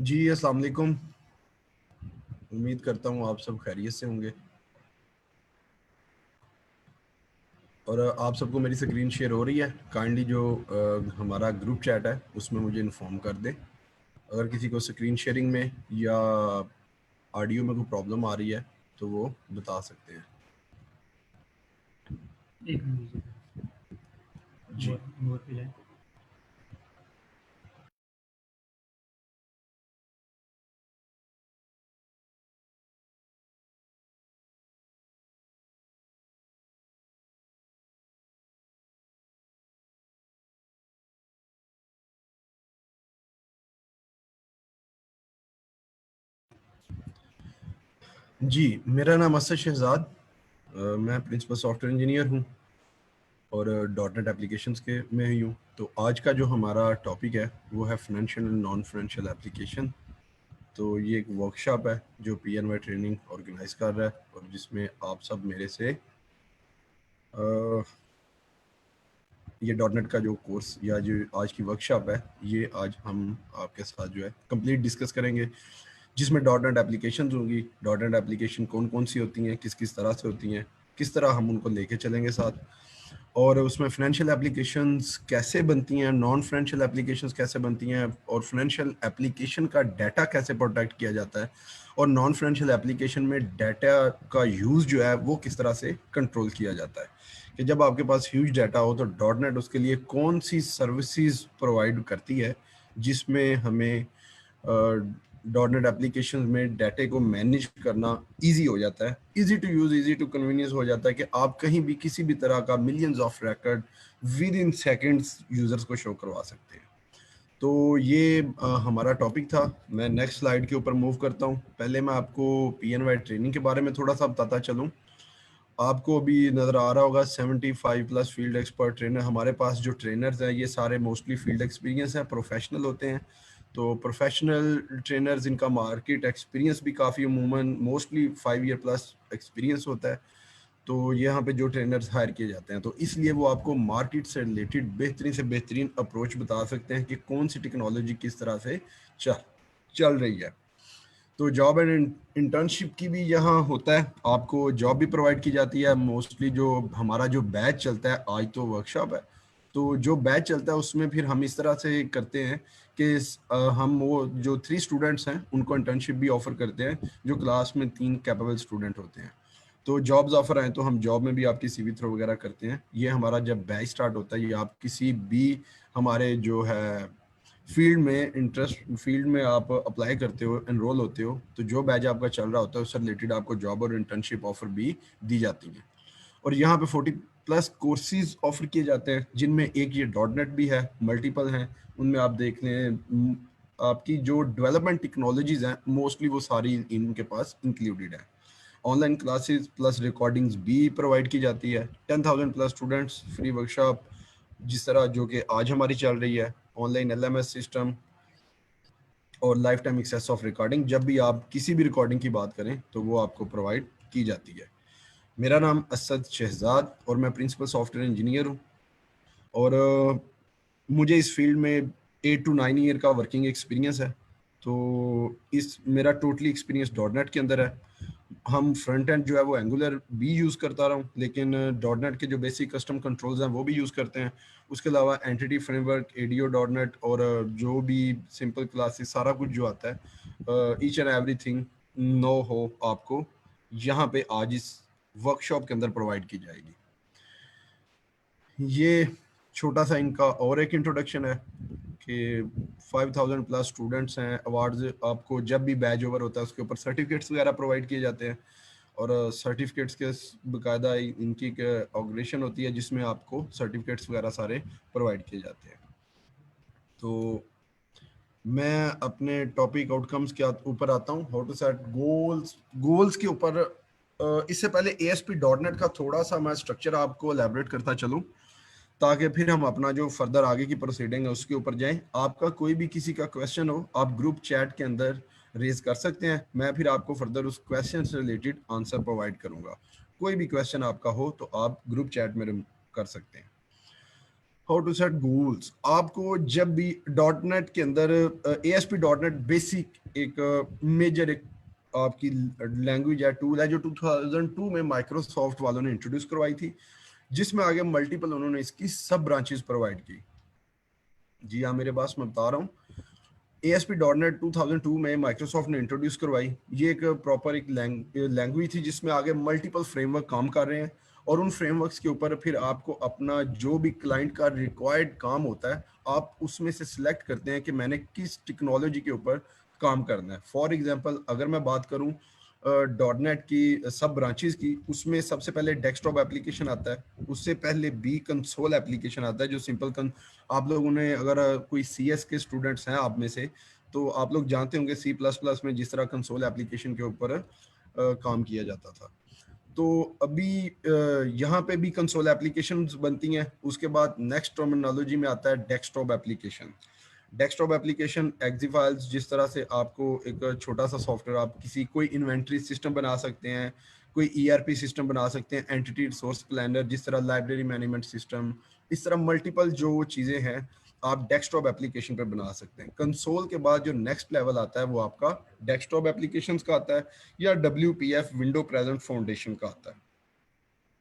जी अस्सलाम वालेकुम। उम्मीद करता हूँ आप सब खैरियत से होंगे और आप सबको मेरी स्क्रीन शेयर हो रही है। काइंडली जो हमारा ग्रुप चैट है उसमें मुझे इन्फॉर्म कर दें अगर किसी को स्क्रीन शेयरिंग में या ऑडियो में कोई प्रॉब्लम आ रही है तो वो बता सकते हैं। एक मिनट जी जी मेरा नाम असद शहजाद, मैं प्रिंसिपल सॉफ्टवेयर इंजीनियर हूँ और डॉट नेट एप्लीकेशंस के में ही हूँ। तो आज का जो हमारा टॉपिक है वो है financial and non financial application. तो ये एक वर्कशॉप है जो PNY ट्रेनिंग ऑर्गेनाइज कर रहा है और जिसमें आप सब मेरे से ये डॉट नेट का जो कोर्स या जो आज की वर्कशॉप है ये आज हम आपके साथ जो है कंप्लीट डिस्कस करेंगे, जिसमें डॉट नेट एप्लीकेशन होंगी। डॉट नेट एप्लीकेशन कौन कौन सी होती हैं, किस किस तरह से होती हैं, किस तरह हम उनको लेके चलेंगे साथ, और उसमें फाइनेंशियल एप्लीकेशंस कैसे बनती हैं, नॉन फाइनेंशियल एप्लीकेशंस कैसे बनती हैं, और फाइनेंशियल एप्लीकेशन का डाटा कैसे प्रोटेक्ट किया जाता है, और नॉन फाइनेंशियल एप्लीकेशन में डाटा का यूज़ जो है वो किस तरह से कंट्रोल किया जाता है। कि जब आपके पास ह्यूज डाटा हो तो डॉट नेट उसके लिए कौन सी सर्विसेज प्रोवाइड करती है जिसमें हमें डॉट नेट एप्लीकेशन में डाटे को मैनेज करना इजी हो जाता है, easy to use, easy to convenience हो जाता है कि आप कहीं भी किसी भी तरह का millions of record with in seconds users को शो करवा सकते हैं। तो ये हमारा टॉपिक था। मैं नेक्स्ट स्लाइड के ऊपर मूव करता हूँ। पहले मैं आपको PNY ट्रेनिंग के बारे में थोड़ा सा बताता चलूँ। आपको अभी नज़र आ रहा होगा 75+ फील्ड एक्सपर्ट ट्रेनर। हमारे पास जो ट्रेनर्स हैं ये सारे मोस्टली फील्ड एक्सपीरियंस है, प्रोफेशनल होते हैं। तो प्रोफेशनल ट्रेनर्स इनका मार्केट एक्सपीरियंस भी काफ़ी अमूमन मोस्टली 5 ईयर प्लस एक्सपीरियंस होता है। तो यहाँ पे जो ट्रेनर्स हायर किए जाते हैं तो इसलिए वो आपको मार्केट से रिलेटेड बेहतरीन से बेहतरीन अप्रोच बता सकते हैं कि कौन सी टेक्नोलॉजी किस तरह से चल रही है। तो जॉब एंड इंटर्नशिप की भी यहाँ होता है, आपको जॉब भी प्रोवाइड की जाती है। मोस्टली जो हमारा जो बैच चलता है, आज तो वर्कशॉप है, तो जो बैच चलता है उसमें फिर हम इस तरह से करते हैं कि हम वो जो 3 स्टूडेंट्स हैं उनको इंटर्नशिप भी ऑफर करते हैं जो क्लास में 3 कैपेबल स्टूडेंट होते हैं। तो जॉब्स ऑफर आए तो हम जॉब में भी आपकी CV थ्रो वगैरह करते हैं। ये हमारा जब बैच स्टार्ट होता है, ये आप किसी भी हमारे जो है फील्ड में आप अप्लाई करते हो, एनरोल होते हो, तो जो बैच आपका चल रहा होता है उससे रिलेटेड आपको जॉब और इंटर्नशिप ऑफर भी दी जाती है। और यहाँ पे 40+ कोर्सेज ऑफर किए जाते हैं जिनमें एक ये डॉट नेट भी है, मल्टीपल हैं। उनमें आप देख लें आपकी जो डेवलपमेंट टेक्नोलॉजीज हैं मोस्टली वो सारी इनके पास इंक्लूडेड है। ऑनलाइन क्लासेस प्लस रिकॉर्डिंग्स भी प्रोवाइड की जाती है। 10,000+ स्टूडेंट्स, फ्री वर्कशॉप जिस तरह जो कि आज हमारी चल रही है, ऑनलाइन LMS सिस्टम और life time access of recording. जब भी आप किसी भी रिकॉर्डिंग की बात करें तो वो आपको प्रोवाइड की जाती है। मेरा नाम असद शहजाद और मैं प्रिंसिपल सॉफ्टवेयर इंजीनियर हूँ और मुझे इस फील्ड में 8 to 9 ईयर का वर्किंग एक्सपीरियंस है। तो इस मेरा टोटली एक्सपीरियंस डॉट नेट के अंदर है। हम फ्रंट एंड जो है वो एंगुलर भी यूज़ करता रहा हूँ, लेकिन डॉट नेट के जो बेसिक कस्टम कंट्रोल्स हैं वो भी यूज़ करते हैं। उसके अलावा entity framework, ADO dot net और जो भी सिंपल क्लासेस सारा कुछ जो आता है, ईच एंड एवरीथिंग नो हो आपको यहाँ पे आज इस वर्कशॉप के अंदर प्रोवाइड की जाएगी। ये छोटा सा इनका और एक इंट्रोडक्शन है कि 5000 प्लस स्टूडेंट्स हैं। अवार्ड्स आपको जब भी बैच ओवर होता है उसके ऊपर सर्टिफिकेट्स वगैरह प्रोवाइड किए जाते हैं, और सर्टिफिकेट्स के बाकायदा इनकी एक ऑर्गेनाइजेशन होती है जिसमें आपको सर्टिफिकेट्स वगैरह सारे प्रोवाइड किए जाते हैं। तो मैं अपने टॉपिक आउटकम्स के ऊपर आता हूँ, हाउ टू सेट गोल्स के ऊपर। इससे पहले ASP.NET का थोड़ा सा मैं स्ट्रक्चर आपको एलैबोरेट करता चलूँ, ताकि फिर हम अपना जो फर्दर आगे की प्रोसीडिंग है उसके ऊपर जाएं। आपका कोई भी किसी का क्वेश्चन हो आप ग्रुप चैट के अंदर रेज कर सकते हैं, मैं फिर आपको फर्दर उस क्वेश्चन से रिलेटेड आंसर प्रोवाइड करूंगा। कोई भी क्वेश्चन आपका हो तो आप ग्रुप चैट में कर सकते हैं। हाउ टू सेट गोल्स, आपको जब भी डॉट नेट के अंदर ASP.NET बेसिक एक मेजर एक आपकी लैंग्वेज है, टूल है जो 2002 में माइक्रोसॉफ्ट वालों ने इंट्रोड्यूस करवाई थी, जिसमें आगे मल्टीपल उन्होंने इसकी सब ब्रांचेस प्रोवाइड की। जी हाँ, मेरे पास मैं बता रहा हूँ, ASP.NET 2002 में माइक्रोसॉफ्ट ने इंट्रोड्यूस करवाई। ये एक प्रॉपर एक लैंग्वेज थी जिसमें आगे मल्टीपल फ्रेमवर्क काम कर रहे हैं, और उन फ्रेमवर्क्स के ऊपर फिर आपको अपना जो भी क्लाइंट का रिक्वायर्ड काम होता है आप उसमें से सिलेक्ट करते हैं कि मैंने किस टेक्नोलॉजी के ऊपर काम करना है। फॉर एग्जांपल अगर मैं बात करूं डॉट नेट की सब ब्रांचेस की, उसमें सबसे पहले डेस्कटॉप एप्लीकेशन आता है, उससे पहले बी कंसोल एप्लीकेशन आता है जो सिंपल आप लोगों ने अगर कोई CS के स्टूडेंट्स हैं आप में से, तो आप लोग जानते होंगे C++ में जिस तरह कंसोल एप्लीकेशन के ऊपर काम किया जाता था। तो अभी यहाँ पे भी कंसोल एप्लीकेशंस बनती हैं। उसके बाद नेक्स्ट टर्मिनोलॉजी में आता है डेस्कटॉप एप्लीकेशन। डेस्कटॉप एप्लीकेशन एक्जीफाइल्स, जिस तरह से आपको एक छोटा सा सॉफ्टवेयर आप किसी कोई इन्वेंट्री सिस्टम बना सकते हैं, कोई ERP सिस्टम बना सकते हैं, एंटिटी रिसोर्स प्लानर, जिस तरह लाइब्रेरी मैनेजमेंट सिस्टम, इस तरह मल्टीपल जो चीज़ें हैं आप डेस्कटॉप एप्लीकेशन पर बना सकते हैं। कंसोल के बाद जो नेक्स्ट लेवल आता है वो आपका डेस्कटॉप एप्लीकेशंस का आता है, या WPF विंडो प्रेजेंट फाउंडेशन का आता है।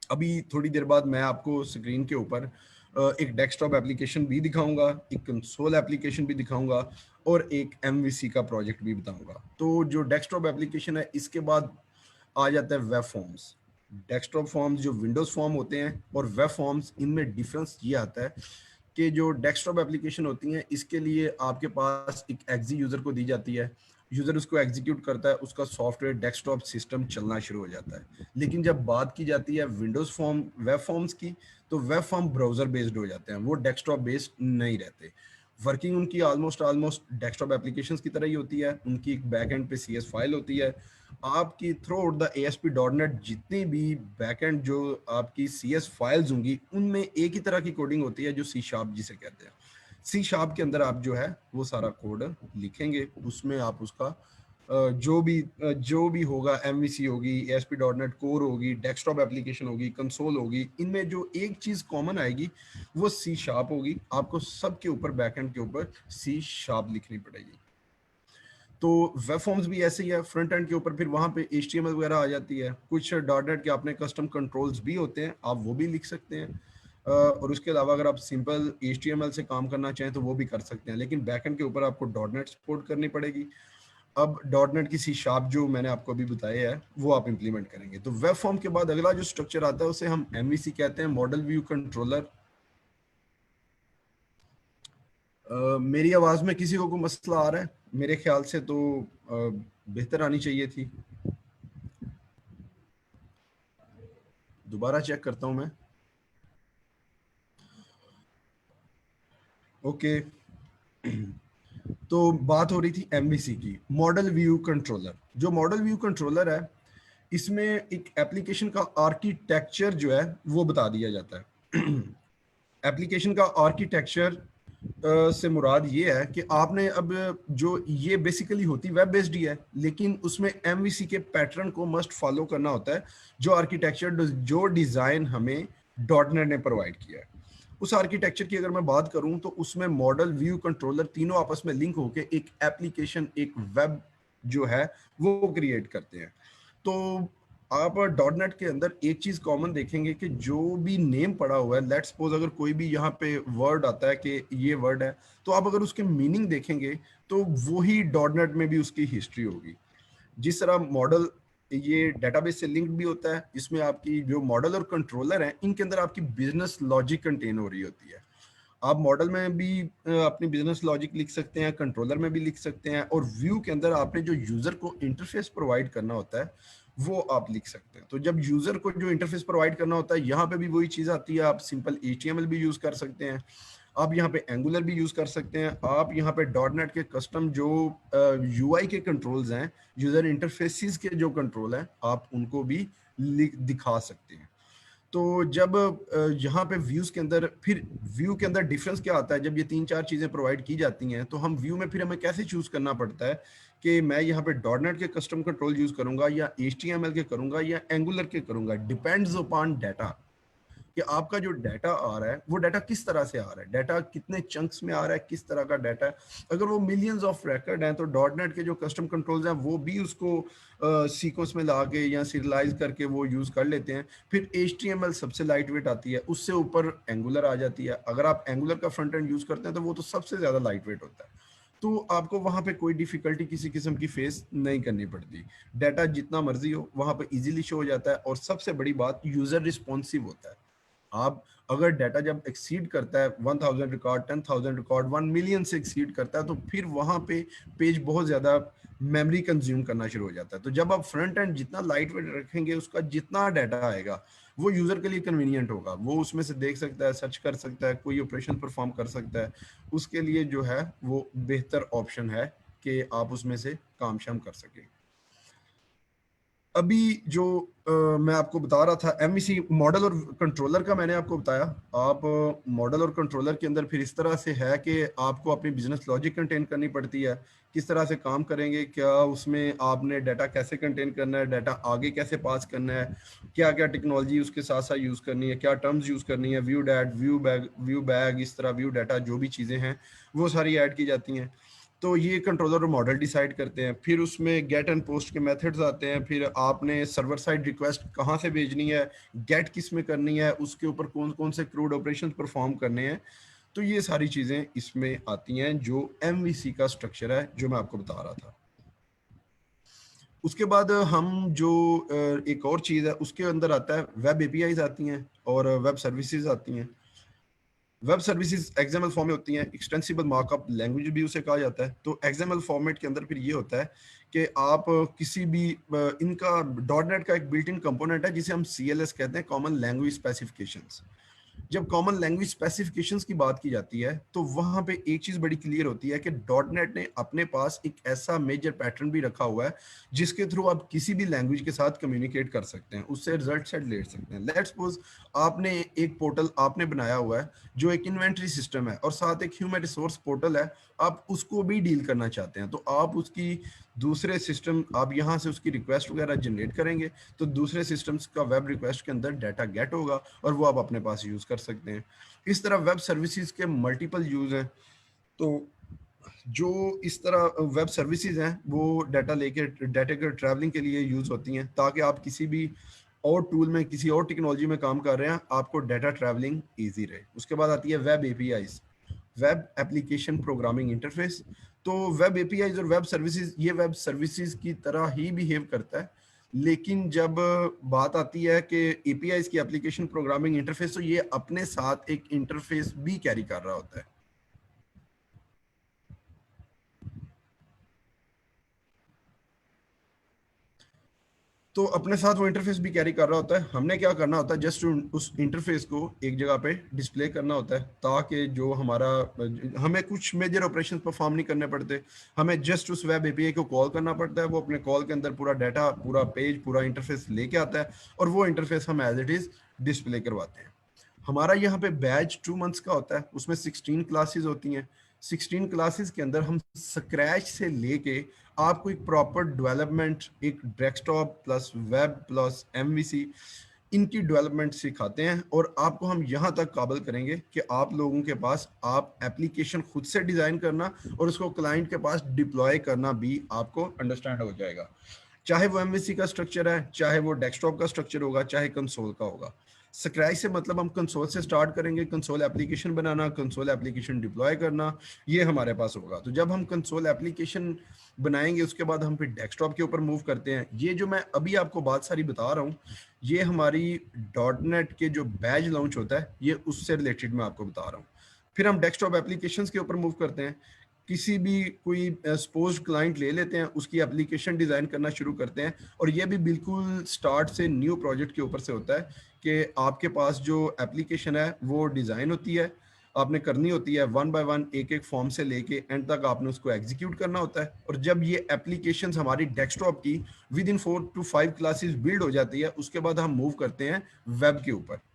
अभी थोड़ी देर बाद मैं आपको स्क्रीन के ऊपर एक डेस्कटॉप एप्लीकेशन भी दिखाऊंगा, एक कंसोल एप्लीकेशन भी दिखाऊंगा, और एक MVC का प्रोजेक्ट भी बताऊंगा। तो जो डेस्कटॉप एप्लीकेशन है इसके बाद आ जाता है वेब फॉर्म्स। डेस्कटॉप फॉर्म्स जो विंडोज फॉर्म होते हैं और वेब फॉर्म्स, इनमें डिफरेंस ये आता है कि जो डेस्कटॉप एप्लीकेशन होती हैं इसके लिए आपके पास एक एक्जी यूजर को दी जाती है, यूजर उसको एग्जीक्यूट करता है, उसका सॉफ्टवेयर डेस्कटॉप सिस्टम चलना शुरू हो जाता है। लेकिन जब बात की जाती है विंडोज फॉर्म वेब फॉर्म्स की, तो वेब फॉर्म ब्राउजर बेस्ड हो जाते हैं, वो डेस्कटॉप बेस्ड नहीं रहते। वर्किंग उनकी ऑलमोस्ट डेस्कटॉप एप्लीकेशंस की तरह ही होती है। उनकी एक बैक एंड पे CS फाइल होती है। आपकी थ्रू आउट द ASP.NET जितनी भी बैकएंड जो आपकी CS फाइल्स होंगी उनमें एक ही तरह की कोडिंग होती है जो C# जिसे कहते हैं। C# के अंदर आप जो है वो सारा कोड लिखेंगे, उसमें आप उसका जो भी होगा, MVC होगी, ASP.NET कोर होगी, डेस्कटॉप एप्लीकेशन होगी, कंसोल होगी, इनमें जो एक चीज कॉमन आएगी वो C# होगी। आपको सबके ऊपर बैकएंड के ऊपर C# लिखनी पड़ेगी। तो वेब फॉर्म्स भी ऐसे ही है। फ्रंट एंड के ऊपर फिर वहां पे HTML वगैरह आ जाती है। कुछ डॉट नेट के अपने कस्टम कंट्रोल्स भी होते हैं, आप वो भी लिख सकते हैं। और उसके अलावा अगर आप सिंपल HTML से काम करना चाहें तो वो भी कर सकते हैं, लेकिन बैकएंड के ऊपर आपको डॉट नेट सपोर्ट करनी पड़ेगी। अब डॉट नेट की C# जो मैंने आपको अभी बताया है वो आप इंप्लीमेंट करेंगे। तो वेब फॉर्म के बाद अगला जो स्ट्रक्चर आता है उसे हम MVC कहते हैं, मॉडल व्यू कंट्रोलर। मेरी आवाज में किसी को कोई मसला आ रहा है? मेरे ख्याल से तो बेहतर आनी चाहिए थी। दोबारा चेक करता हूं मैं। ओके, तो बात हो रही थी MVC की, मॉडल व्यू कंट्रोलर। जो मॉडल व्यू कंट्रोलर है इसमें एक एप्लीकेशन का आर्किटेक्चर जो है वो बता दिया जाता है। एप्लीकेशन का आर्किटेक्चर से मुराद ये है कि आपने अब जो ये बेसिकली होती वेब बेस्ड ही है, लेकिन उसमें MVC के पैटर्न को मस्ट फॉलो करना होता है, जो आर्किटेक्चर जो डिजाइन हमें डॉट नेट ने प्रोवाइड किया है। उस आर्किटेक्चर की अगर मैं बात करूं तो उसमें मॉडल, व्यू, कंट्रोलर तीनों आपस में लिंक होके एक एप्लीकेशन, एक वेब जो है वो क्रिएट करते हैं। तो आप डॉट नेट के अंदर एक चीज कॉमन देखेंगे कि जो भी नेम पड़ा हुआ है, लेट्स सपोज अगर कोई भी यहाँ पे वर्ड आता है कि ये वर्ड है, तो आप अगर उसके मीनिंग देखेंगे तो वही डॉट नेट में भी उसकी हिस्ट्री होगी। जिस तरह मॉडल ये डेटाबेस से लिंक भी होता है, इसमें आपकी जो मॉडल और कंट्रोलर है इनके अंदर आपकी बिजनेस लॉजिक कंटेन हो रही होती है। आप मॉडल में भी अपनी बिजनेस लॉजिक लिख सकते हैं, कंट्रोलर में भी लिख सकते हैं, और व्यू के अंदर आपने जो यूजर को इंटरफेस प्रोवाइड करना होता है वो आप लिख सकते हैं। तो जब यूजर को जो इंटरफेस प्रोवाइड करना होता है, यहाँ पे भी वही चीज आती है। आप सिंपल HTML भी यूज कर सकते हैं, आप यहाँ पे एंगुलर भी यूज कर सकते हैं, आप यहाँ पे डॉट नेट के कस्टम जो UI के कंट्रोल्स हैं, यूजर इंटरफेसिस के जो कंट्रोल हैं, आप उनको भी दिखा सकते हैं। तो जब यहाँ पे व्यूज के अंदर, फिर व्यू के अंदर डिफरेंस क्या आता है, जब ये 3-4 चीजें प्रोवाइड की जाती हैं तो हम व्यू में फिर हमें कैसे चूज करना पड़ता है कि मैं यहाँ पे डॉट नेट के कस्टम कंट्रोल यूज करूंगा या HTML के करूंगा या एंगुलर के करूंगा, डिपेंड्स अपॉन डाटा कि आपका जो डाटा आ रहा है वो डाटा किस तरह से आ रहा है, डाटा कितने चंक्स में आ रहा है, किस तरह का डाटा है। अगर वो मिलियंस ऑफ रिकॉर्ड हैं तो डॉट नेट के जो कस्टम कंट्रोल्स हैं वो भी उसको सीक्वेंस में ला के या सीरियलाइज करके वो यूज कर लेते हैं। फिर HTML सबसे लाइट वेट आती है, उससे ऊपर एंगुलर आ जाती है। अगर आप एंगुलर का फ्रंट एंड यूज करते हैं तो वो तो सबसे ज्यादा लाइट वेट होता है। तो आपको वहां पे कोई डिफिकल्टी किसी किस्म की फेस नहीं करनी पड़ती, डाटा जितना मर्जी हो वहां पे इजीली शो हो जाता है। और सबसे बड़ी बात, यूजर रिस्पॉन्सिव होता है। आप अगर डाटा जब एक्सीड करता है 1000 रिकॉर्ड, 10,000 रिकॉर्ड, 1 मिलियन से एक्सीड करता है, तो फिर वहां पे पेज बहुत ज्यादा मेमोरी कंज्यूम करना शुरू हो जाता है। तो जब आप फ्रंट एंड जितना लाइट वेट रखेंगे, उसका जितना डाटा आएगा वो यूजर के लिए कन्वीनियंट होगा, वो उसमें से देख सकता है, सर्च कर सकता है, कोई ऑपरेशन परफॉर्म कर सकता है। उसके लिए जो है वो बेहतर ऑप्शन है कि आप उसमें से काम शाम कर सकें। अभी जो मैं आपको बता रहा था MVC मॉडल और कंट्रोलर का, मैंने आपको बताया। आप मॉडल और कंट्रोलर के अंदर फिर इस तरह से है कि आपको अपनी बिजनेस लॉजिक कंटेन करनी पड़ती है, किस तरह से काम करेंगे, क्या उसमें आपने डाटा कैसे कंटेन करना है, डाटा आगे कैसे पास करना है, क्या क्या टेक्नोलॉजी उसके साथ साथ यूज़ करनी है, क्या टर्म्स यूज़ करनी है, व्यू डैट, व्यू बैग, इस तरह व्यू डाटा जो भी चीज़ें हैं वो सारी ऐड की जाती हैं। तो ये कंट्रोलर और मॉडल डिसाइड करते हैं। फिर उसमें गेट एंड पोस्ट के मेथड्स आते हैं, फिर आपने सर्वर साइड रिक्वेस्ट कहाँ से भेजनी है, गेट किस में करनी है, उसके ऊपर कौन कौन से क्रूड ऑपरेशन परफॉर्म करने हैं। तो ये सारी चीज़ें इसमें आती हैं जो MVC का स्ट्रक्चर है जो मैं आपको बता रहा था। उसके बाद हम जो एक और चीज़ है उसके अंदर आता है वेब APIs आती हैं और वेब सर्विसेज आती हैं। वेब सर्विसेज XML फॉर्म में होती हैं, एक्सटेंसिबल मार्कअप लैंग्वेज भी उसे कहा जाता है। तो XML फॉर्मेट के अंदर फिर ये होता है कि आप किसी भी इनका डॉट नेट का एक बिल्ट इन कंपोनेंट है जिसे हम CLS कहते हैं, कॉमन लैंग्वेज स्पेसिफिकेशंस। जब कॉमन लैंग्वेज स्पेसिफिकेशंस की बात की जाती है तो वहां पे एक चीज बड़ी क्लियर होती है कि डॉट नेट ने अपने पास एक ऐसा मेजर पैटर्न भी रखा हुआ है जिसके थ्रू आप किसी भी लैंग्वेज के साथ कम्युनिकेट कर सकते हैं, उससे रिजल्ट सेट ले सकते हैं। लेट्स सपोज आपने एक पोर्टल आपने बनाया हुआ है जो एक इन्वेंट्री सिस्टम है और साथ एक ह्यूमन रिसोर्स पोर्टल है, आप उसको भी डील करना चाहते हैं, तो आप उसकी दूसरे सिस्टम, आप यहाँ से उसकी रिक्वेस्ट वगैरह जनरेट करेंगे, तो दूसरे सिस्टम्स का वेब रिक्वेस्ट के अंदर डाटा गेट होगा और वो आप अपने पास यूज कर सकते हैं। इस तरह वेब सर्विसेज के मल्टीपल यूज हैं। तो जो इस तरह वेब सर्विसेज हैं वो डाटा के ट्रैवलिंग के लिए यूज होती हैं, ताकि आप किसी भी और टूल में, किसी और टेक्नोलॉजी में काम कर रहे हैं, आपको डाटा ट्रैवलिंग इजी रहे। उसके बाद आती है web APIs, web application programming interface. तो वेब APIs और वेब सर्विसेज, ये वेब सर्विसेज की तरह ही बिहेव करता है, लेकिन जब बात आती है कि APIs की एप्लीकेशन प्रोग्रामिंग इंटरफेस, तो ये अपने साथ एक इंटरफेस भी कैरी कर रहा होता है। तो अपने साथ वो इंटरफेस भी कैरी कर रहा होता है। हमने क्या करना होता है, जस्ट उस इंटरफेस को एक जगह पे डिस्प्ले करना होता है, ताकि जो हमारा, हमें कुछ मेजर ऑपरेशन परफॉर्म नहीं करने पड़ते, हमें जस्ट उस वेब API को कॉल करना पड़ता है। वो अपने कॉल के अंदर पूरा डाटा, पूरा पेज, पूरा इंटरफेस लेके आता है और वो इंटरफेस हम एज इट इज डिस्प्ले करवाते हैं। हमारा यहाँ पे बैच 2 मंथ्स का होता है, उसमें 16 क्लासेस होती हैं। 16 क्लासेस के अंदर हम स्क्रैच से लेके आपको एक प्रॉपर डेवलपमेंट, एक desktop plus web plus MVC, इनकी डेवलपमेंट सिखाते हैं और आपको हम यहाँ तक काबिल करेंगे कि आप लोगों के पास आप एप्लीकेशन खुद से डिज़ाइन करना और उसको क्लाइंट के पास डिप्लॉय करना भी आपको अंडरस्टैंड हो जाएगा। चाहे वो एमवीसी का स्ट्रक्चर है, चाहे वो डेस्कटॉप का स्ट्रक्चर होगा, चाहे कंसोल का होगा। स्क्रैच से मतलब हम कंसोल से स्टार्ट करेंगे, कंसोल एप्लीकेशन बनाना, कंसोल एप्लीकेशन डिप्लॉय करना, ये हमारे पास होगा। तो जब हम कंसोल एप्लीकेशन बनाएंगे उसके बाद हम फिर डेस्कटॉप के ऊपर मूव करते हैं। ये जो मैं अभी आपको बात सारी बता रहा हूँ, ये हमारी डॉट नेट के जो बैच लॉन्च होता है ये उससे रिलेटेड मैं आपको बता रहा हूँ। फिर हम डेस्कटॉप एप्लीकेशंस के ऊपर मूव करते हैं। किसी भी कोई सपोज क्लाइंट ले लेते हैं, उसकी एप्लीकेशन डिज़ाइन करना शुरू करते हैं। और ये भी बिल्कुल स्टार्ट से न्यू प्रोजेक्ट के ऊपर से होता है कि आपके पास जो एप्लीकेशन है वो डिज़ाइन होती है, आपने करनी होती है वन बाय वन, एक एक फॉर्म से लेके एंड तक आपने उसको एग्जीक्यूट करना होता है। और जब ये एप्लीकेशंस हमारी डेस्कटॉप की with in 4 to 5 classes build हो जाती है, उसके बाद हम मूव करते हैं वेब के ऊपर।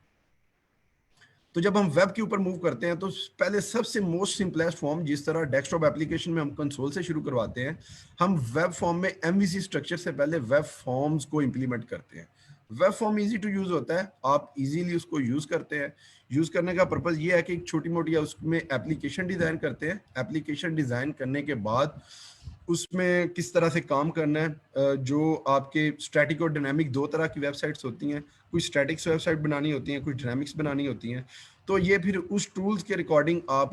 तो जब हम वेब के ऊपर मूव करते हैं तो पहले सबसे मोस्ट सिंपलेस्ट फॉर्म, जिस तरह डेस्कटॉप एप्लीकेशन में हम कंसोल से शुरू करवाते हैं, हम वेब फॉर्म में एमवीसी स्ट्रक्चर से पहले वेब फॉर्म्स को इंप्लीमेंट करते हैं। Web form easy to use होता है, आप इजीली उसको यूज करते हैं। यूज करने का पर्पज ये है कि एक छोटी मोटी उसमें एप्लीकेशन डिजाइन करते हैं। एप्लीकेशन डिजाइन करने के बाद उसमें किस तरह से काम करना है, जो आपके स्टैटिक और डायनामिक दो तरह की वेबसाइट्स होती हैं। कोई स्टैटिक्स वेबसाइट बनानी होती हैं, कोई डायनामिक्स बनानी होती हैं। तो ये फिर उस टूल्स के रिकॉर्डिंग आप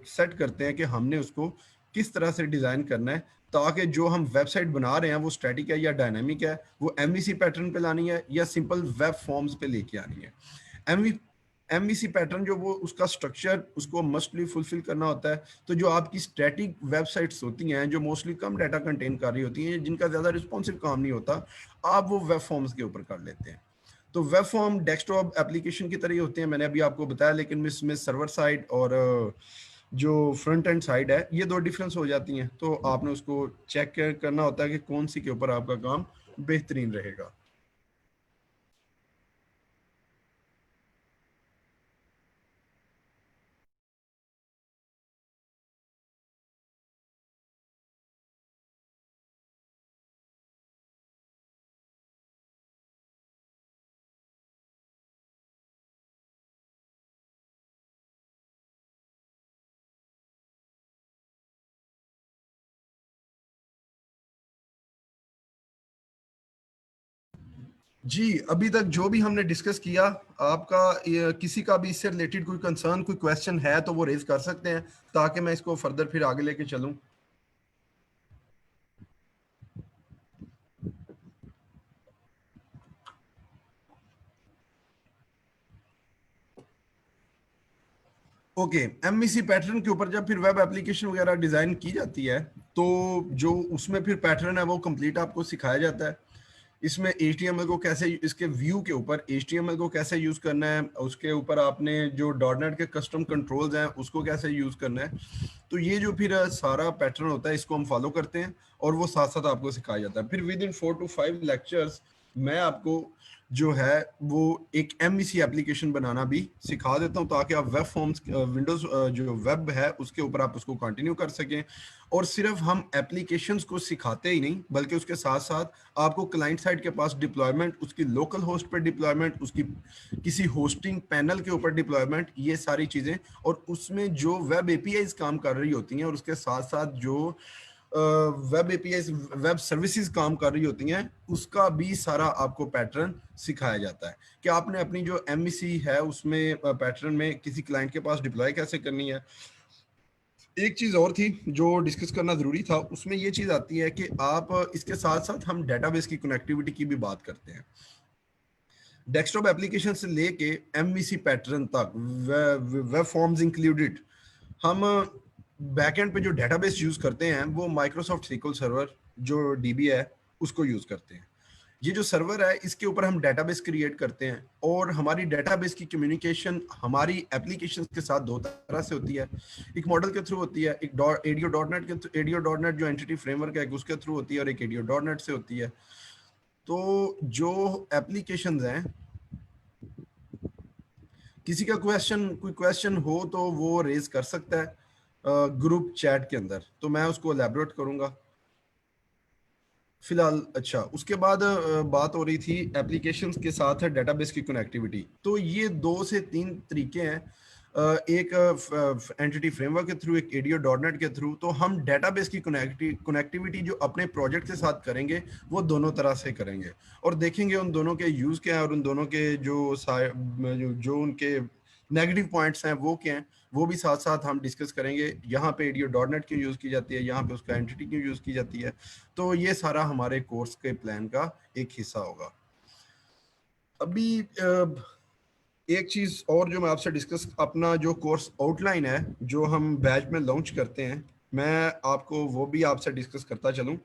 सेट करते हैं कि हमने उसको किस तरह से डिज़ाइन करना है, ताकि जो हम वेबसाइट बना रहे हैं वो स्टैटिक है या डायनामिक है, वो एमवीसी पैटर्न पे लानी है या सिंपल वेब फॉर्म्स पे लेके आनी है। एमवी एमवीसी पैटर्न जो वो उसका स्ट्रक्चर उसको मस्टली फुलफिल करना होता है। तो जो आपकी स्टैटिक वेबसाइट्स होती हैं जो मोस्टली कम डाटा कंटेन कर रही होती हैं, जिनका ज़्यादा रिस्पॉन्सिव काम नहीं होता, आप वो वेब फॉर्म्स के ऊपर कर लेते हैं। तो वेब फॉर्म डेस्कटॉप एप्लीकेशन की तरह ही होते हैं, मैंने अभी आपको बताया, लेकिन इसमें सर्वर साइड और जो फ्रंट एंड साइड है ये दो डिफरेंस हो जाती हैं। तो आपने उसको चेक करना होता है कि कौन सी के ऊपर आपका काम बेहतरीन रहेगा। जी, अभी तक जो भी हमने डिस्कस किया, आपका किसी का भी इससे रिलेटेड कोई कंसर्न, कोई क्वेश्चन है तो वो रेज कर सकते हैं, ताकि मैं इसको फर्दर फिर आगे लेके चलूं। ओके, एमवीसी पैटर्न के ऊपर जब फिर वेब एप्लीकेशन वगैरह डिजाइन की जाती है, तो जो उसमें फिर पैटर्न है वो कंप्लीट आपको सिखाया जाता है। इसमें HTML को कैसे, इसके व्यू के ऊपर HTML को कैसे यूज करना है, उसके ऊपर आपने जो डॉटनेट के कस्टम कंट्रोल्स हैं उसको कैसे यूज करना है। तो ये जो फिर सारा पैटर्न होता है इसको हम फॉलो करते हैं और वो साथ साथ आपको सिखाया जाता है। फिर विद इन 4 to 5 लेक्चर्स मैं आपको जो है वो एक एमवीसी एप्लीकेशन बनाना भी सिखा देता हूं, ताकि आप वेब फॉर्म्स, विंडोज जो वेब है उसके ऊपर आप उसको कंटिन्यू कर सकें। और सिर्फ हम एप्लीकेशंस को सिखाते ही नहीं, बल्कि उसके साथ साथ आपको क्लाइंट साइड के पास डिप्लॉयमेंट, उसकी लोकल होस्ट पर डिप्लॉयमेंट, उसकी किसी होस्टिंग पैनल के ऊपर डिप्लॉयमेंट, ये सारी चीज़ें, और उसमें जो वेब एपीआईज काम कर रही होती हैं और उसके साथ साथ जो वेब एपीआई, वेब सर्विसेज काम कर रही होती हैं, उसका भी सारा आपको पैटर्न सिखाया जाता है कि आपने अपनी जो एमवीसी है उसमें पैटर्न में किसी क्लाइंट के पास डिप्लॉय कैसे करनी है। एक चीज और थी जो डिस्कस करना जरूरी था, उसमें ये चीज आती है कि आप इसके साथ साथ हम डेटाबेस की कनेक्टिविटी की भी बात करते हैं। डेस्कटॉप एप्लीकेशन से लेके एमवीसी पैटर्न तक, वेब फॉर्म्स इंक्लूडेड, हम बैकएंड पे जो डेटाबेस यूज करते हैं वो माइक्रोसॉफ्ट सीक्वल सर्वर जो डीबी है उसको यूज करते हैं। ये जो सर्वर है इसके ऊपर हम डेटाबेस क्रिएट करते हैं और हमारी डेटाबेस की कम्युनिकेशन हमारी एप्लीकेशंस के साथ दो तरह से होती है। एक मॉडल के थ्रू होती है, एक एडीओ डॉट नेट के, एडीओ डॉट नेट जो एंटिटी फ्रेमवर्क है उसके थ्रू होती है, और एक एडीओ डॉट नेट से होती है। तो जो एप्लीकेशंस हैं, किसी का कोई क्वेश्चन हो तो वो रेज कर सकता है ग्रुप चैट के अंदर, तो मैं उसको एलैबोरेट करूंगा। फिलहाल अच्छा, उसके बाद बात हो रही थी एप्लीकेशंस के साथ डेटाबेस की कनेक्टिविटी। तो ये 2 से 3 तरीके हैं, एक एंटिटी फ्रेमवर्क के थ्रू, एक एडीओ डॉट नेट के थ्रू। तो हम डेटाबेस की कनेक्टिविटी जो अपने प्रोजेक्ट के साथ करेंगे वो दोनों तरह से करेंगे, और देखेंगे उन दोनों के यूज़ क्या है और उन दोनों के जो उनके नेगेटिव पॉइंट्स हैं वो क्या हैं, वो भी साथ साथ हम डिस्कस करेंगे। यहाँ पे एडीओ डॉट नेट क्यों यूज़ की जाती है, यहाँ पे उसका एंटिटी क्यों यूज़ की जाती है। तो ये सारा हमारे कोर्स के प्लान का एक हिस्सा होगा। अभी एक चीज और जो मैं आपसे डिस्कस, अपना जो कोर्स आउटलाइन है जो हम बैच में लॉन्च करते हैं, मैं आपको वो भी आपसे डिस्कस करता चलूं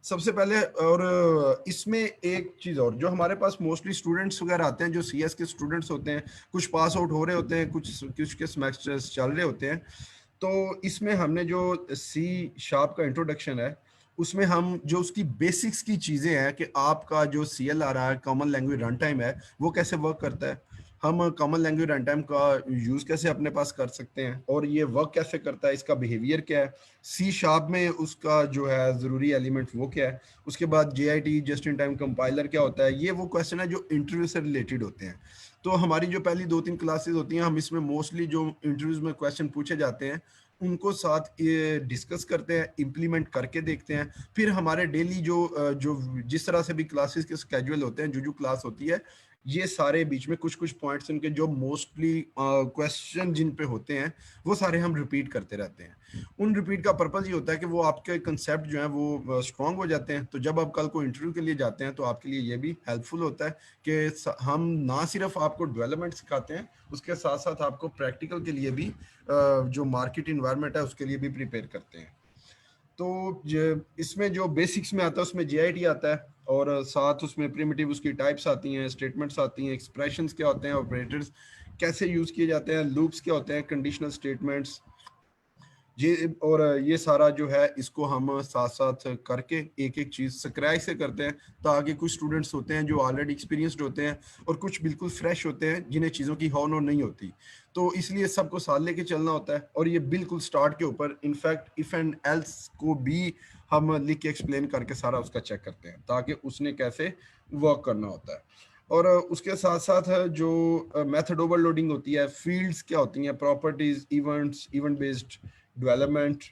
सबसे पहले। और इसमें एक चीज और, जो हमारे पास मोस्टली स्टूडेंट्स वगैरह आते हैं, जो सीएस के स्टूडेंट्स होते हैं, कुछ पास आउट हो रहे होते हैं, कुछ के सेमेस्टर्स चल रहे होते हैं। तो इसमें हमने जो सी शार्प का इंट्रोडक्शन है, उसमें हम जो उसकी बेसिक्स की चीज़ें हैं कि आपका जो CLR है, कॉमन लैंग्वेज रन टाइम है, वो कैसे वर्क करता है, हम कॉमन लैंग्वेज रन टाइम का यूज़ कैसे अपने पास कर सकते हैं, और ये वर्क कैसे करता है, इसका बिहेवियर क्या है, सी शार्प में उसका जो है ज़रूरी एलिमेंट वो क्या है। उसके बाद JIT just in time compiler क्या होता है। ये वो क्वेश्चन है जो इंटरव्यू से रिलेटेड होते हैं। तो हमारी जो पहली 2-3 क्लासेस होती हैं, हम इसमें मोस्टली जो इंटरव्यूज में क्वेश्चन पूछे जाते हैं उनको साथ ये डिस्कस करते हैं, इम्प्लीमेंट करके देखते हैं। फिर हमारे डेली जो जिस तरह से भी क्लासेस के स्केड्यूल होते हैं, जो क्लास होती है, ये सारे बीच में कुछ कुछ पॉइंट्स इनके जो मोस्टली क्वेश्चन जिन पे होते हैं वो सारे हम रिपीट करते रहते हैं। उन रिपीट का पर्पज ये होता है कि वो आपके कंसेप्ट जो है वो स्ट्रांग हो जाते हैं। तो जब आप कल को इंटरव्यू के लिए जाते हैं तो आपके लिए ये भी हेल्पफुल होता है कि हम ना सिर्फ आपको डेवलपमेंट सिखाते हैं, उसके साथ साथ आपको प्रैक्टिकल के लिए भी जो मार्केट इन्वायरमेंट है उसके लिए भी प्रिपेयर करते हैं। तो इसमें जो बेसिक्स में आता है उसमें JIT आता है, और साथ उसमें प्रिमिटिव उसकी टाइप्स आती हैं, स्टेटमेंट्स आती हैं, एक्सप्रेशंस क्या होते हैं, ऑपरेटर्स कैसे यूज़ किए जाते हैं, लूप्स क्या होते हैं, कंडीशनल स्टेटमेंट्स, ये और ये सारा जो है इसको हम साथ साथ करके एक एक चीज़ स्क्रैच से करते हैं, ताकि कुछ स्टूडेंट्स होते हैं जो ऑलरेडी एक्सपीरियंस्ड होते हैं और कुछ बिल्कुल फ्रेश होते हैं जिन्हें चीज़ों की हॉ नो नहीं होती। तो इसलिए सबको साथ लेके चलना होता है, और ये बिल्कुल स्टार्ट के ऊपर इनफैक्ट इफ़ एंड एल्स को भी हम लिख के एक्सप्लेन करके सारा उसका चेक करते हैं, ताकि उसने कैसे वर्क करना होता है। और उसके साथ साथ जो मेथड ओवरलोडिंग होती है, फील्ड्स क्या होती हैं, properties, events, event based development,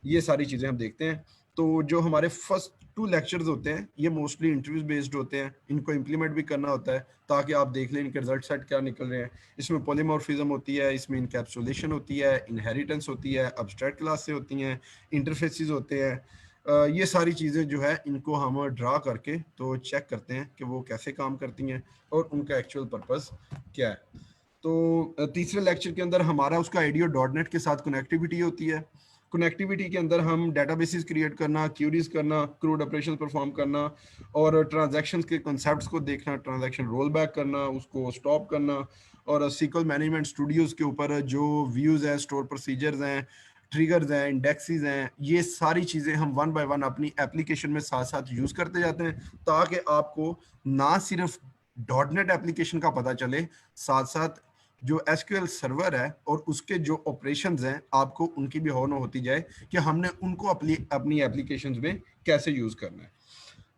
ये सारी चीज़ें हम देखते हैं। तो जो हमारे फर्स्ट 2 लेक्चर्स होते हैं ये मोस्टली इंटरव्यूज बेस्ड होते हैं, इनको इम्प्लीमेंट भी करना होता है ताकि आप देख लें इनके रिजल्ट सेट क्या निकल रहे हैं। इसमें पॉलीमॉर्फिज्म होती है, इसमें इनकैप्सुलेशन होती है, इनहेरिटेंस होती है, अब्स्ट्रैक्ट क्लास से होती हैं, इंटरफेसेस होते हैं। ये सारी चीज़ें जो है इनको हम ड्रा करके तो चेक करते हैं कि वो कैसे काम करती हैं और उनका एक्चुअल पर्पस क्या है। तो तीसरे लेक्चर के अंदर हमारा उसका आइडियो डॉट नेट के साथ कनेक्टिविटी होती है। कनेक्टिविटी के अंदर हम डेटाबेसेस क्रिएट करना, क्यूरीज करना, क्रूड ऑपरेशन परफॉर्म करना, और ट्रांजैक्शंस के कॉन्सेप्ट्स को देखना, ट्रांजैक्शन रोल बैक करना, उसको स्टॉप करना, और सीक्वल मैनेजमेंट स्टूडियोज के ऊपर जो व्यूज हैं, स्टोर प्रोसीजर्स हैं, ट्रिगर्स हैं, इंडेक्सेस हैं, ये सारी चीज़ें हम वन बाय वन अपनी एप्लीकेशन में साथ साथ यूज़ करते जाते हैं, ताकि आपको ना सिर्फ डॉट नेट एप्लीकेशन का पता चले, साथ साथ जो SQL सर्वर है और उसके जो ऑपरेशंस हैं आपको उनकी भी होना होती जाए कि हमने उनको अपनी अपनी एप्लीकेशंस में कैसे यूज़ करना है।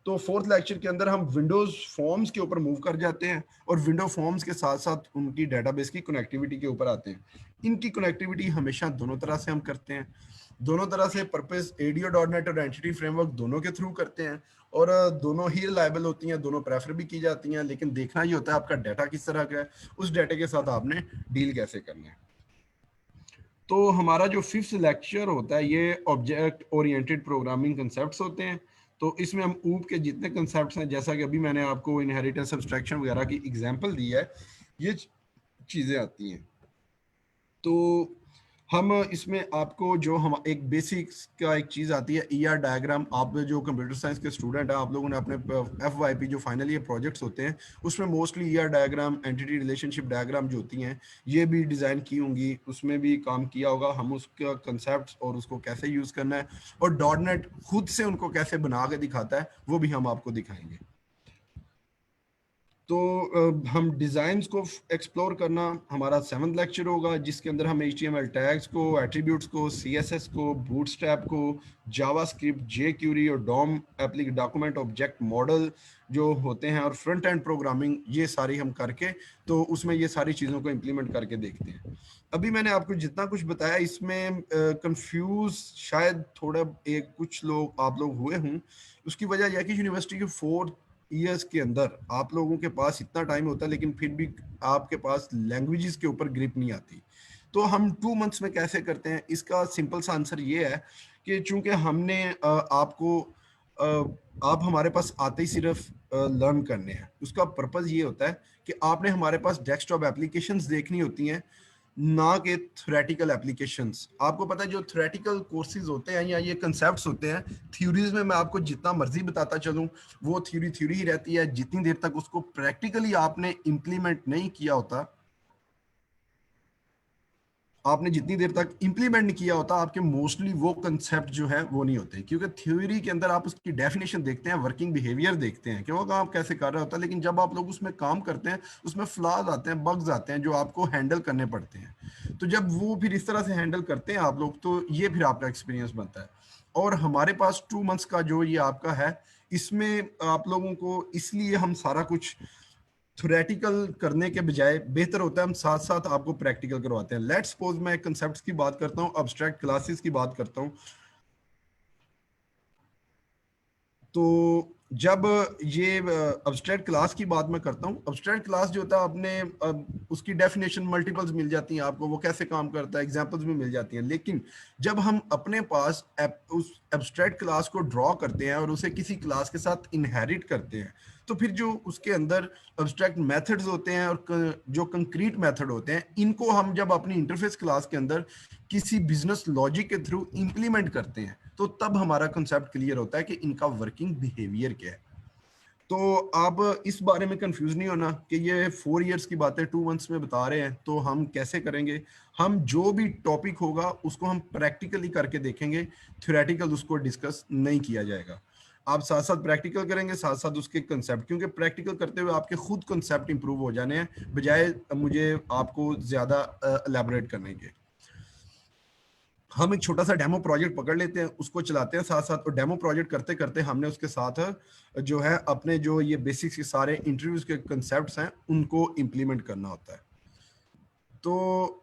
तो फोर्थ लेक्चर के अंदर हम विंडोज फॉर्म्स के ऊपर मूव कर जाते हैं, और विंडो फॉर्म्स के साथ साथ उनकी डेटाबेस की कनेक्टिविटी के ऊपर आते हैं। इनकी कनेक्टिविटी हमेशा दोनों तरह से हम करते हैं, दोनों तरह से पर्पस एडीओ डॉट नेट और एंटिटी फ्रेमवर्क दोनों के थ्रू करते हैं, और दोनों ही रिलायबल होती हैं, दोनों प्रेफर भी की जाती हैं। लेकिन देखना ये होता है आपका डाटा किस तरह का है, उस डाटा के साथ आपने डील कैसे करना है। तो हमारा जो फिफ्थ लेक्चर होता है ये ऑब्जेक्ट ओरिएंटेड प्रोग्रामिंग कंसेप्ट्स होते हैं। तो इसमें हम ऊप के जितने कंसेप्ट्स हैं, जैसा कि अभी मैंने आपको इनहेरिटेंस, सब्सट्रैक्शन वगैरह की एग्जांपल दी है, ये चीज़ें आती हैं। तो हम इसमें आपको जो हम एक बेसिक्स का एक चीज़ आती है ER डायग्राम। आप जो कंप्यूटर साइंस के स्टूडेंट हैं, आप लोगों ने अपने FYP जो फाइनल ईयर प्रोजेक्ट्स होते हैं उसमें mostly ER diagram, entity relationship diagram जो होती हैं ये भी डिज़ाइन की होंगी, उसमें भी काम किया होगा। हम उसका कंसेप्ट और उसको कैसे यूज़ करना है और डॉट नेट खुद से उनको कैसे बना के दिखाता है वो भी हम आपको दिखाएंगे। तो हम डिज़ाइंस को एक्सप्लोर करना हमारा 7th लेक्चर होगा, जिसके अंदर हम HTML टैग्स को, एट्रीब्यूट्स को, CSS को, बूटस्ट्रैप को, जावास्क्रिप्ट, जेक्यूरी और डॉम एप्लिक डॉक्यूमेंट ऑब्जेक्ट मॉडल जो होते हैं, और फ्रंट एंड प्रोग्रामिंग, ये सारी हम करके तो उसमें ये सारी चीज़ों को इम्प्लीमेंट करके देखते हैं। अभी मैंने आपको जितना कुछ बताया इसमें कंफ्यूज शायद थोड़ा एक कुछ लोग आप लोग हुए हों। उसकी वजह यह है कि यूनिवर्सिटी के 4 ईयर्स के अंदर आप लोगों के पास इतना टाइम होता है, लेकिन फिर भी आपके पास लैंग्वेजेस के ऊपर ग्रिप नहीं आती। तो हम 2 मंथ्स में कैसे करते हैं, इसका सिंपल सा आंसर ये है कि चूंकि हमने आपको आप हमारे पास आते ही सिर्फ लर्न करने हैं, उसका पर्पज़ ये होता है कि आपने हमारे पास डेस्कटॉप एप्लीकेशंस देखनी होती हैं, ना कि थ्योरेटिकल एप्लीकेशंस। आपको पता है जो थ्योरेटिकल कोर्सेज होते हैं या ये कंसेप्ट्स होते हैं, थ्योरीज में मैं आपको जितना मर्जी बताता चलूं, वो थ्योरी थ्योरी ही रहती है। जितनी देर तक उसको प्रैक्टिकली आपने इम्प्लीमेंट नहीं किया होता, आपने जितनी देर तक इंप्लीमेंट नहीं किया होता, आपके मोस्टली वो कंसेप्ट जो है वो नहीं होते। क्योंकि थ्योरी के अंदर आप उसकी डेफिनेशन देखते हैं, वर्किंग बिहेवियर देखते हैं कि वो काम कैसे कर रहा होता है, लेकिन जब आप लोग उसमें काम करते हैं, उसमें फ्लॉज आते हैं, बग्स आते हैं जो आपको हैंडल करने पड़ते हैं। तो जब वो फिर इस तरह से हैंडल करते हैं आप लोग, तो ये फिर आपका एक्सपीरियंस बनता है। और हमारे पास 2 मंथ्स का जो ये आपका है, इसमें आप लोगों को, इसलिए हम सारा कुछ थ्योरेटिकल करने के बजाय बेहतर होता है हम साथ साथ आपको प्रैक्टिकल करवाते हैं। लेट्स सपोज मैं कंसेप्ट्स की बात करता हूँ, अब्स्ट्रैक्ट क्लासेस की बात करता हूँ। तो जब ये अब्स्ट्रैक्ट क्लास की बात मैं करता हूँ, अब्स्ट्रैक्ट क्लास जो होता है, आपने उसकी डेफिनेशन मल्टीपल्स मिल जाती हैं आपको, वो कैसे काम करता है एग्जांपल्स भी मिल जाती हैं। लेकिन जब हम अपने पास उस एब्स्ट्रैक्ट क्लास को ड्रॉ करते हैं और उसे किसी क्लास के साथ इनहेरिट करते हैं, तो फिर जो उसके अंदर अब्स्ट्रैक्ट मेथड्स होते हैं और जो कंक्रीट मेथड होते हैं, इनको हम जब अपनी इंटरफेस क्लास के अंदर किसी बिजनेस लॉजिक के थ्रू इंप्लीमेंट करते हैं, तो तब हमारा कंसेप्ट क्लियर होता है कि इनका वर्किंग बिहेवियर क्या है। तो आप इस बारे में कंफ्यूज नहीं होना कि ये 4 इयर्स की बातें 2 मंथ्स में बता रहे हैं, तो हम कैसे करेंगे। हम जो भी टॉपिक होगा उसको हम प्रैक्टिकली करके देखेंगे, थ्योरेटिकल उसको डिस्कस नहीं किया जाएगा। आप साथ साथ प्रैक्टिकल करेंगे, साथ साथ उसके कंसेप्ट, क्योंकि प्रैक्टिकल करते हुए आपके खुद कंसेप्ट इंप्रूव हो जाने हैं, बजाय मुझे आपको ज्यादा एलैबोरेट करने के। हम एक छोटा सा डेमो प्रोजेक्ट पकड़ लेते हैं, उसको चलाते हैं साथ साथ, और डेमो प्रोजेक्ट करते करते हमने उसके साथ जो है अपने जो ये बेसिक्स के सारे इंटरव्यूज के कंसेप्ट्स हैं उनको इम्प्लीमेंट करना होता है। तो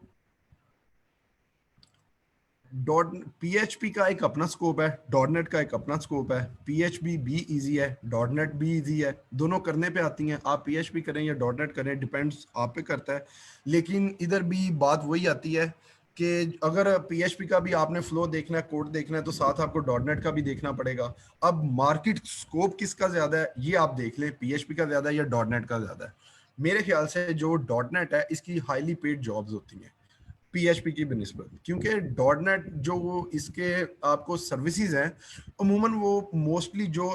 डॉट पीएचपी का एक अपना स्कोप है, डॉट नेट का एक अपना स्कोप है। पीएचपी भी इजी है, डॉट नेट भी इजी है, दोनों करने पे आती हैं। आप पीएचपी करें या डॉट नेट करें, डिपेंड्स आप पे करता है। लेकिन इधर भी बात वही आती है कि अगर पीएचपी का भी आपने फ्लो देखना है, कोड देखना है, तो साथ आपको डॉट नेट का भी देखना पड़ेगा। अब मार्केट स्कोप किसका ज्यादा है ये आप देख लें, पीएचपी का ज्यादा है या डॉट नेट का ज्यादा है। मेरे ख्याल से जो डॉट नेट है, इसकी हाईली पेड जॉब्स होती हैं पीएचपी की बनिस्बत, क्योंकि डॉट नेट जो वो इसके आपको सर्विसेज हैं, अमूमन वो मोस्टली जो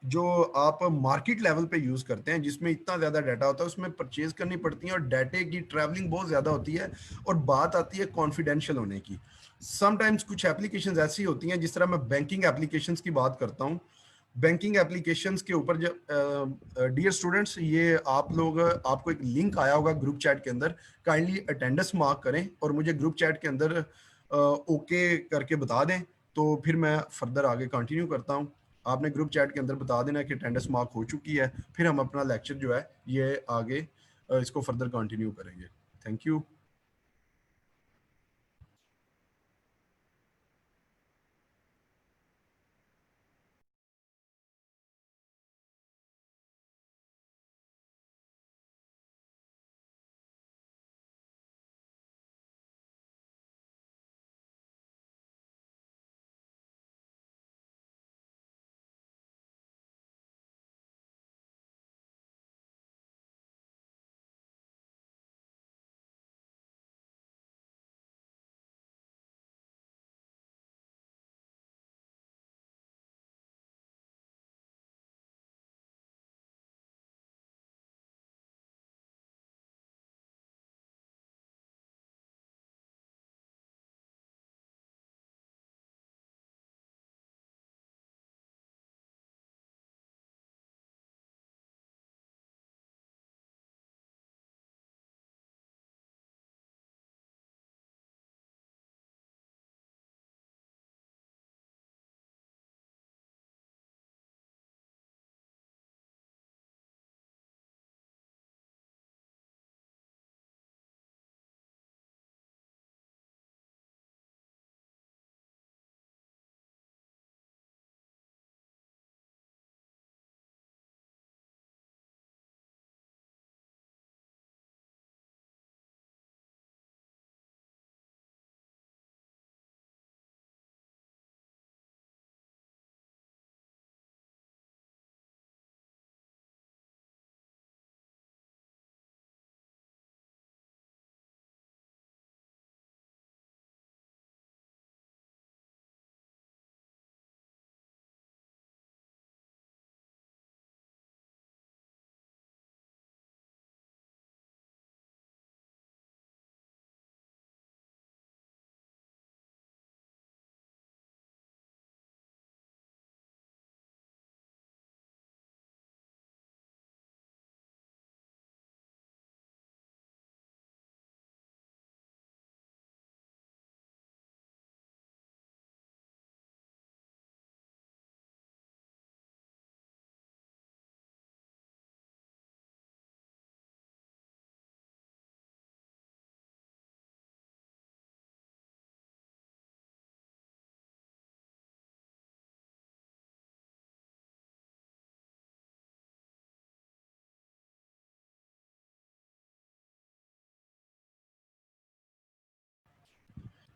जो आप मार्केट लेवल पे यूज करते हैं, जिसमें इतना ज्यादा डाटा होता है, उसमें परचेज करनी पड़ती है और डाटे की ट्रैवलिंग बहुत ज्यादा होती है। और बात आती है कॉन्फिडेंशियल होने की। समटाइम्स कुछ एप्लीकेशंस ऐसी होती हैं, जिस तरह मैं बैंकिंग एप्लीकेशंस की बात करता हूँ, बैंकिंग एप्लीकेशंस के ऊपर जब डियर स्टूडेंट्स, ये आप लोग, आपको एक लिंक आया होगा ग्रुप चैट के अंदर, काइंडली अटेंडेंस मार्क करें और मुझे ग्रुप चैट के अंदर ओके करके बता दें, तो फिर मैं फर्दर आगे कंटिन्यू करता हूं। आपने ग्रुप चैट के अंदर बता देना कि अटेंडेंस मार्क हो चुकी है, फिर हम अपना लेक्चर जो है ये आगे इसको फर्दर कंटिन्यू करेंगे। Thank you.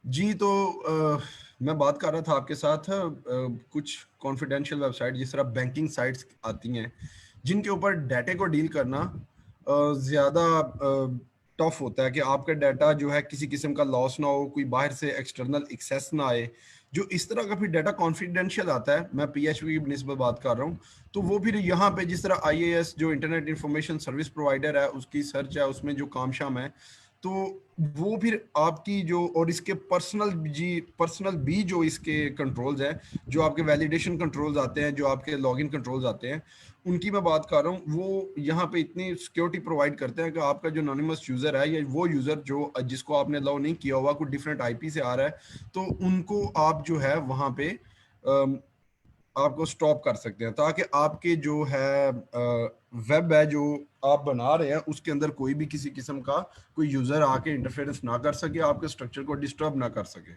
जी, तो मैं बात कर रहा था आपके साथ कुछ कॉन्फिडेंशियल वेबसाइट जिस तरह बैंकिंग साइट्स आती हैं, जिनके ऊपर डाटे को डील करना ज़्यादा टफ होता है कि आपका डाटा जो है किसी किस्म का लॉस ना हो, कोई बाहर से एक्सटर्नल एक्सेस ना आए। जो इस तरह का फिर डाटा कॉन्फिडेंशियल आता है, मैं पीएचपी की निस्बत बात कर रहा हूँ, तो वो फिर यहाँ पे जिस तरह आईएएस जो इंटरनेट इंफॉर्मेशन सर्विस प्रोवाइडर है, उसकी सर्च है, उसमें जो काम शाम है, तो वो फिर आपकी जो और इसके पर्सनल भी जो इसके कंट्रोल्स हैं, जो आपके वैलिडेशन कंट्रोल्स आते हैं, जो आपके लॉगिन कंट्रोल्स आते हैं, उनकी मैं बात कर रहा हूँ। वो यहाँ पे इतनी सिक्योरिटी प्रोवाइड करते हैं कि आपका जो एनोनिमस यूजर है या वो यूजर जो जिसको आपने अलाउ नहीं किया हुआ, कोई डिफरेंट आईपी से आ रहा है, तो उनको आप जो है वहाँ पे आपको स्टॉप कर सकते हैं, ताकि आपके जो है वेब है जो आप बना रहे हैं उसके अंदर कोई भी किसी किस्म का कोई यूजर आके इंटरफेरेंस ना कर सके, आपके स्ट्रक्चर को डिस्टर्ब ना कर सके।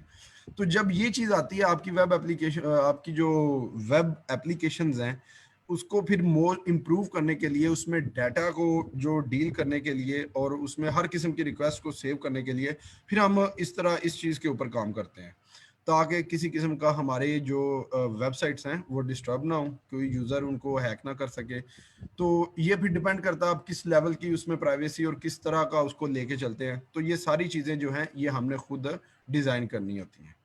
तो जब ये चीज आती है आपकी वेब एप्लीकेशन, आपकी जो वेब एप्लीकेशंस हैं, उसको फिर मोर इम्प्रूव करने के लिए, उसमें डाटा को जो डील करने के लिए और उसमें हर किस्म की रिक्वेस्ट को सेव करने के लिए, फिर हम इस तरह इस चीज़ के ऊपर काम करते हैं, ताकि किसी किस्म का हमारे जो वेबसाइट्स हैं वो डिस्टर्ब ना हो, कोई यूज़र उनको हैक ना कर सके। तो ये भी डिपेंड करता है आप किस लेवल की उसमें प्राइवेसी और किस तरह का उसको लेके चलते हैं। तो ये सारी चीज़ें जो हैं ये हमने खुद डिज़ाइन करनी होती हैं।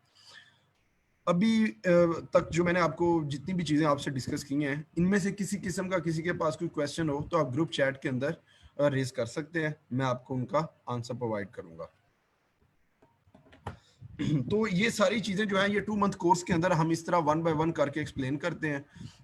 अभी तक जो मैंने आपको जितनी भी चीज़ें आपसे डिस्कस की हैं, इनमें से किसी किस्म का किसी के पास कोई क्वेश्चन हो तो आप ग्रुप चैट के अंदर रेज कर सकते हैं, मैं आपको उनका आंसर प्रोवाइड करूंगा। तो ये सारी चीजें जो है ये 2 मंथ कोर्स के अंदर हम इस तरह वन बाय वन करके एक्सप्लेन करते हैं,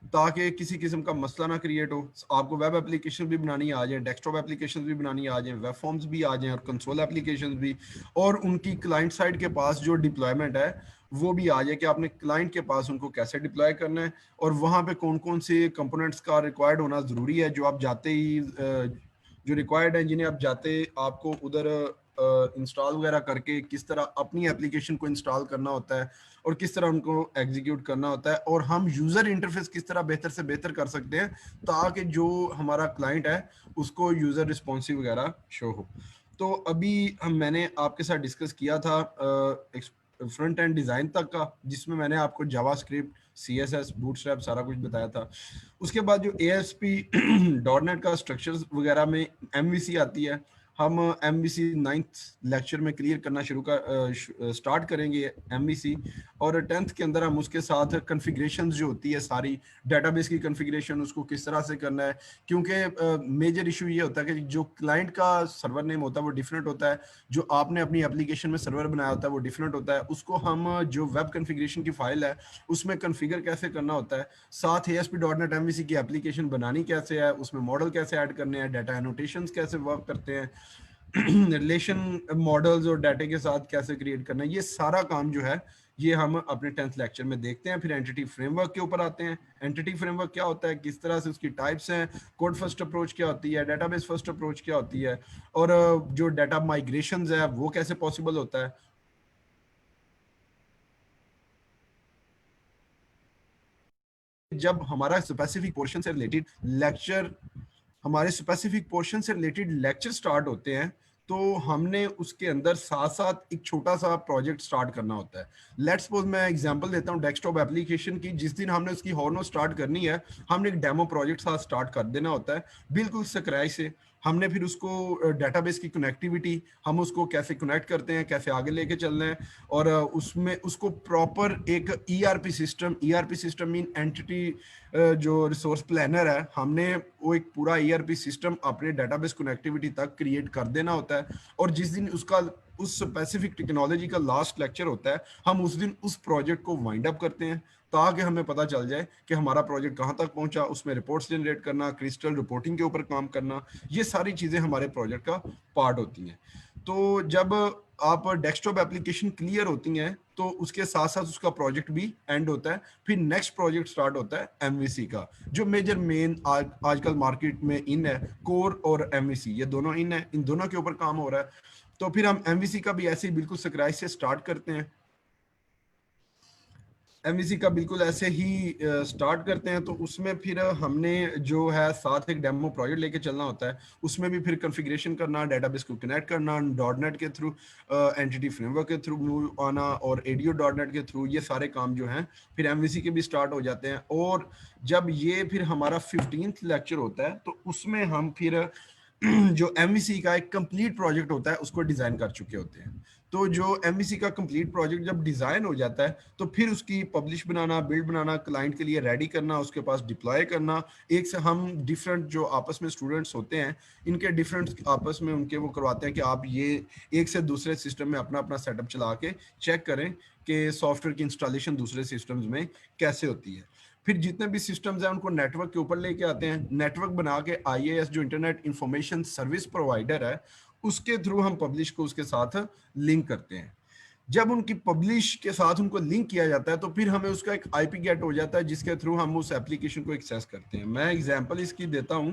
ताकि किसी किस्म का मसला ना क्रिएट हो। आपको वेब एप्लीकेशन भी बनानी आ जाए, डेस्कटॉप एप्लीकेशन भी बनानी आ जाए, वेब फॉर्म्स भी आ जाए और कंसोल एप्लीकेशन भी, और उनकी क्लाइंट साइड के पास जो डिप्लॉयमेंट है वो भी आ जाए कि आपने क्लाइंट के पास उनको कैसे डिप्लॉय करना है, और वहाँ पे कौन कौन से कंपोनेंट्स का रिक्वायर्ड होना ज़रूरी है, जो आप जाते ही जो रिक्वायर्ड है, जिन्हें आप जाते आपको उधर इंस्टॉल वगैरह करके किस तरह अपनी एप्लीकेशन को इंस्टॉल करना होता है और किस तरह उनको एग्जीक्यूट करना होता है, और हम यूज़र इंटरफेस किस तरह बेहतर से बेहतर कर सकते हैं ताकि जो हमारा क्लाइंट है उसको यूज़र रिस्पॉन्सिव वगैरह शो हो। तो अभी मैंने आपके साथ डिस्कस किया था फ्रंट एंड डिज़ाइन तक का, जिसमें मैंने आपको जावास्क्रिप्ट, सीएसएस, बूटस्ट्रैप सारा कुछ बताया था। उसके बाद जो एएसपी डॉट नेट का स्ट्रक्चर्स वगैरह में एमवीसी आती है, हम एमवीसी 9th लेक्चर में क्लियर करना स्टार्ट करेंगे एमवीसी, और 10th के अंदर हम उसके साथ कॉन्फ़िगरेशंस जो होती है सारी, डेटाबेस की कॉन्फ़िगरेशन उसको किस तरह से करना है, क्योंकि मेजर इशू ये होता है कि जो क्लाइंट का सर्वर नेम होता है वो डिफरेंट होता है, जो आपने अपनी एप्लीकेशन में सर्वर बनाया होता है वो डिफरेंट होता है, उसको हम जो वेब कॉन्फ़िगरेशन की फाइल है उसमें कॉन्फ़िगर कैसे करना होता है, साथ ही ASP.NET MVC की एप्लीकेशन बनानी कैसे है, उसमें मॉडल कैसे ऐड करने हैं, डाटा एनोटेशंस कैसे वर्क करते हैं, रिलेशन मॉडल्स और डाटा के साथ कैसे क्रिएट करना है, ये सारा काम जो है ये हम अपने 10th लेक्चर में देखते हैं। फिर एंटिटी फ्रेमवर्क के ऊपर आते हैं। एंटिटी फ्रेमवर्क क्या होता है, किस तरह से उसकी टाइप्स हैं, कोड फर्स्ट अप्रोच क्या होती है, डेटाबेस फर्स्ट अप्रोच क्या होती है, और जो डाटा माइग्रेशंस है वो कैसे पॉसिबल होता है। जब हमारा स्पेसिफिक पोर्शन से रिलेटेड लेक्चर हमारे स्पेसिफिक पोर्शन से रिलेटेड लेक्चर स्टार्ट होते हैं, तो हमने उसके अंदर साथ साथ एक छोटा सा प्रोजेक्ट स्टार्ट करना होता है। लेट्स सपोज मैं एग्जांपल देता हूँ डेस्कटॉप एप्लीकेशन की, जिस दिन हमने उसकी हॉर्नो स्टार्ट करनी है, हमने एक डेमो प्रोजेक्ट साथ स्टार्ट कर देना होता है बिल्कुल स्क्रैच से। हमने फिर उसको डेटाबेस की कनेक्टिविटी, हम उसको कैसे कनेक्ट करते हैं, कैसे आगे लेके चलना है, और उसमें उसको प्रॉपर एक ईआरपी सिस्टम मीन एंटिटी जो रिसोर्स प्लानर है, हमने वो एक पूरा ईआरपी सिस्टम अपने डेटाबेस कनेक्टिविटी तक क्रिएट कर देना होता है। और जिस दिन उसका उस स्पेसिफिक टेक्नोलॉजी का लास्ट लेक्चर होता है, हम उस दिन उस प्रोजेक्ट को वाइंड अप करते हैं, ताकि हमें पता चल जाए कि हमारा प्रोजेक्ट कहाँ तक पहुंचा, उसमें रिपोर्ट्स जनरेट करना, क्रिस्टल रिपोर्टिंग के ऊपर काम करना, ये सारी चीज़ें हमारे प्रोजेक्ट का पार्ट होती हैं। तो जब आप डेस्कटॉप एप्लीकेशन क्लियर होती हैं तो उसके साथ साथ उसका प्रोजेक्ट भी एंड होता है, फिर नेक्स्ट प्रोजेक्ट स्टार्ट होता है एमवीसी का, जो मेजर मेन आजकल मार्केट में इन है। कोर और एमवीसी ये दोनों इन है, इन दोनों के ऊपर काम हो रहा है। तो फिर हम एमवीसी का भी ऐसे ही बिल्कुल स्क्रैच से स्टार्ट करते हैं। एमवीसी का बिल्कुल ऐसे ही स्टार्ट करते हैं। तो उसमें फिर हमने जो है साथ एक डेमो प्रोजेक्ट लेके चलना होता है। उसमें भी फिर कॉन्फ़िगरेशन करना, डेटाबेस को कनेक्ट करना, डॉट नेट के थ्रू, एंटिटी फ्रेमवर्क के थ्रू मूव आना, और एडीओ डॉट नेट के थ्रू, ये सारे काम जो हैं फिर एमवीसी के भी स्टार्ट हो जाते हैं। और जब ये फिर हमारा 15th लेक्चर होता है तो उसमें हम फिर जो एमवीसी का एक कंप्लीट प्रोजेक्ट होता है उसको डिजाइन कर चुके होते हैं। तो जो एमवीसी का कंप्लीट प्रोजेक्ट जब डिजाइन हो जाता है तो फिर उसकी पब्लिश बनाना, बिल्ड बनाना, क्लाइंट के लिए रेडी करना, उसके पास डिप्लॉय करना। एक से हम डिफरेंट जो आपस में स्टूडेंट्स होते हैं, इनके डिफरेंट आपस में उनके वो करवाते हैं कि आप ये एक से दूसरे सिस्टम में अपना अपना सेटअप चला के चेक करें कि सॉफ्टवेयर की इंस्टॉलेशन दूसरे सिस्टम्स में कैसे होती है। फिर जितने भी सिस्टम्स हैं उनको नेटवर्क के ऊपर लेके आते हैं। नेटवर्क बना के आईएएस जो इंटरनेट इंफॉर्मेशन सर्विस प्रोवाइडर है, उसके थ्रू हम पब्लिश को उसके साथ लिंक करते हैं। जब उनकी पब्लिश के साथ उनको लिंक किया जाता है तो फिर हमें उसका एक आईपी गेट हो जाता है जिसके थ्रू हम उस एप्लीकेशन को एक्सेस करते हैं। मैं एग्जांपल इसकी देता हूं।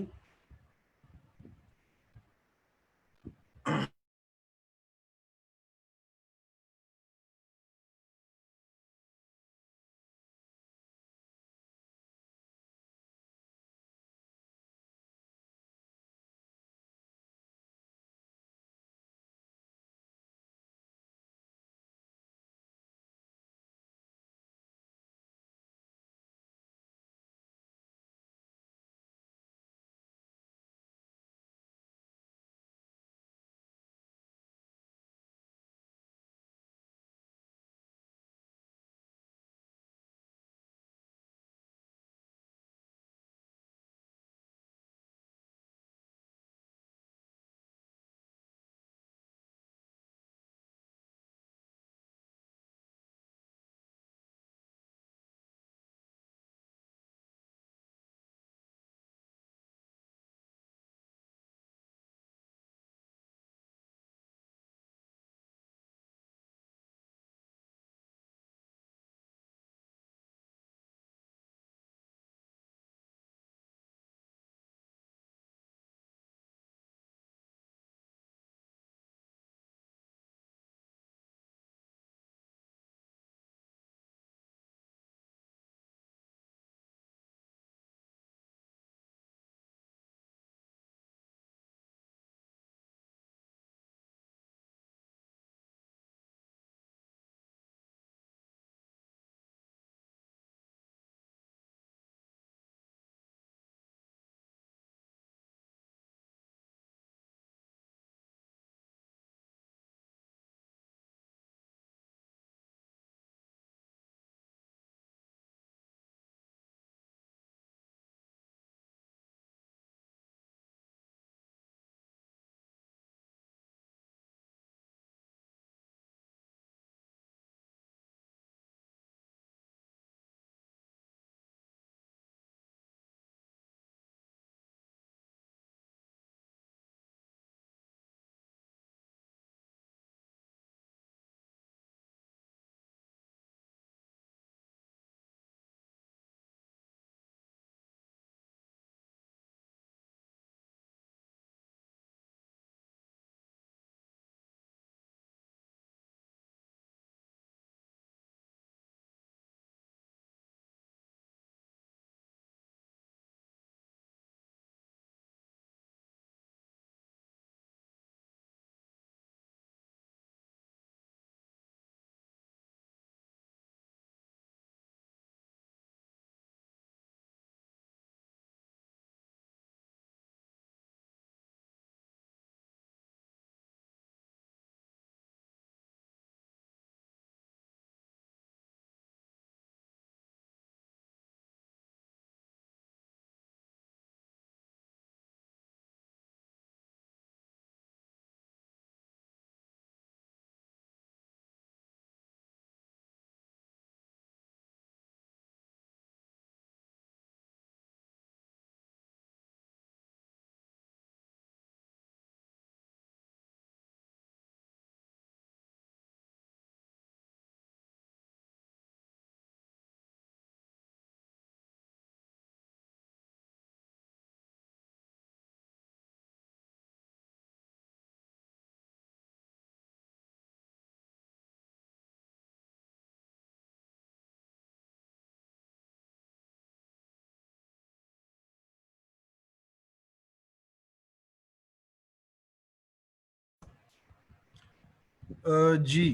जी,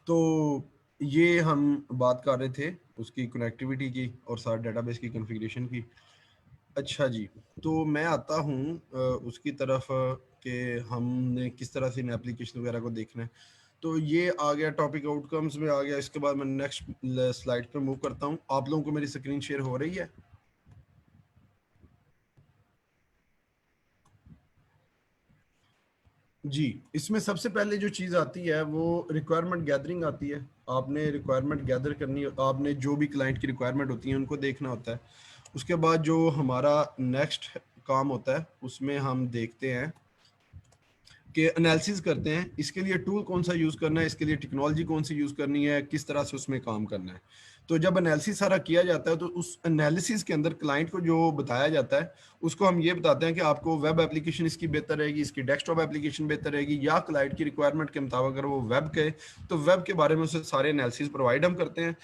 तो ये हम बात कर रहे थे उसकी कनेक्टिविटी की और साथ डेटाबेस की कॉन्फ़िगरेशन की। अच्छा जी, तो मैं आता हूँ उसकी तरफ कि हमने किस तरह से इन एप्लीकेशन वगैरह को देखना है। तो ये आ गया टॉपिक, आउटकम्स में आ गया। इसके बाद मैं नेक्स्ट स्लाइड पे मूव करता हूँ। आप लोगों को मेरी स्क्रीन शेयर हो रही है? जी, इसमें सबसे पहले जो चीज़ आती है वो रिक्वायरमेंट गैदरिंग आती है। आपने रिक्वायरमेंट गैदर करनी, आपने जो भी क्लाइंट की रिक्वायरमेंट होती है उनको देखना होता है। उसके बाद जो हमारा नेक्स्ट काम होता है उसमें हम देखते हैं कि एनालिसिस करते हैं, इसके लिए टूल कौन सा यूज़ करना है, इसके लिए टेक्नोलॉजी कौन सी यूज़ करनी है, किस तरह से उसमें काम करना है। तो जब एनालिसिस सारा किया जाता है तो उस एनालिसिस के अंदर क्लाइंट को जो बताया जाता है उसको हम ये बताते हैं कि आपको वेब एप्लीकेशन इसकी बेहतर रहेगी, इसकी डेस्कटॉप एप्लीकेशन बेहतर रहेगी, या क्लाइंट की रिक्वायरमेंट के मुताबिक अगर वो वेब के, तो वेब के बारे में उसे सारे एनालिसिस प्रोवाइड हम करते हैं।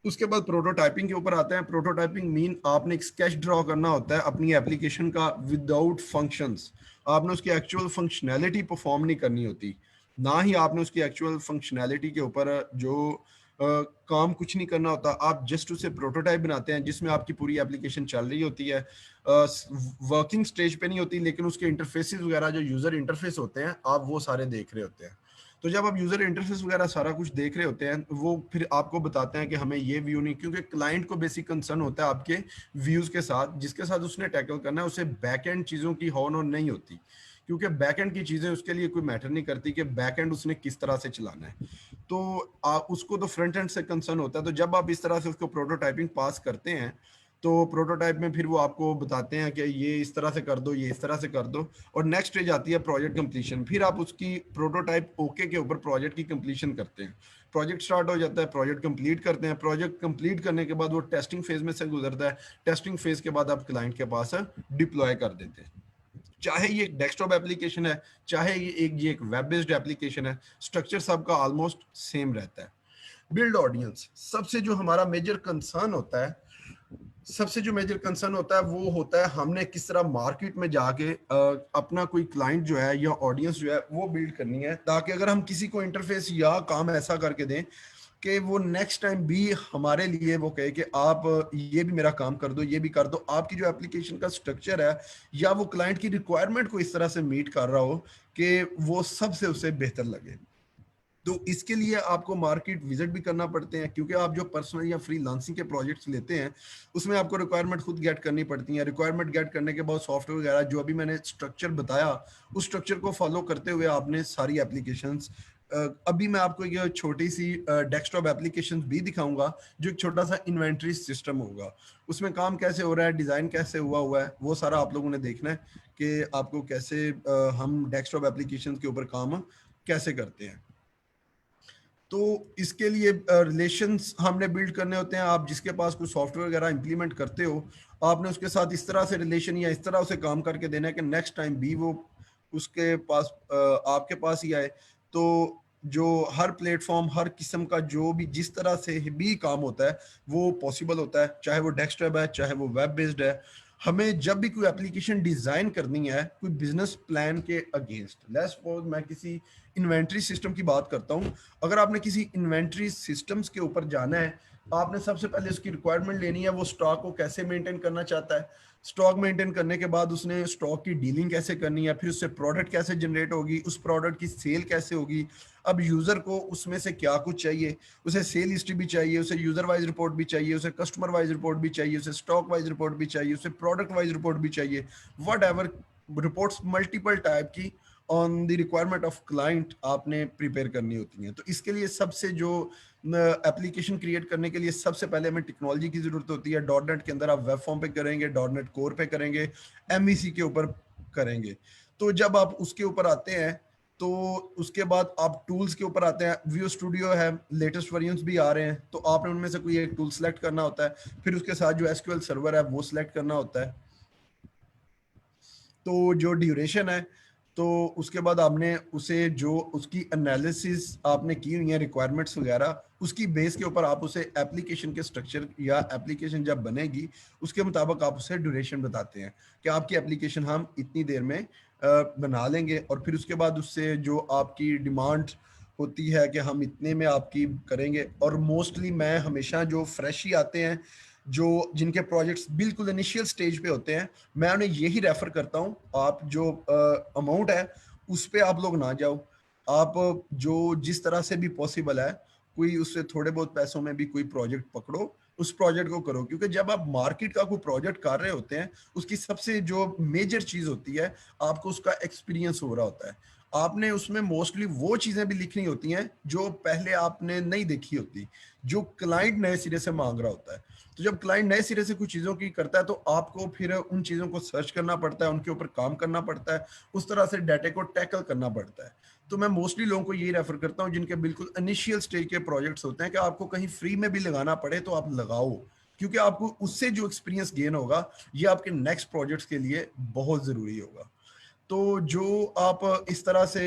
उसके बाद प्रोटोटाइपिंग के ऊपर आते हैं। प्रोटोटाइपिंग मीन आपने एक स्केच ड्रॉ करना होता है अपनी एप्लीकेशन का विदाउट फंक्शंस। आपने उसकी एक्चुअल फंक्शनैलिटी परफॉर्म नहीं करनी होती, ना ही आपने उसकी एक्चुअल फंक्शनैलिटी के ऊपर जो काम कुछ नहीं करना होता। आप जस्ट उसे प्रोटोटाइप बनाते हैं जिसमें आपकी पूरी एप्लीकेशन चल रही होती है, वर्किंग स्टेज पे नहीं होती, लेकिन उसके इंटरफेसेस वगैरह जो यूजर इंटरफेस होते हैं आप वो सारे देख रहे होते हैं। तो जब आप यूजर इंटरफेस वगैरह सारा कुछ देख रहे होते हैं वो फिर आपको बताते हैं कि हमें ये व्यू नहीं, क्योंकि क्लाइंट को बेसिक कंसर्न होता है आपके व्यूज के साथ, जिसके साथ उसने टैकल करना है। उसे बैक एंड चीजों की हॉर्न ऑन नहीं होती, क्योंकि बैक एंड की चीजें उसके लिए कोई मैटर नहीं करती कि बैक एंड उसने किस तरह से चलाना है। तो उसको तो फ्रंट एंड से कंसर्न होता है। तो जब आप इस तरह से उसको प्रोटोटाइपिंग पास करते हैं तो प्रोटोटाइप में फिर वो आपको बताते हैं कि ये इस तरह से कर दो, ये इस तरह से कर दो। और नेक्स्ट स्टेज आती है प्रोजेक्ट कंप्लीशन। फिर आप उसकी प्रोटोटाइप ओके के ऊपर प्रोजेक्ट की कंप्लीशन करते हैं। प्रोजेक्ट स्टार्ट हो जाता है, प्रोजेक्ट कंप्लीट करते हैं। प्रोजेक्ट कंप्लीट करने के बाद वो टेस्टिंग फेज में से गुजरता है। टेस्टिंग फेज के बाद आप क्लाइंट के पास डिप्लॉय कर देते हैं। चाहे ये एक डेस्कटॉप एप्लीकेशन है, चाहे ये एक वेब बेस्ड एप्लीकेशन है, स्ट्रक्चर सबका ऑलमोस्ट सेम रहता है। बिल्ड ऑडियंस, सबसे जो हमारा मेजर कंसर्न होता है, सबसे जो मेजर कंसर्न होता है वो होता है हमने किस तरह मार्केट में जाके अपना कोई क्लाइंट जो है या ऑडियंस जो है वो बिल्ड करनी है, ताकि अगर हम किसी को इंटरफेस या काम ऐसा करके दें कि वो नेक्स्ट टाइम भी हमारे लिए वो कहे कि आप ये भी मेरा काम कर दो, ये भी कर दो। आपकी जो एप्लीकेशन का स्ट्रक्चर है या वो क्लाइंट की रिक्वायरमेंट को इस तरह से मीट कर रहा हो कि वो सबसे उसे बेहतर लगे। तो इसके लिए आपको मार्केट विजिट भी करना पड़ते हैं, क्योंकि आप जो पर्सनल या फ्रीलांसिंग के प्रोजेक्ट्स लेते हैं उसमें आपको रिक्वायरमेंट खुद गेट करनी पड़ती है। रिक्वायरमेंट गेट करने के बाद सॉफ्टवेयर वगैरह जो अभी मैंने स्ट्रक्चर बताया उस स्ट्रक्चर को फॉलो करते हुए आपने सारी एप्लीकेशंस, अभी मैं आपको एक छोटी सी डेस्कटॉप एप्लीकेशन भी दिखाऊंगा जो एक छोटा सा इन्वेंट्री सिस्टम होगा। उसमें काम कैसे हो रहा है, डिजाइन कैसे हुआ हुआ है, वो सारा आप लोगों ने देखना है कि आपको कैसे हम डेस्कटॉप एप्लीकेशन के ऊपर काम कैसे करते हैं। तो इसके लिए रिलेशंस हमने बिल्ड करने होते हैं। आप जिसके पास कोई सॉफ्टवेयर वगैरह इंप्लीमेंट करते हो, आपने उसके साथ इस तरह से रिलेशन या इस तरह से काम करके देना है कि नेक्स्ट टाइम भी वो उसके पास आपके पास ही आए। तो जो हर प्लेटफॉर्म, हर किस्म का जो भी जिस तरह से भी काम होता है वो पॉसिबल होता है, चाहे वो डेस्कटॉप है चाहे वो वेब बेस्ड है। हमें जब भी कोई एप्लीकेशन डिजाइन करनी है कोई बिजनेस प्लान के अगेंस्ट, लेट्स सपोज मैं किसी इन्वेंट्री सिस्टम की बात करता हूँ। अगर आपने किसी इन्वेंट्री सिस्टम्स के ऊपर जाना है, आपने सबसे पहले उसकी रिक्वायरमेंट लेनी है, वो स्टॉक को कैसे मेंटेन करना चाहता है। स्टॉक मेंटेन करने के बाद उसने स्टॉक की डीलिंग कैसे करनी है, फिर उससे प्रोडक्ट कैसे जनरेट होगी, उस प्रोडक्ट की सेल कैसे होगी। अब यूजर को उसमें से क्या कुछ चाहिए, उसे सेल हिस्ट्री भी चाहिए, उसे यूजर वाइज रिपोर्ट भी चाहिए, उसे कस्टमर वाइज रिपोर्ट भी चाहिए, उसे स्टॉक वाइज रिपोर्ट भी चाहिए, उसे प्रोडक्ट वाइज रिपोर्ट भी चाहिए। Whatever reports multiple type की on the requirement of client आपने प्रिपेयर करनी होती हैं। तो इसके लिए सबसे जो एप्लीकेशन क्रिएट करने के लिए सबसे पहले हमें टेक्नोलॉजी की जरूरत होती है। डॉट नेट के अंदर आप वेब फॉर्म पे करेंगे, डॉट नेट कोर पे करेंगे, एमवीसी के ऊपर करेंगे। तो जब आप उसके ऊपर आते हैं तो उसके बाद आप टूल्स के ऊपर आते हैं। व्यू स्टूडियो है, लेटेस्ट वेरिएंट्स भी आ रहे हैं, तो आपने उनमें से कोई एक टूल सेलेक्ट करना होता है, फिर उसके साथ जो एसक्यूएल सर्वर है वो सिलेक्ट करना होता है। तो जो ड्यूरेशन है, तो उसके बाद आपने उसे जो उसकी एनालिसिस आपने की हुई है रिक्वायरमेंट्स वगैरह, उसकी बेस के ऊपर आप उसे एप्लीकेशन के स्ट्रक्चर या एप्लीकेशन जब बनेगी उसके मुताबिक आप उसे ड्यूरेशन बताते हैं कि आपकी एप्लीकेशन हम इतनी देर में बना लेंगे, और फिर उसके बाद उससे जो आपकी डिमांड होती है कि हम इतने में आपकी करेंगे। और मोस्टली मैं हमेशा जो फ्रेश ही आते हैं, जो जिनके प्रोजेक्ट्स बिल्कुल इनिशियल स्टेज पे होते हैं, मैं उन्हें यही रेफर करता हूँ, आप जो अमाउंट है उस पे आप लोग ना जाओ। आप जो जिस तरह से भी पॉसिबल है, कोई उससे थोड़े बहुत पैसों में भी कोई प्रोजेक्ट पकड़ो, उस प्रोजेक्ट को करो। क्योंकि जब आप मार्केट का कोई प्रोजेक्ट कर रहे होते हैं, उसकी सबसे जो मेजर चीज होती है, आपको उसका एक्सपीरियंस हो रहा होता है। आपने उसमें मोस्टली वो चीजें भी लिखनी होती हैं जो पहले आपने नहीं देखी होती, जो क्लाइंट नए सिरे से मांग रहा होता है। तो जब क्लाइंट नए सिरे से कुछ चीजों की करता है, तो आपको फिर उन चीजों को सर्च करना पड़ता है, उनके ऊपर काम करना पड़ता है, उस तरह से डाटा को टैकल करना पड़ता है। तो मैं मोस्टली लोगों को यही रेफर करता हूँ जिनके बिल्कुल इनिशियल स्टेज के प्रोजेक्ट्स होते हैं, कि आपको कहीं फ्री में भी लगाना पड़े तो आप लगाओ, क्योंकि आपको उससे जो एक्सपीरियंस गेन होगा, ये आपके नेक्स्ट प्रोजेक्ट्स के लिए बहुत जरूरी होगा। तो जो आप इस तरह से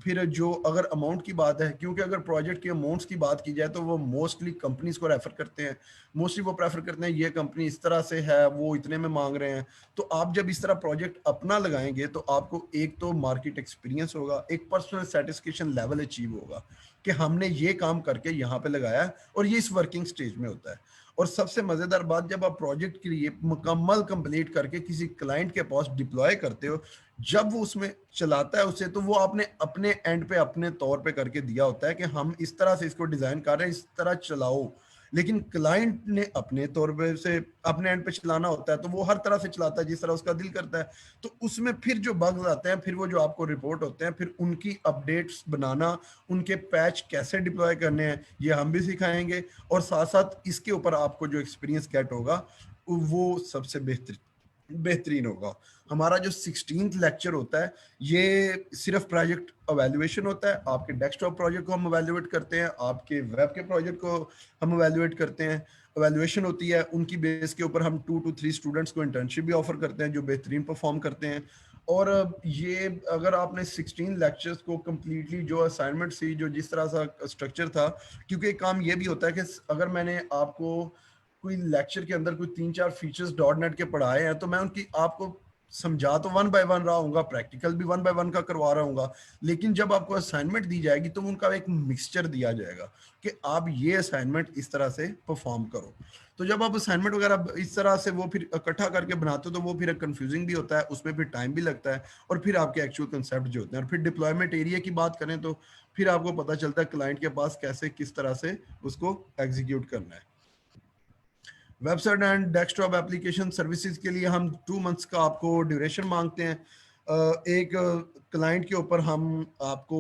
फिर जो अगर अमाउंट की बात है, क्योंकि अगर प्रोजेक्ट के अमाउंट्स की बात की जाए तो वो मोस्टली कंपनीज को रेफर करते हैं। मोस्टली वो प्रेफर करते हैं ये कंपनी इस तरह से है, वो इतने में मांग रहे हैं। तो आप जब इस तरह प्रोजेक्ट अपना लगाएंगे, तो आपको एक तो मार्केट एक्सपीरियंस होगा, एक पर्सनल सेटिस्फेक्शन लेवल अचीव होगा कि हमने ये काम करके यहाँ पे लगाया है और ये इस वर्किंग स्टेज में होता है। और सबसे मजेदार बात, जब आप प्रोजेक्ट के लिए मुकम्मल कंप्लीट करके किसी क्लाइंट के पास डिप्लॉय करते हो, जब वो उसमें चलाता है उसे, तो वो आपने अपने एंड पे अपने तौर पे करके दिया होता है कि हम इस तरह से इसको डिजाइन कर रहे हैं, इस तरह चलाओ। लेकिन क्लाइंट ने अपने तौर पे से अपने एंड पे चलाना होता है, तो वो हर तरह से चलाता है जिस तरह उसका दिल करता है। तो उसमें फिर जो बग्स आते हैं, फिर वो जो आपको रिपोर्ट होते हैं, फिर उनकी अपडेट्स बनाना, उनके पैच कैसे डिप्लॉय करने हैं, ये हम भी सिखाएंगे। और साथ साथ इसके ऊपर आपको जो एक्सपीरियंस गेट होगा, वो सबसे बेहतरीन होगा। हमारा जो 16th लेक्चर होता है, ये सिर्फ प्रोजेक्ट अवेल्युएशन होता है। आपके डेस्कटॉप प्रोजेक्ट को हम अवेल्युएट करते हैं, आपके वेब के प्रोजेक्ट को हम अवेल्युएट करते हैं। अवेल्युएशन होती है, उनकी बेस के ऊपर हम 2 to 3 स्टूडेंट्स को इंटर्नशिप भी ऑफर करते हैं जो बेहतरीन परफॉर्म करते हैं। और ये अगर आपने 16 लेक्चर्स को कम्प्लीटली जो असाइनमेंट थी, जो जिस तरह सा स्ट्रक्चर था, क्योंकि एक काम ये भी होता है कि अगर मैंने आपको कोई लेक्चर के अंदर कोई 3 4 फीचर्स डॉट नेट के पढ़ाए हैं, तो मैं उनकी आपको समझा तो वन बाय वन रहा हूँ, प्रैक्टिकल भी वन बाय वन का करवा रहा हूँ। लेकिन जब आपको असाइनमेंट दी जाएगी, तो उनका एक मिक्सचर दिया जाएगा कि आप ये असाइनमेंट इस तरह से परफॉर्म करो। तो जब आप असाइनमेंट वगैरह इस तरह से वो फिर इकट्ठा करके बनाते हो, तो वो फिर कंफ्यूजिंग भी होता है, उसमें फिर टाइम भी लगता है, और फिर आपके एक्चुअल कंसेप्ट जो होते हैं। और फिर डिप्लॉयमेंट एरिया की बात करें, तो फिर आपको पता चलता है क्लाइंट के पास कैसे किस तरह से उसको एग्जीक्यूट करना है। Website and desktop application services के लिए हम 2 मंथ्स का आपको ड्यूरेशन मांगते हैं। एक क्लाइंट के ऊपर हम आपको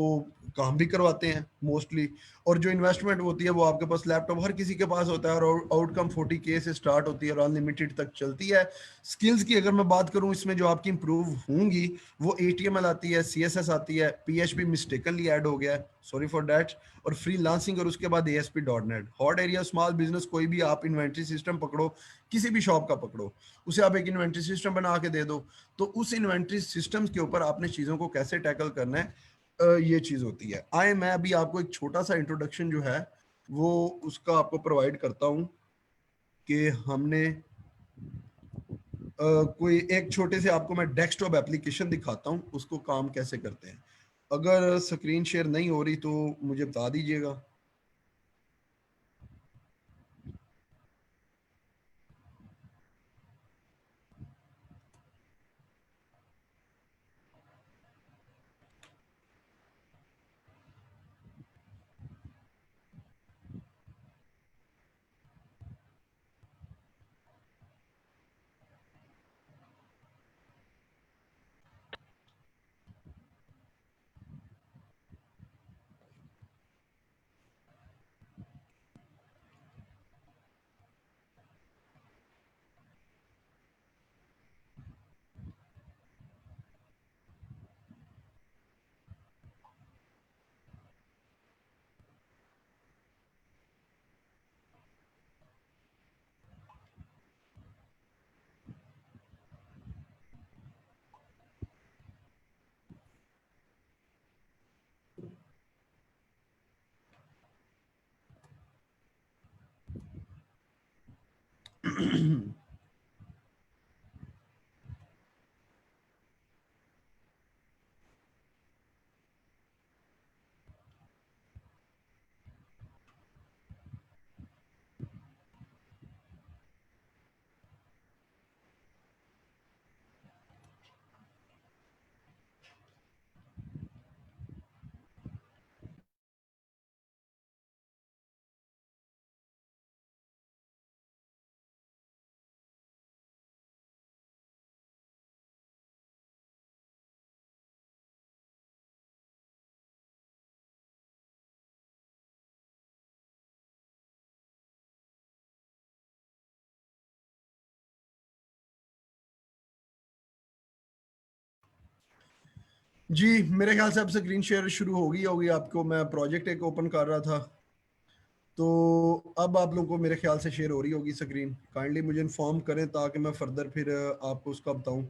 काम भी करवाते हैं मोस्टली। और जो इन्वेस्टमेंट होती है, वो आपके पास लैपटॉप हर किसी के पास होता है, और आउटकम 40K से स्टार्ट होती है और अनलिमिटेड तक चलती है। स्किल्स की अगर मैं बात करूं, इसमें जो आपकी इंप्रूव होंगी, वो HTML आती है, CSS आती है, PHP मिस्टेकनली ऐड हो गया है, सॉरी फॉर दैट, और फ्रीलांसिंग, और उसके बाद ASP.NET। Hot area small business, कोई भी आप इन्वेंट्री सिस्टम पकड़ो, किसी भी शॉप का पकड़ो, उसे आप एक इन्वेंट्री सिस्टम बना के दे दो, तो उस इन्वेंट्री सिस्टम के ऊपर आपने चीज़ों को कैसे टैकल करना है, ये चीज़ होती है। आए मैं अभी आपको एक छोटा सा इंट्रोडक्शन जो है, वो उसका आपको प्रोवाइड करता हूँ कि हमने कोई एक छोटे से आपको मैं डेस्कटॉप एप्लीकेशन दिखाता हूँ, उसको काम कैसे करते हैं। अगर स्क्रीन शेयर नहीं हो रही तो मुझे बता दीजिएगा। जी मेरे ख्याल से अब स्क्रीन शेयर शुरू होगी होगी आपको। मैं प्रोजेक्ट एक ओपन कर रहा था, तो अब आप लोगों को मेरे ख्याल से शेयर हो रही होगी स्क्रीन। काइंडली मुझे इन्फॉर्म करें ताकि मैं फर्दर फिर आपको उसका बताऊं।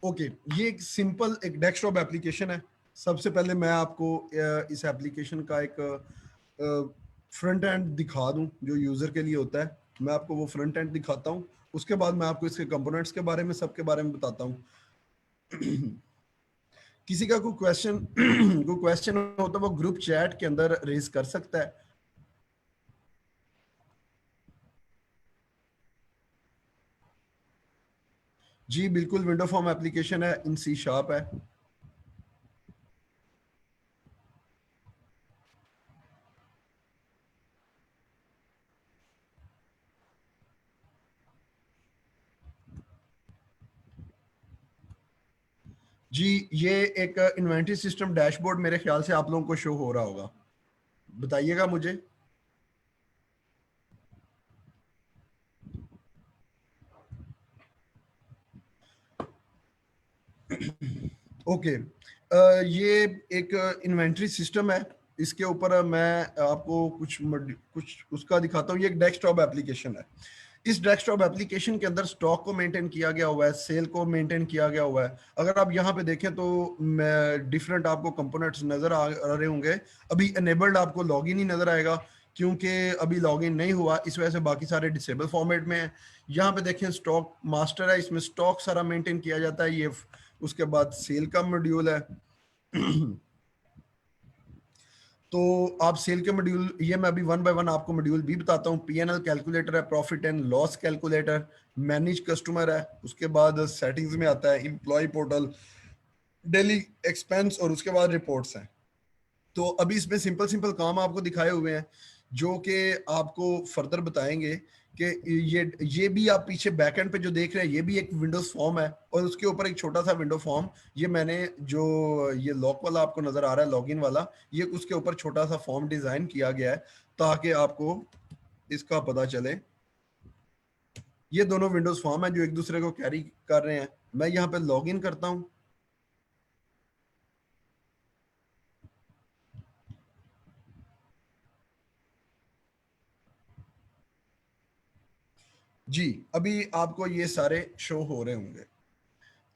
ओके, ये एक सिंपल एक डेस्कटॉप एप्लीकेशन है। सबसे पहले मैं आपको इस एप्लीकेशन का एक फ्रंट एंड दिखा दूं जो यूज़र के लिए होता है। मैं आपको वो फ्रंट एंड दिखाता हूं, उसके बाद मैं आपको इसके कंपोनेंट्स के बारे में सबके बारे में बताता हूं। किसी का कोई क्वेश्चन कोई क्वेश्चन हो तो वो ग्रुप चैट के अंदर रेज कर सकता है। जी बिल्कुल, विंडो फॉर्म एप्लीकेशन है, इन सी शार्प है। जी ये एक इन्वेंटरी सिस्टम डैशबोर्ड मेरे ख्याल से आप लोगों को शो हो रहा होगा, बताइएगा मुझे। ओके, ये एक इन्वेंटरी सिस्टम है। इसके ऊपर मैं आपको कुछ उसका दिखाता हूँ। ये एक डेस्कटॉप एप्लीकेशन है। इस डेस्कटॉप एप्लीकेशन के अंदर स्टॉक को मेंटेन किया गया हुआ है, सेल को मेंटेन किया गया हुआ है। अगर आप यहाँ पे देखें तो डिफरेंट आपको कंपोनेंट्स नजर आ रहे होंगे। अभी एनेबल्ड आपको लॉगिन ही नजर आएगा, क्योंकि अभी लॉगिन नहीं हुआ, इस वजह से बाकी सारे डिसेबल फॉर्मेट में है। यहाँ पे देखें स्टॉक मास्टर है, इसमें स्टॉक सारा मेंटेन किया जाता है। ये उसके बाद सेल का मॉड्यूल है। तो आप सेल के मॉड्यूल, ये मैं अभी वन बाय वन आपको मॉड्यूल भी बताता हूँ। पीएनएल कैलकुलेटर है, profit and loss calculator, manage customer है, उसके बाद सेटिंग्स में आता है एम्प्लॉय पोर्टल, डेली एक्सपेंस, और उसके बाद रिपोर्ट्स हैं। तो अभी इसमें सिंपल सिंपल काम आपको दिखाए हुए हैं जो कि आपको फर्दर बताएंगे कि ये भी आप पीछे बैकएंड पे जो देख रहे हैं ये भी एक विंडोज फॉर्म है, और उसके ऊपर एक छोटा सा विंडो फॉर्म, ये मैंने जो ये लॉक वाला आपको नजर आ रहा है लॉगिन वाला, ये उसके ऊपर छोटा सा फॉर्म डिजाइन किया गया है ताकि आपको इसका पता चले। ये दोनों विंडोज फॉर्म है जो एक दूसरे को कैरी कर रहे हैं। मैं यहाँ पे लॉगिन करता हूँ। जी अभी आपको ये सारे शो हो रहे होंगे।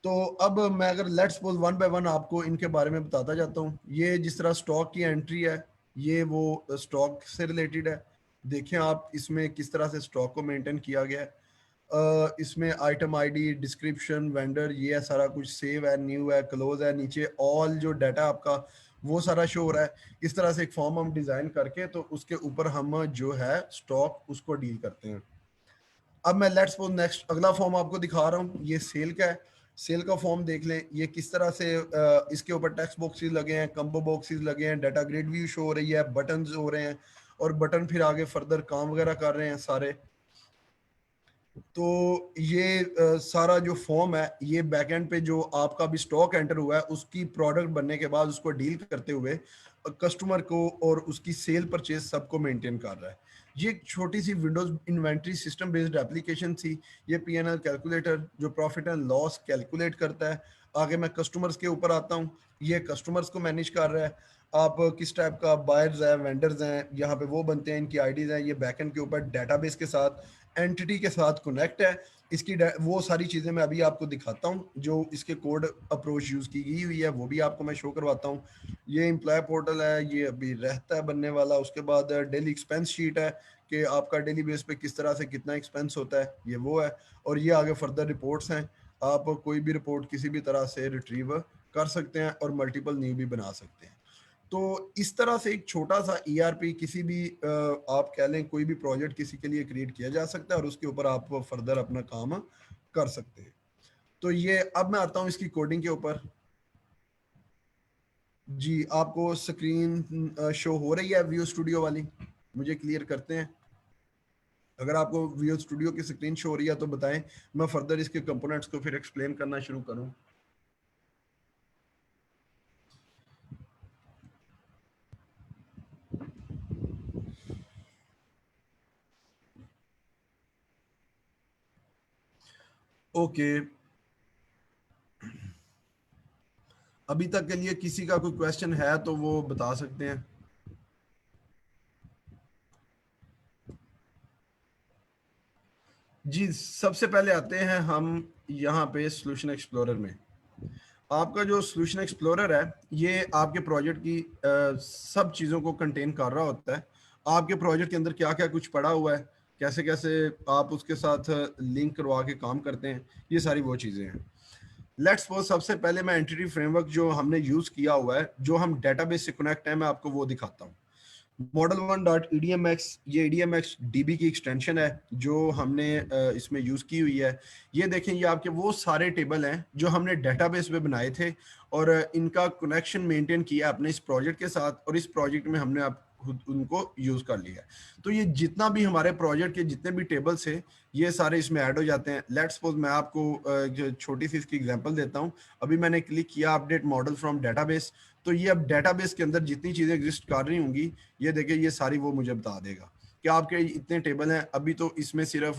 तो अब मैं अगर let's suppose one by one आपको इनके बारे में बताता जाता हूँ। ये जिस तरह स्टॉक की एंट्री है, ये वो स्टॉक से रिलेटेड है। देखें आप इसमें किस तरह से स्टॉक को मेंटेन किया गया है। इसमें आइटम आईडी, डिस्क्रिप्शन, वेंडर, ये है सारा कुछ, सेव है, न्यू है, क्लोज है, नीचे ऑल जो डाटा आपका वो सारा शो हो रहा है। इस तरह से एक फॉर्म हम डिजाइन करके तो उसके ऊपर हम जो है स्टॉक उसको डील करते हैं। अब मैं लेट्स सपोज नेक्स्ट अगला फॉर्म आपको दिखा रहा हूँ, ये सेल का है। सेल का फॉर्म देख लें, ये किस तरह से इसके ऊपर टेक्स्ट बॉक्सेस लगे हैं, कंबो बॉक्सेस लगे हैं, डाटा ग्रिड व्यू शो हो रही है, बटन्स हो रहे हैं, और बटन फिर आगे फर्दर काम वगैरह कर रहे हैं सारे। तो ये सारा जो फॉर्म है ये बैकएंड पे जो आपका भी स्टॉक एंटर हुआ है उसकी प्रोडक्ट बनने के बाद उसको डील करते हुए कस्टमर को और उसकी सेल परचेज सबको मेंटेन कर रहा है। ये एक छोटी सी Windows inventory system based application थी। ये पीएनएल कैलकुलेटर जो प्रॉफिट एंड लॉस कैलकुलेट करता है। आगे मैं कस्टमर्स के ऊपर आता हूँ, ये कस्टमर्स को मैनेज कर रहा है। आप किस टाइप का बायर्स हैं, वेंडर्स हैं, यहाँ पे वो बनते हैं, इनकी आईडीज हैं। ये बैकएंड के ऊपर डेटाबेस के साथ, एंटिटी के साथ कनेक्ट है। इसकी वो सारी चीज़ें मैं अभी आपको दिखाता हूँ जो इसके कोड अप्रोच यूज़ की गई हुई है, वो भी आपको मैं शो करवाता हूँ। ये एम्प्लॉय पोर्टल है, ये अभी रहता है बनने वाला। उसके बाद डेली एक्सपेंस शीट है कि आपका डेली बेस पे किस तरह से कितना एक्सपेंस होता है, ये वो है। और ये आगे फर्दर रिपोर्ट्स हैं। आप कोई भी रिपोर्ट किसी भी तरह से रिट्रीव कर सकते हैं और मल्टीपल न्यू भी बना सकते हैं। तो इस तरह से एक छोटा सा ईआरपी किसी भी आप कह लें कोई भी प्रोजेक्ट किसी के लिए क्रिएट किया जा सकता है और उसके ऊपर आप फर्दर अपना काम कर सकते हैं। तो ये अब मैं आता हूँ इसकी कोडिंग के ऊपर। जी आपको स्क्रीन शो हो रही है व्यू स्टूडियो वाली, मुझे क्लियर करते हैं। अगर आपको व्यू स्टूडियो की स्क्रीन शो हो रही है तो बताएं, मैं फर्दर इसके कंपोनेंट्स को फिर एक्सप्लेन करना शुरू करूं। ओके, अभी तक के लिए किसी का कोई क्वेश्चन है तो वो बता सकते हैं। जी, सबसे पहले आते हैं हम यहाँ पे सॉल्यूशन एक्सप्लोरर में। आपका जो सॉल्यूशन एक्सप्लोरर है, ये आपके प्रोजेक्ट की सब चीज़ों को कंटेन कर रहा होता है। आपके प्रोजेक्ट के अंदर क्या क्या कुछ पड़ा हुआ है, कैसे कैसे आप उसके साथ लिंक करवा के काम करते हैं, ये सारी वो चीज़ें हैं। लेट्स सपोज सबसे पहले मैं एंटिटी फ्रेमवर्क जो हमने यूज़ किया हुआ है, जो हम डेटाबेस से कनेक्ट है, मैं आपको वो दिखाता हूँ। Model one dot E D M X, ये E D M X D B की एक्सटेंशन है जो हमने इसमें यूज़ की हुई है। ये देखें, ये आपके वो सारे टेबल हैं जो हमने डेटाबेस में बनाए थे और इनका कनेक्शन मेंटेन किया अपने इस प्रोजेक्ट के साथ, और इस प्रोजेक्ट में हमने आप खुद उनको यूज़ कर लिया है। तो ये जितना भी हमारे प्रोजेक्ट के जितने भी टेबल्स हैं, ये सारे इसमें ऐड हो जाते हैं। लेट्स सपोज मैं आपको जो छोटी सी इसकी एग्जांपल देता हूँ। अभी मैंने क्लिक किया अपडेट मॉडल फ्रॉम डेटाबेस, तो ये अब डेटाबेस के अंदर जितनी चीज़ें एग्जिस्ट कर रही होंगी, ये देखिए ये सारी वो मुझे बता देगा कि आपके इतने टेबल हैं। अभी तो इसमें सिर्फ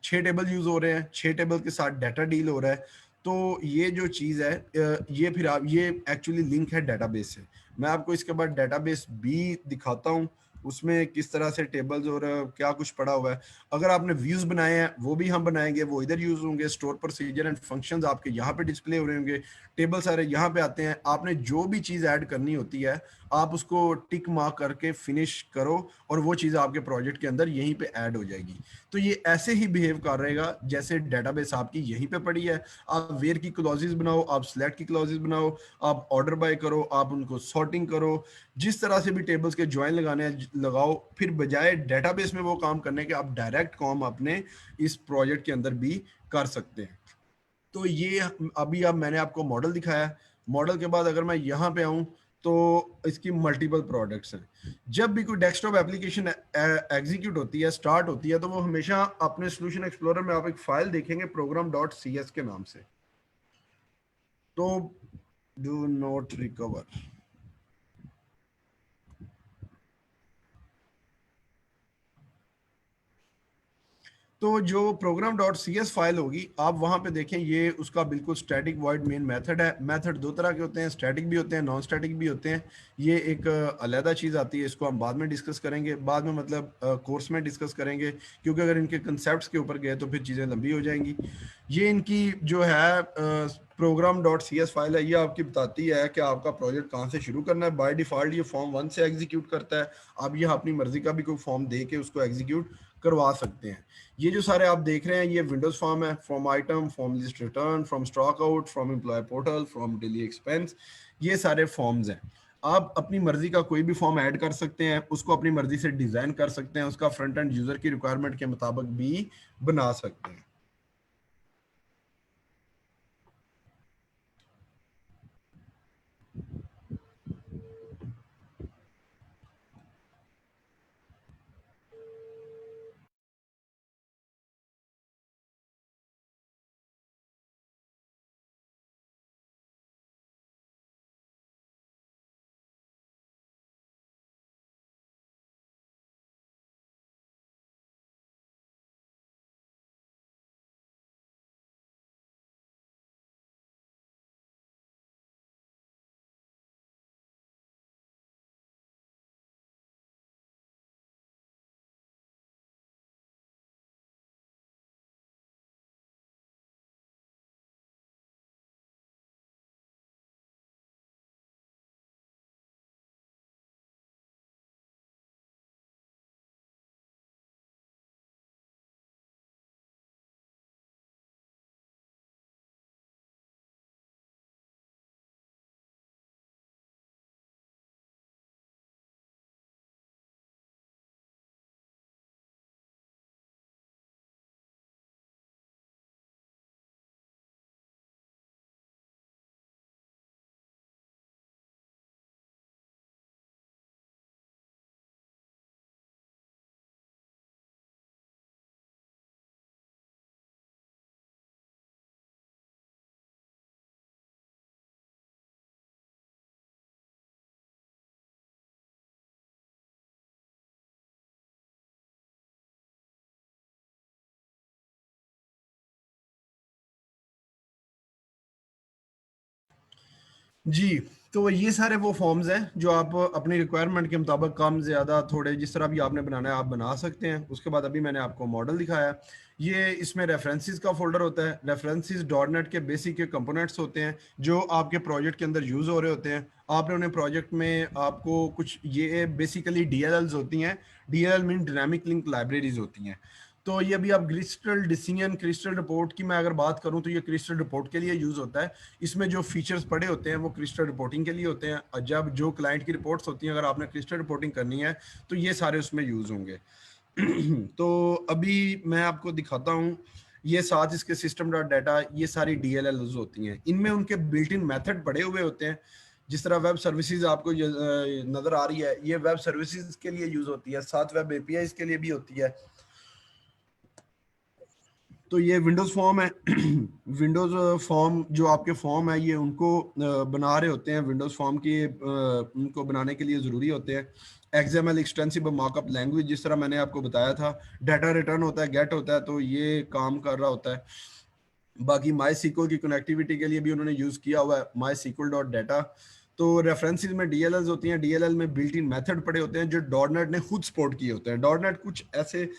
6 टेबल यूज हो रहे हैं, 6 टेबल के साथ डाटा डील हो रहा है। तो ये जो चीज़ है, ये फिर आप, ये एक्चुअली लिंक है डेटाबेस से। मैं आपको इसके बाद डेटाबेस भी दिखाता हूँ, उसमें किस तरह से टेबल्स और क्या कुछ पड़ा हुआ है। अगर आपने व्यूज बनाए हैं वो भी हम बनाएंगे, वो इधर यूज होंगे। स्टोर प्रोसीजर एंड फंक्शंस आपके यहाँ पे डिस्प्ले हो रहे होंगे, टेबल सारे यहाँ पे आते हैं। आपने जो भी चीज़ ऐड करनी होती है, आप उसको टिक मार्क करके फिनिश करो और वो चीज़ आपके प्रोजेक्ट के अंदर यहीं पे ऐड हो जाएगी। तो ये ऐसे ही बिहेव कर रहेगा जैसे डेटाबेस आपकी यहीं पे पड़ी है। आप वेयर की क्लॉजेस बनाओ, आप सिलेक्ट की क्लॉजेस बनाओ, आप ऑर्डर बाय करो, आप उनको सॉर्टिंग करो, जिस तरह से भी टेबल्स के ज्वाइन लगाने हैं लगाओ। फिर बजाय डेटाबेस में वो काम करने के, आप डायरेक्ट काम अपने इस प्रोजेक्ट के अंदर भी कर सकते हैं। तो ये अभी अब मैंने आपको मॉडल दिखाया। मॉडल के बाद अगर मैं यहाँ पे आऊँ तो इसकी मल्टीपल प्रोडक्ट्स हैं। जब भी कोई डेस्कटॉप एप्लीकेशन एग्जीक्यूट होती है, स्टार्ट होती है, तो वो हमेशा अपने सॉल्यूशन एक्सप्लोरर में आप एक फाइल देखेंगे प्रोग्राम डॉट सी एस के नाम से। तो डू नॉट रिकवर, तो जो program dot C S file होगी, आप वहां पे देखें, ये उसका बिल्कुल स्टैटिक वॉइड मेन मेथड है। मेथड दो तरह के होते हैं, स्टैटिक भी होते हैं, नॉन स्टैटिक भी होते हैं। ये एक अलहदा चीज़ आती है, इसको हम बाद में डिस्कस करेंगे, बाद में मतलब कोर्स में डिस्कस करेंगे, क्योंकि अगर इनके कंसेप्ट के ऊपर गए तो फिर चीज़ें लंबी हो जाएंगी। ये इनकी जो है program dot C S file है, ये आपकी बताती है कि आपका प्रोजेक्ट कहाँ से शुरू करना है। बाय डिफॉल्ट ये फॉर्म 1 से एग्जीक्यूट करता है। आप ये अपनी मर्जी का भी कोई फॉर्म दे के उसको एग्जीक्यूट करवा सकते हैं। ये जो सारे आप देख रहे हैं, ये विंडोज फॉर्म है, from item, from list return, from stock out, from employ portal, from daily expense, ये सारे फॉर्म्स हैं। आप अपनी मर्जी का कोई भी फॉर्म ऐड कर सकते हैं, उसको अपनी मर्जी से डिजाइन कर सकते हैं, उसका फ्रंट एंड यूजर की रिक्वायरमेंट के मुताबिक भी बना सकते हैं। जी, तो ये सारे वो फॉर्म्स हैं जो आप अपनी रिक्वायरमेंट के मुताबिक कम ज़्यादा थोड़े जिस तरह भी आपने बनाना है आप बना सकते हैं। उसके बाद अभी मैंने आपको मॉडल दिखाया। ये इसमें रेफरेंसेस का फ़ोल्डर होता है। रेफरेंसेस डॉट नेट के बेसिक के कंपोनेंट्स होते हैं जो आपके प्रोजेक्ट के अंदर यूज़ हो रहे होते हैं। आपने उन्हें प्रोजेक्ट में आपको कुछ ये बेसिकली डीएलएल्स होती हैं। DLL mean dynamic link libraries होती हैं। तो ये अभी आप क्रिस्टल डिसीजन क्रिस्टल रिपोर्ट की मैं अगर बात करूं तो ये क्रिस्टल रिपोर्ट के लिए यूज़ होता है। इसमें जो फीचर्स पड़े होते हैं वो क्रिस्टल रिपोर्टिंग के लिए होते हैं और जब जो क्लाइंट की रिपोर्ट्स होती हैं अगर आपने क्रिस्टल रिपोर्टिंग करनी है तो ये सारे उसमें यूज़ होंगे। तो अभी मैं आपको दिखाता हूँ। ये साथ इसके सिस्टम डॉट डाटा ये सारी डीएलएल होती हैं। इनमें उनके बिल्ट इन मेथड पड़े हुए होते हैं। जिस तरह वेब सर्विसेज आपको नज़र आ रही है ये वेब सर्विसेज के लिए यूज़ होती है, साथ वेब एपीआई के लिए भी होती है। तो ये विंडोज़ फॉर्म है। विंडोज़ फॉर्म जो आपके फॉर्म है ये उनको बना रहे होते हैं। विंडोज़ फॉर्म की उनको बनाने के लिए ज़रूरी होते हैं एक्सएमएल एक्सटेंसिव मार्कअप लैंग्वेज, जिस तरह मैंने आपको बताया था। डाटा रिटर्न होता है, गेट होता है, तो ये काम कर रहा होता है। बाकी माई सीक्वल की कनेक्टिविटी के लिए भी उन्होंने यूज़ किया हुआ है माई सीक्वल डॉट डाटा। तो रेफरेंसेस में डीएलएल होती हैं। डीएलएल में बिल्ट इन मेथड पड़े होते हैं जो डॉट नेट ने खुद सपोर्ट किए होते हैं। डॉट नेट कुछ ऐसे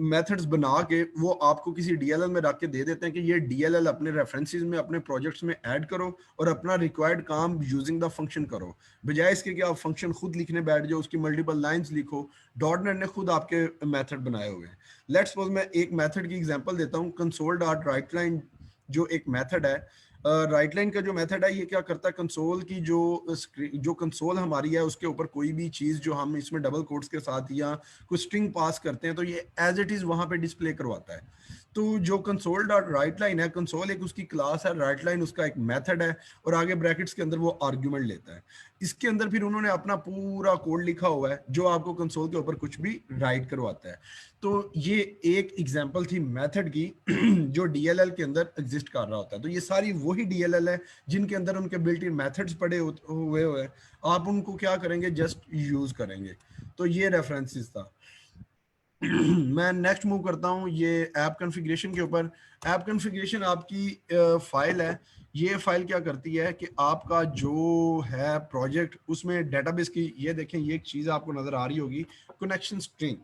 मेथड्स बना के वो आपको किसी डीएलएल में रख के दे देते हैं कि ये डीएलएल अपने रेफरेंसेस में अपने प्रोजेक्ट्स में ऐड करो और अपना रिक्वायर्ड काम यूजिंग द फंक्शन करो, बजाय इसके कि आप फंक्शन खुद लिखने बैठ जाओ, उसकी मल्टीपल लाइंस लिखो। डॉट नेट ने खुद आपके मेथड बनाए हुए हैं। लेट्स सपोज मैं एक मेथड की एग्जांपल देता हूँ। कंसोल डॉट राइट लाइन जो एक मेथड है, राइट लाइन का जो मेथड है ये क्या करता है, कंसोल की जो कंसोल हमारी है उसके ऊपर कोई भी चीज़ जो हम इसमें डबल कोट्स के साथ या कुछ स्ट्रिंग पास करते हैं तो ये एज इट इज़ वहाँ पे डिस्प्ले करवाता है। तो जो कंसोल डॉट राइट लाइन है, कंसोल एक उसकी क्लास है, राइट लाइन उसका एक मेथड है और आगे ब्रैकेट्स के अंदर वो आर्ग्यूमेंट लेता है। इसके अंदर फिर उन्होंने अपना पूरा कोड लिखा हुआ है जो आपको कंसोल के ऊपर कुछ भी राइट करवाता है। तो ये एक एग्जांपल थी मेथड की जो डीएलएल के अंदर एग्जिस्ट कर रहा होता है। तो ये सारी वही डीएलएल है जिनके अंदर उनके बिल्ट इन मेथड्स पड़े हुए हैं। आप उनको क्या करेंगे, जस्ट यूज करेंगे। तो ये रेफरेंसेस था। मैं नेक्स्ट मूव करता हूँ ये ऐप कॉन्फ़िगरेशन के ऊपर। ऐप कॉन्फ़िगरेशन आपकी फाइल है। ये फाइल क्या करती है कि आपका जो है प्रोजेक्ट उसमें डेटाबेस की, ये देखें ये एक चीज़ आपको नज़र आ रही होगी, कनेक्शन स्ट्रिंग।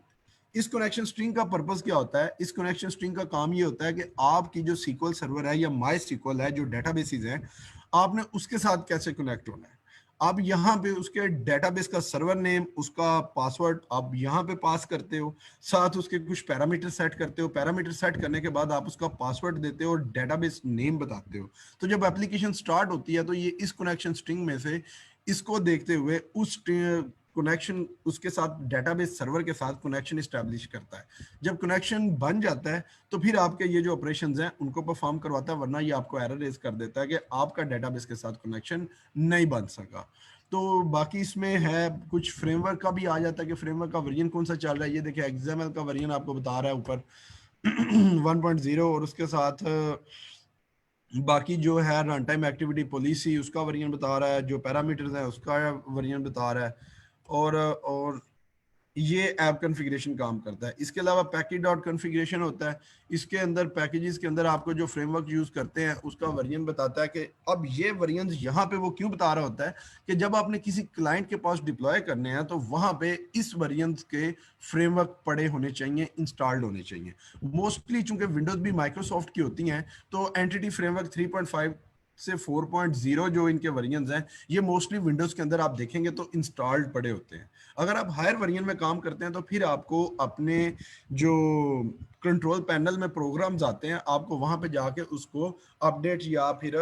इस कनेक्शन स्ट्रिंग का पर्पस क्या होता है, इस कनेक्शन स्ट्रिंग का काम ये होता है कि आपकी जो सीक्वल सर्वर है या माई सीक्वल है जो डेटाबेसेस हैं आपने उसके साथ कैसे कनेक्ट होना है। आप यहाँ पे उसके डेटाबेस का सर्वर नेम, उसका पासवर्ड आप यहाँ पे पास करते हो, साथ उसके कुछ पैरामीटर सेट करते हो। पैरामीटर सेट करने के बाद आप उसका पासवर्ड देते हो और डेटाबेस नेम बताते हो। तो जब एप्लीकेशन स्टार्ट होती है तो ये इस कनेक्शन स्ट्रिंग में से इसको देखते हुए उस कनेक्शन उसके साथ डेटाबेस सर्वर के साथ कनेक्शन इस्टेब्लिश करता है। जब कनेक्शन बन जाता है तो फिर आपके ये जो ऑपरेशंस हैं उनको परफॉर्म करवाता है, वरना ये आपको एरर रेज कर देता है कि आपका डेटाबेस के साथ कनेक्शन नहीं बन सका। तो बाकी इसमें है कुछ फ्रेमवर्क का भी आ जाता है कि फ्रेमवर्क का वर्जन कौन सा चल रहा है। ये देखिए एक्सएमएल का वर्जन आपको बता रहा है ऊपर 1.0 और उसके साथ बाकी जो है रन टाइम एक्टिविटी पॉलिसी उसका वर्जन बता रहा है, जो पैरामीटर्स है उसका वर्जन बता रहा है। और ये ऐप कॉन्फ़िगरेशन काम करता है। इसके अलावा पैकेज डॉट कॉन्फ़िगरेशन होता है। इसके अंदर पैकेजेस के अंदर आपको जो फ्रेमवर्क यूज़ करते हैं उसका वर्जन बताता है कि अब ये वर्जन यहाँ पे वो क्यों बता रहा होता है कि जब आपने किसी क्लाइंट के पास डिप्लॉय करने हैं तो वहाँ पे इस वर्जन के फ्रेमवर्क पड़े होने चाहिए, इंस्टॉल्ड होने चाहिए। मोस्टली चूंकि विंडोज़ भी माइक्रोसॉफ्ट की होती हैं तो एंटिटी फ्रेमवर्क 3.5 से 4.0 जो इनके वर्जन हैं ये मोस्टली विंडोज़ के अंदर आप देखेंगे तो इंस्टॉल्ड पड़े होते हैं। अगर आप हायर वर्जन में काम करते हैं तो फिर आपको अपने जो कंट्रोल पैनल में प्रोग्राम्स आते हैं आपको वहां पे जाके उसको अपडेट या फिर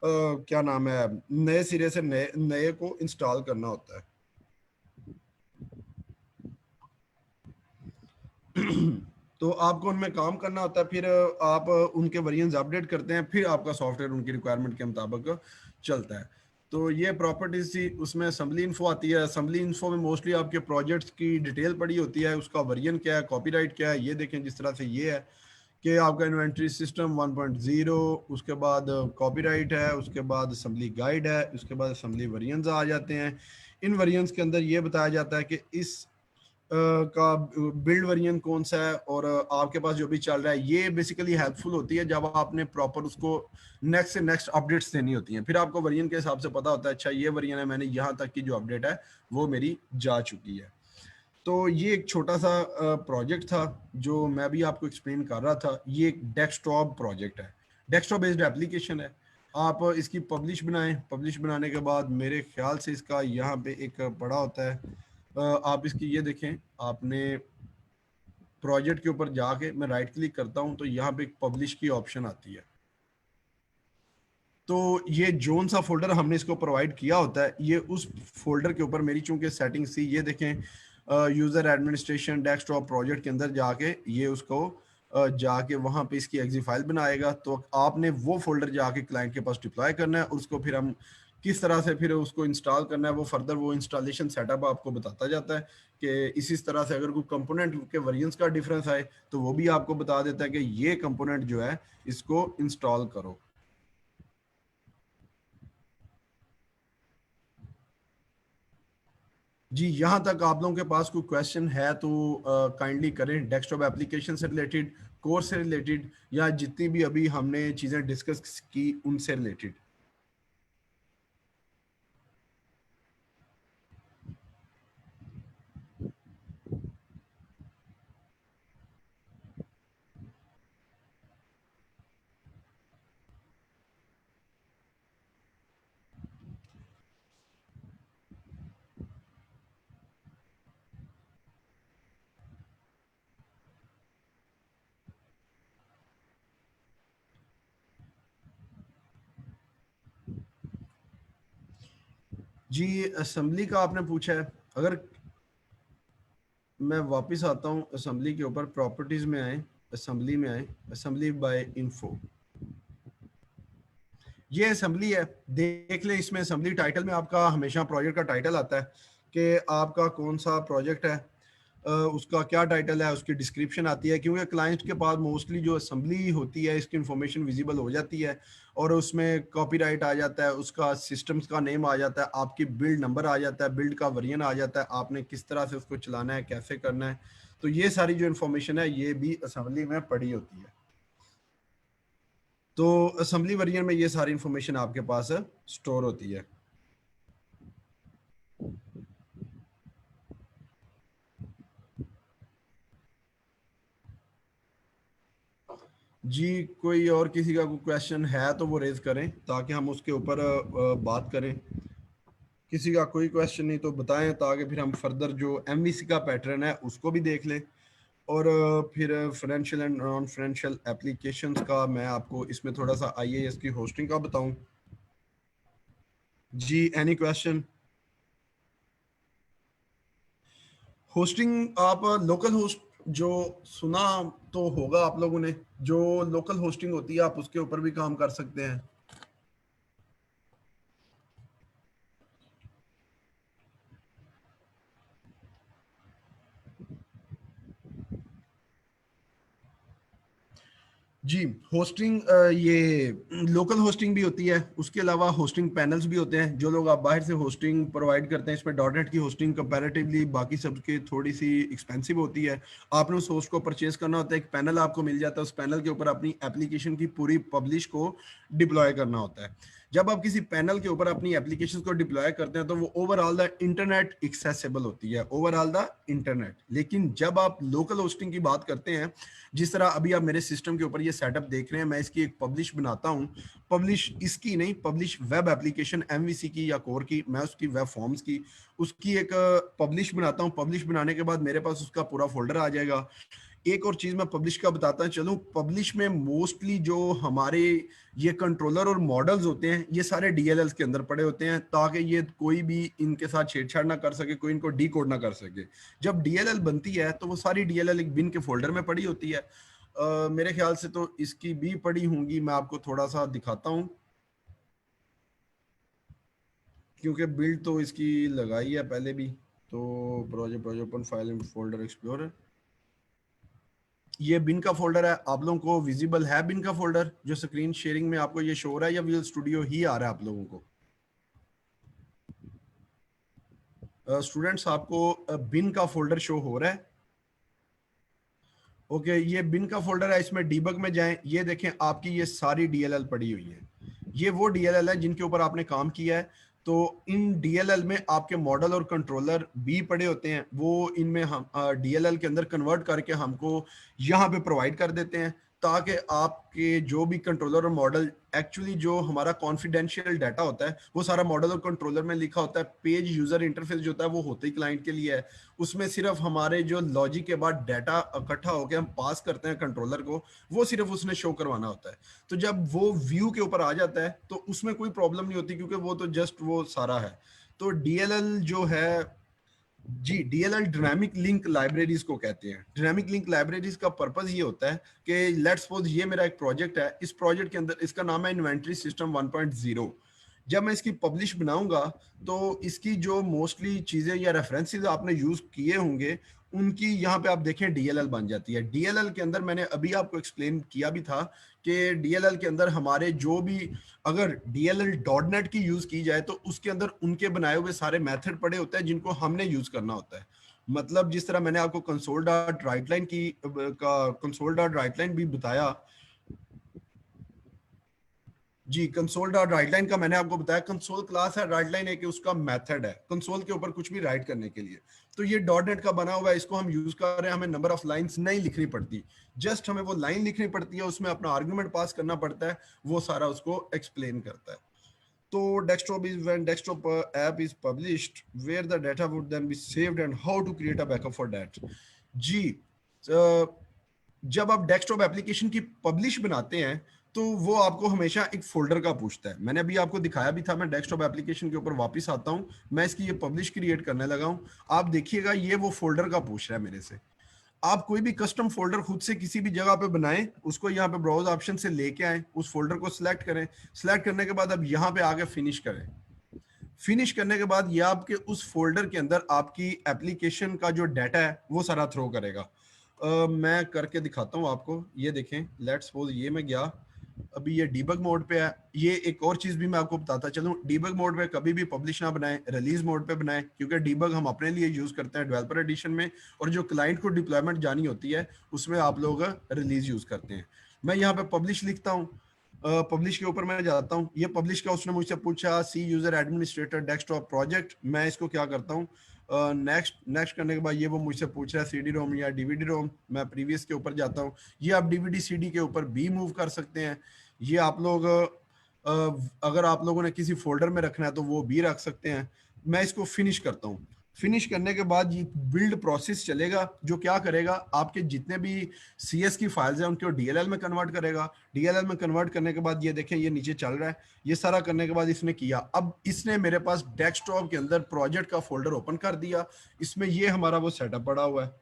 क्या नाम है नए सिरे से नए नए को इंस्टॉल करना होता है। तो आपको उनमें काम करना होता है, फिर आप उनके वर्जन अपडेट करते हैं, फिर आपका सॉफ्टवेयर उनकी रिक्वायरमेंट के मुताबिक चलता है। तो ये प्रॉपर्टीज थी, उसमें असम्बली इन्फो आती है। असम्बली इन्फो में मोस्टली आपके प्रोजेक्ट्स की डिटेल पड़ी होती है, उसका वर्जन क्या है, कॉपीराइट क्या है। ये देखें जिस तरह से ये है कि आपका इन्वेंट्री सिस्टम 1.0, उसके बाद कॉपीराइट है, उसके बाद असम्बली गाइड है, उसके बाद असम्बली वर्जन आ जाते हैं। इन वर्जन के अंदर ये बताया जाता है कि इस का बिल्ड वेरिएंट कौन सा है और आपके पास जो भी चल रहा है, ये बेसिकली हेल्पफुल होती है जब आपने प्रॉपर उसको नेक्स्ट से नेक्स्ट अपडेट्स देनी होती हैं। फिर आपको वेरिएंट के हिसाब से पता होता है अच्छा ये वेरिएंट है, मैंने यहाँ तक की जो अपडेट है वो मेरी जा चुकी है। तो ये एक छोटा सा प्रोजेक्ट था जो मैं भी आपको एक्सप्लेन कर रहा था। ये एक डेस्कटॉप प्रोजेक्ट है, डेस्कटॉप बेस्ड एप्लीकेशन है। आप इसकी पब्लिश बनाएं, पब्लिश बनाने के बाद मेरे ख्याल से इसका यहाँ पे एक पड़ा होता है, आप इसकी ये देखें, आपने प्रोजेक्ट के ऊपर जाके मैं राइट क्लिक करता हूँ तो यहाँ पे एक पब्लिश की ऑप्शन आती है। तो ये जोन सा फोल्डर हमने इसको प्रोवाइड किया होता है, ये उस फोल्डर के ऊपर मेरी चूंकि सेटिंग थी, ये देखें यूजर एडमिनिस्ट्रेशन डेस्कटॉप प्रोजेक्ट के अंदर जाके ये उसको जाके वहां पे इसकी एग्जी फाइल बनाएगा। तो आपने वो फोल्डर जाके क्लाइंट के पास डिप्लॉय करना है और उसको फिर हम किस तरह से फिर उसको इंस्टॉल करना है, वो फर्दर वो इंस्टॉलेशन सेटअप आपको बताता जाता है कि इसी तरह से अगर कोई कंपोनेंट के वेरिएंट्स का डिफरेंस आए तो वो भी आपको बता देता है कि ये कंपोनेंट जो है इसको इंस्टॉल करो। जी, यहाँ तक आप लोगों के पास कोई क्वेश्चन है तो काइंडली करें, डेस्कटॉप एप्लीकेशन से रिलेटेड, कोर्स से रिलेटेड, या जितनी भी अभी हमने चीज़ें डिस्कस की उनसे रिलेटेड। जी, असेंबली का आपने पूछा है, अगर मैं वापस आता हूँ असेंबली के ऊपर, प्रॉपर्टीज में आए, असेंबली में आए, असेंबली बाय इन्फो, ये असेंबली है, देख ले। इसमें असेंबली टाइटल में आपका हमेशा प्रोजेक्ट का टाइटल आता है कि आपका कौन सा प्रोजेक्ट है, उसका क्या टाइटल है, उसकी डिस्क्रिप्शन आती है, क्योंकि क्लाइंट के पास मोस्टली जो असेंबली होती है इसकी इंफॉर्मेशन विजिबल हो जाती है और उसमें कॉपीराइट आ जाता है, उसका सिस्टम्स का नेम आ जाता है, आपकी बिल्ड नंबर आ जाता है, बिल्ड का वेरिएंट आ जाता है, आपने किस तरह से उसको चलाना है, कैसे करना है। तो ये सारी जो इन्फॉर्मेशन है ये भी असेंबली में पड़ी होती है। तो असेंबली वेरिएंट में ये सारी इंफॉर्मेशन आपके पास स्टोर होती है। जी, कोई और किसी का कोई क्वेश्चन है तो वो रेज करें ताकि हम उसके ऊपर बात करें। किसी का कोई क्वेश्चन नहीं तो बताएं ताकि फिर हम फर्दर जो एमवीसी का पैटर्न है उसको भी देख लें। और फिर financial and non financial applications का मैं आपको इसमें थोड़ा सा आईएएस की होस्टिंग का बताऊं। जी, एनी क्वेश्चन? होस्टिंग, आप लोकल होस्ट जो सुना तो होगा आप लोगों ने, जो लोकल होस्टिंग होती है आप उसके ऊपर भी काम कर सकते हैं। जी, होस्टिंग, ये लोकल होस्टिंग भी होती है, उसके अलावा होस्टिंग पैनल्स भी होते हैं जो लोग आप बाहर से होस्टिंग प्रोवाइड करते हैं। इसमें डॉट नेट की होस्टिंग कंपैरेटिवली बाकी सबके थोड़ी सी एक्सपेंसिव होती है। आपने उस होस्ट को परचेज करना होता है, एक पैनल आपको मिल जाता है, उस पैनल के ऊपर अपनी एप्लीकेशन की पूरी पब्लिश को डिप्लॉय करना होता है। जब आप किसी पैनल के ऊपर अपनी एप्लीकेशन को डिप्लॉय करते हैं तो वो ओवरऑल द इंटरनेट एक्सेसिबल होती है, ओवरऑल द इंटरनेट। लेकिन जब आप लोकल होस्टिंग की बात करते हैं, जिस तरह अभी आप मेरे सिस्टम के ऊपर ये सेटअप देख रहे हैं, मैं इसकी एक पब्लिश बनाता हूँ, पब्लिश इसकी नहीं, पब्लिश वेब एप्लीकेशन एमवीसी की या कोर की, मैं उसकी वेब फॉर्म्स की उसकी एक पब्लिश बनाता हूँ। पब्लिश बनाने के बाद मेरे पास उसका पूरा फोल्डर आ जाएगा। एक और चीज मैं पब्लिश का बताता चलूं, पब्लिश में मोस्टली जो हमारे ये कंट्रोलर और मॉडल्स होते हैं ये सारे डीएलएल के अंदर पड़े होते हैं ताकि ये कोई भी इनके साथ छेड़छाड़ ना कर सके, कोई इनको डी कोड ना कर सके। जब डीएलएल बनती है तो वो सारी डीएलएल एक बिन के फोल्डर में पड़ी होती है। मेरे ख्याल से तो इसकी भी पड़ी होंगी, मैं आपको थोड़ा सा दिखाता हूँ क्योंकि बिल्ड तो इसकी लगाई है पहले भी। तो project project open file folder explorer, ये बिन का फोल्डर है, आप लोगों को विजिबल है बिन का फोल्डर जो स्क्रीन शेयरिंग में आपको ये शो हो रहा है, या विजुअल स्टूडियो ही आ रहा है आप लोगों को? स्टूडेंट्स आपको बिन का फोल्डर शो हो रहा है? ओके, ये बिन का फोल्डर है, इसमें डीबग में जाएं, ये देखें आपकी ये सारी डीएलएल पड़ी हुई है। ये वो डीएलएल है जिनके ऊपर आपने काम किया है। तो इन डीएलएल में आपके मॉडल और कंट्रोलर भी पड़े होते हैं, वो इनमें हम डीएलएल के अंदर कन्वर्ट करके हमको यहाँ पे प्रोवाइड कर देते हैं, ताकि आपके जो भी कंट्रोलर और मॉडल, एक्चुअली जो हमारा कॉन्फिडेंशियल डाटा होता है वो सारा मॉडल और कंट्रोलर में लिखा होता है। पेज यूजर इंटरफेस जो होता है वो होते ही क्लाइंट के लिए है, उसमें सिर्फ हमारे जो लॉजिक के बाद डाटा इकट्ठा होकर हम पास करते हैं कंट्रोलर को, वो सिर्फ उसने शो करवाना होता है। तो जब वो व्यू के ऊपर आ जाता है तो उसमें कोई प्रॉब्लम नहीं होती, क्योंकि वो तो जस्ट वो सारा है। तो डीएलएल जो है, जी, डीएलएल डायनामिक लिंक लाइब्रेरीज को कहते हैं। डायनामिक लिंक लाइब्रेरीज का पर्पस ये होता है कि लेट्स सपोज ये मेरा एक प्रोजेक्ट है, इस प्रोजेक्ट के अंदर इसका नाम है इन्वेंट्री सिस्टम 1.0। जब मैं इसकी पब्लिश बनाऊंगा तो इसकी जो मोस्टली चीजें या रेफरेंसेस आपने यूज किए होंगे, उनकी यहाँ पे आप देखें डीएलएल बन जाती है। डीएलएल के अंदर मैंने अभी आपको एक्सप्लेन किया भी था कि डीएलएल के अंदर हमारे जो भी, अगर डीएलएल डॉट नेट की यूज की जाए तो उसके अंदर उनके बनाए हुए सारे मेथड पड़े होते हैं जिनको हमने यूज करना होता है। मतलब जिस तरह मैंने आपको कंसोल डॉट राइटलाइन की का कंसोल डॉट राइटलाइन भी बताया, जी, कंसोल डॉट राइटलाइन का मैंने आपको बताया, कंसोल क्लास है, राइटलाइन है कि उसका मेथड है कंसोल के ऊपर कुछ भी राइट करने के लिए। तो ये डॉट नेट का बना हुआ है, इसको हम यूज कर रहे हैं, हमें नंबर ऑफ लाइंस नहीं लिखनी पड़ती, जस्ट हमें वो लाइन लिखनी पड़ती है, उसमें अपना आर्गुमेंट पास करना पड़ता है, वो सारा उसको एक्सप्लेन करता है। तो desktop is when desktop app is published where the data would then be saved and how to create a backup for that. जी, जब आप डेस्कटॉप एप्लीकेशन की पब्लिश बनाते हैं तो वो आपको हमेशा एक फोल्डर का पूछता है। मैंने अभी आपको दिखाया भी था, मैं डेस्कटॉप एप्लीकेशन के ऊपर वापस आता हूं, मैं इसकी ये पब्लिश क्रिएट करने लगा हूं। आप देखिएगा ये वो फोल्डर का पूछ रहा है मेरे से। आप कोई भी कस्टम फोल्डर खुद से किसी भी जगह पे बनाएं, उसको यहाँ पे ब्राउज ऑप्शन से लेके आए, उस फोल्डर को सिलेक्ट करें, सिलेक्ट करने के बाद अब यहाँ पे आके फिनिश करें। फिनिश करने के बाद ये आपके उस फोल्डर के अंदर आपकी एप्लीकेशन का जो डाटा है वो सारा थ्रो करेगा। मैं करके दिखाता हूँ आपको, ये देखें, लेट्स सपोज ये मैं गया, अभी ये डीबग मोड पे है। ये एक और चीज भी मैं आपको बताता चलूं, डीबग मोड पे कभी भी पब्लिश ना बनाएं, रिलीज मोड पे बनाएं, क्योंकि डीबग हम अपने लिए यूज करते हैं डेवलपर एडिशन में, और जो क्लाइंट को डिप्लॉयमेंट जानी होती है उसमें आप लोग रिलीज यूज करते हैं। मैं यहाँ पे पब्लिश लिखता हूँ, पब्लिश के ऊपर मैं जाता हूँ, ये पब्लिश का उसने मुझसे पूछा सी यूजर एडमिनिस्ट्रेटर डेस्कटॉप प्रोजेक्ट, मैं इसको क्या करता हूँ, नेक्स्ट नेक्स्ट करने के बाद ये वो मुझसे पूछ रहा है सीडी रोम या डीवीडी रोम, मैं प्रीवियस के ऊपर जाता हूँ। ये आप डीवीडी सीडी के ऊपर भी मूव कर सकते हैं। ये आप लोग अगर आप लोगों ने किसी फोल्डर में रखना है तो वो भी रख सकते हैं। मैं इसको फिनिश करता हूँ। फिनिश करने के बाद ये बिल्ड प्रोसेस चलेगा, जो क्या करेगा, आपके जितने भी सीएस की फाइल्स हैं उनको डीएलएल में कन्वर्ट करेगा। डीएलएल में कन्वर्ट करने के बाद ये देखें ये नीचे चल रहा है। ये सारा करने के बाद इसने किया, अब इसने मेरे पास डेस्कटॉप के अंदर प्रोजेक्ट का फोल्डर ओपन कर दिया, इसमें ये हमारा वो सेटअप पड़ा हुआ है।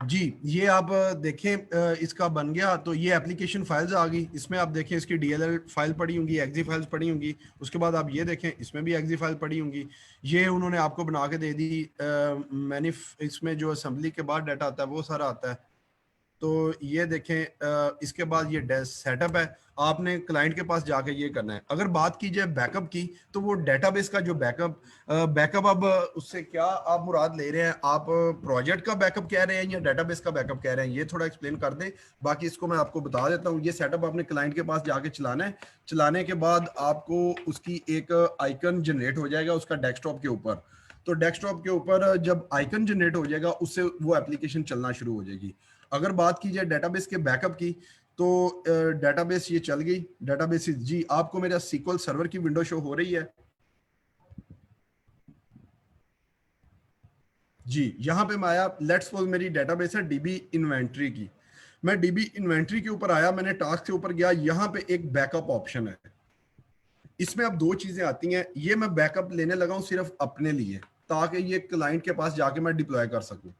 जी, ये आप देखें, इसका बन गया, तो ये एप्लीकेशन फाइल्स आ गई, इसमें आप देखें इसकी डीएलएल फाइल पड़ी होंगी, एक्जी फाइल्स पड़ी होंगी। उसके बाद आप ये देखें इसमें भी एक्जी फाइल पड़ी होंगी, ये उन्होंने आपको बना के दे दी। मैंने इसमें जो असेंबली के बाद डाटा आता है वो सारा आता है। तो ये देखें, इसके बाद ये सेटअप है। आपने क्लाइंट के पास जाके ये करना है। अगर बात की जाए बैकअप की, तो वो डेटाबेस का जो बैकअप अब उससे क्या आप मुराद ले रहे हैं? आप प्रोजेक्ट का बैकअप कह रहे हैं या डेटाबेस का बैकअप कह रहे हैं? ये थोड़ा एक्सप्लेन कर दें, बाकी इसको मैं आपको बता देता हूँ। ये सेटअप आपने क्लाइंट के पास जाके चलाना है। चलाने के बाद आपको उसकी एक आइकन जनरेट हो जाएगा उसका डेस्कटॉप के ऊपर। तो डेस्कटॉप के ऊपर जब आइकन जनरेट हो जाएगा, उससे वो एप्लीकेशन चलना शुरू हो जाएगी। अगर बात की जाए डेटाबेस के बैकअप की, तो डेटाबेस ये चल गई। डेटाबेस जी, आपको मेरा सीक्वल सर्वर की विंडो शो हो रही है? जी, यहाँ पे मैं आया। लेट्स सपोज मेरी डेटाबेस है डीबी इन्वेंट्री की। मैं डीबी इन्वेंट्री के ऊपर आया, मैंने टास्क के ऊपर गया, यहाँ पे एक बैकअप ऑप्शन है। इसमें अब दो चीजें आती हैं। ये मैं बैकअप लेने लगा हूँ सिर्फ अपने लिए, ताकि ये क्लाइंट के पास जाके मैं डिप्लॉय कर सकूं।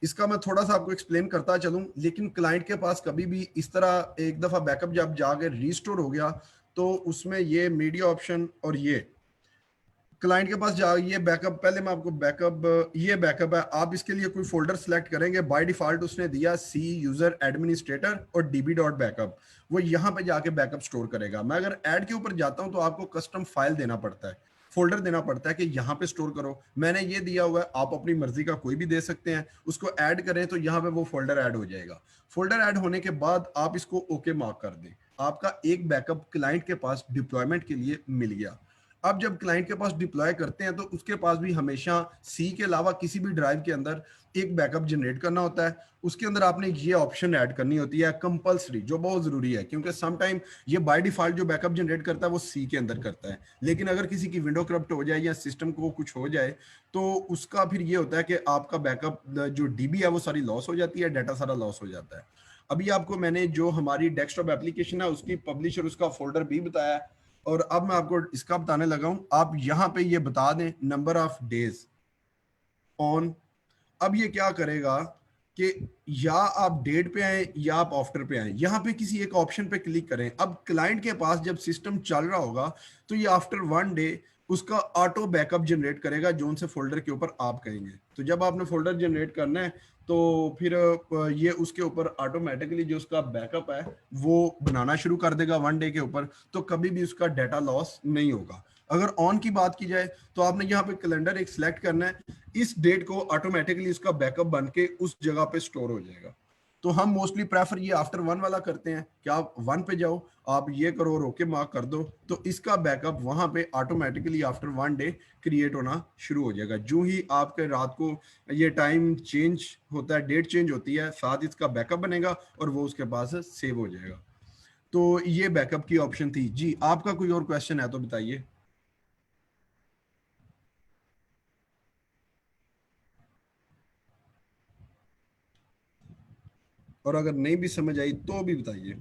इसका मैं थोड़ा सा आपको एक्सप्लेन करता चलूं। लेकिन क्लाइंट के पास कभी भी इस तरह एक दफा बैकअप जब जाके रीस्टोर हो गया, तो उसमें ये मीडिया ऑप्शन और ये क्लाइंट के पास जा, ये बैकअप, पहले मैं आपको बैकअप, ये बैकअप है। आप इसके लिए कोई फोल्डर सेलेक्ट करेंगे, बाय डिफॉल्ट उसने दिया सी यूजर एडमिनिस्ट्रेटर और डीबी डॉट बैकअप। वो यहाँ पे जाके बैकअप स्टोर करेगा। मैं अगर ऐड के ऊपर जाता हूँ, तो आपको कस्टम फाइल देना पड़ता है, फोल्डर देना पड़ता है कि यहाँ पे स्टोर करो। मैंने ये दिया हुआ है, आप अपनी मर्जी का कोई भी दे सकते हैं। उसको ऐड करें तो यहाँ पे वो फोल्डर ऐड हो जाएगा। फोल्डर ऐड होने के बाद आप इसको ओके मार्क कर दें। आपका एक बैकअप क्लाइंट के पास डिप्लॉयमेंट के लिए मिल गया। अब जब क्लाइंट के पास डिप्लॉय करते हैं, तो उसके पास भी हमेशा सी के अलावा किसी भी ड्राइव के अंदर एक बैकअप जनरेट करना होता है। उसके अंदर आपने ये ऑप्शन ऐड करनी होती है कंपलसरी, जो बहुत जरूरी है, क्योंकि सम टाइम ये बाय डिफॉल्ट जो बैकअप जनरेट करता है वो सी के अंदर करता है। लेकिन अगर किसी की विंडो करप्ट हो जाए या सिस्टम को कुछ हो जाए, तो उसका फिर ये होता है कि आपका बैकअप जो डीबी है वो सारी लॉस हो जाती है, डाटा सारा लॉस हो जाता है। अभी आपको मैंने जो हमारी डेस्कटॉप एप्लीकेशन है उसकी पब्लिशर उसका फोल्डर भी बताया है। और अब मैं आपको इसका बताने लगा हूं। आप यहां पे ये बता दें नंबर ऑफ डेज ऑन। अब ये क्या करेगा कि या आप डेट पे आए या आप आफ्टर पे आए, यहां पे किसी एक ऑप्शन पे क्लिक करें। अब क्लाइंट के पास जब सिस्टम चल रहा होगा, तो ये आफ्टर 1 डे उसका ऑटो बैकअप जनरेट करेगा, जो उनसे फोल्डर के ऊपर आप कहेंगे। तो जब आपने फोल्डर जनरेट करना है, तो फिर ये उसके ऊपर ऑटोमेटिकली जो उसका बैकअप है वो बनाना शुरू कर देगा 1 डे के ऊपर। तो कभी भी उसका डाटा लॉस नहीं होगा। अगर ऑन की बात की जाए, तो आपने यहाँ पे कैलेंडर एक सिलेक्ट करना है। इस डेट को ऑटोमेटिकली इसका बैकअप बन के उस जगह पे स्टोर हो जाएगा। तो हम मोस्टली प्रेफर ये आफ्टर 1 वाला करते हैं कि आप 1 पे जाओ, आप ये करो और ओके मार्क कर दो, तो इसका बैकअप वहां पे ऑटोमेटिकली आफ्टर 1 डे क्रिएट होना शुरू हो जाएगा। जो ही आपके रात को ये टाइम चेंज होता है, डेट चेंज होती है, साथ इसका बैकअप बनेगा और वो उसके पास सेव हो जाएगा। तो ये बैकअप की ऑप्शन थी जी। आपका कोई और क्वेश्चन है तो बताइए। और अगर नहीं भी समझ आई तो भी बताइए।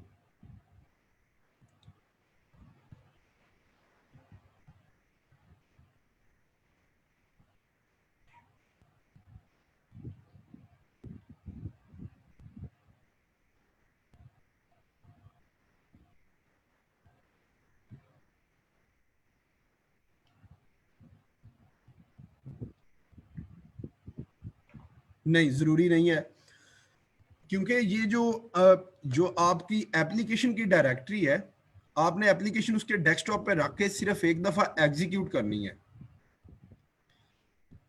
नहीं, जरूरी नहीं है, क्योंकि ये जो आपकी एप्लीकेशन की डायरेक्टरी है, आपने एप्लीकेशन उसके डेस्कटॉप पे रख के सिर्फ एक दफा एग्जीक्यूट करनी है।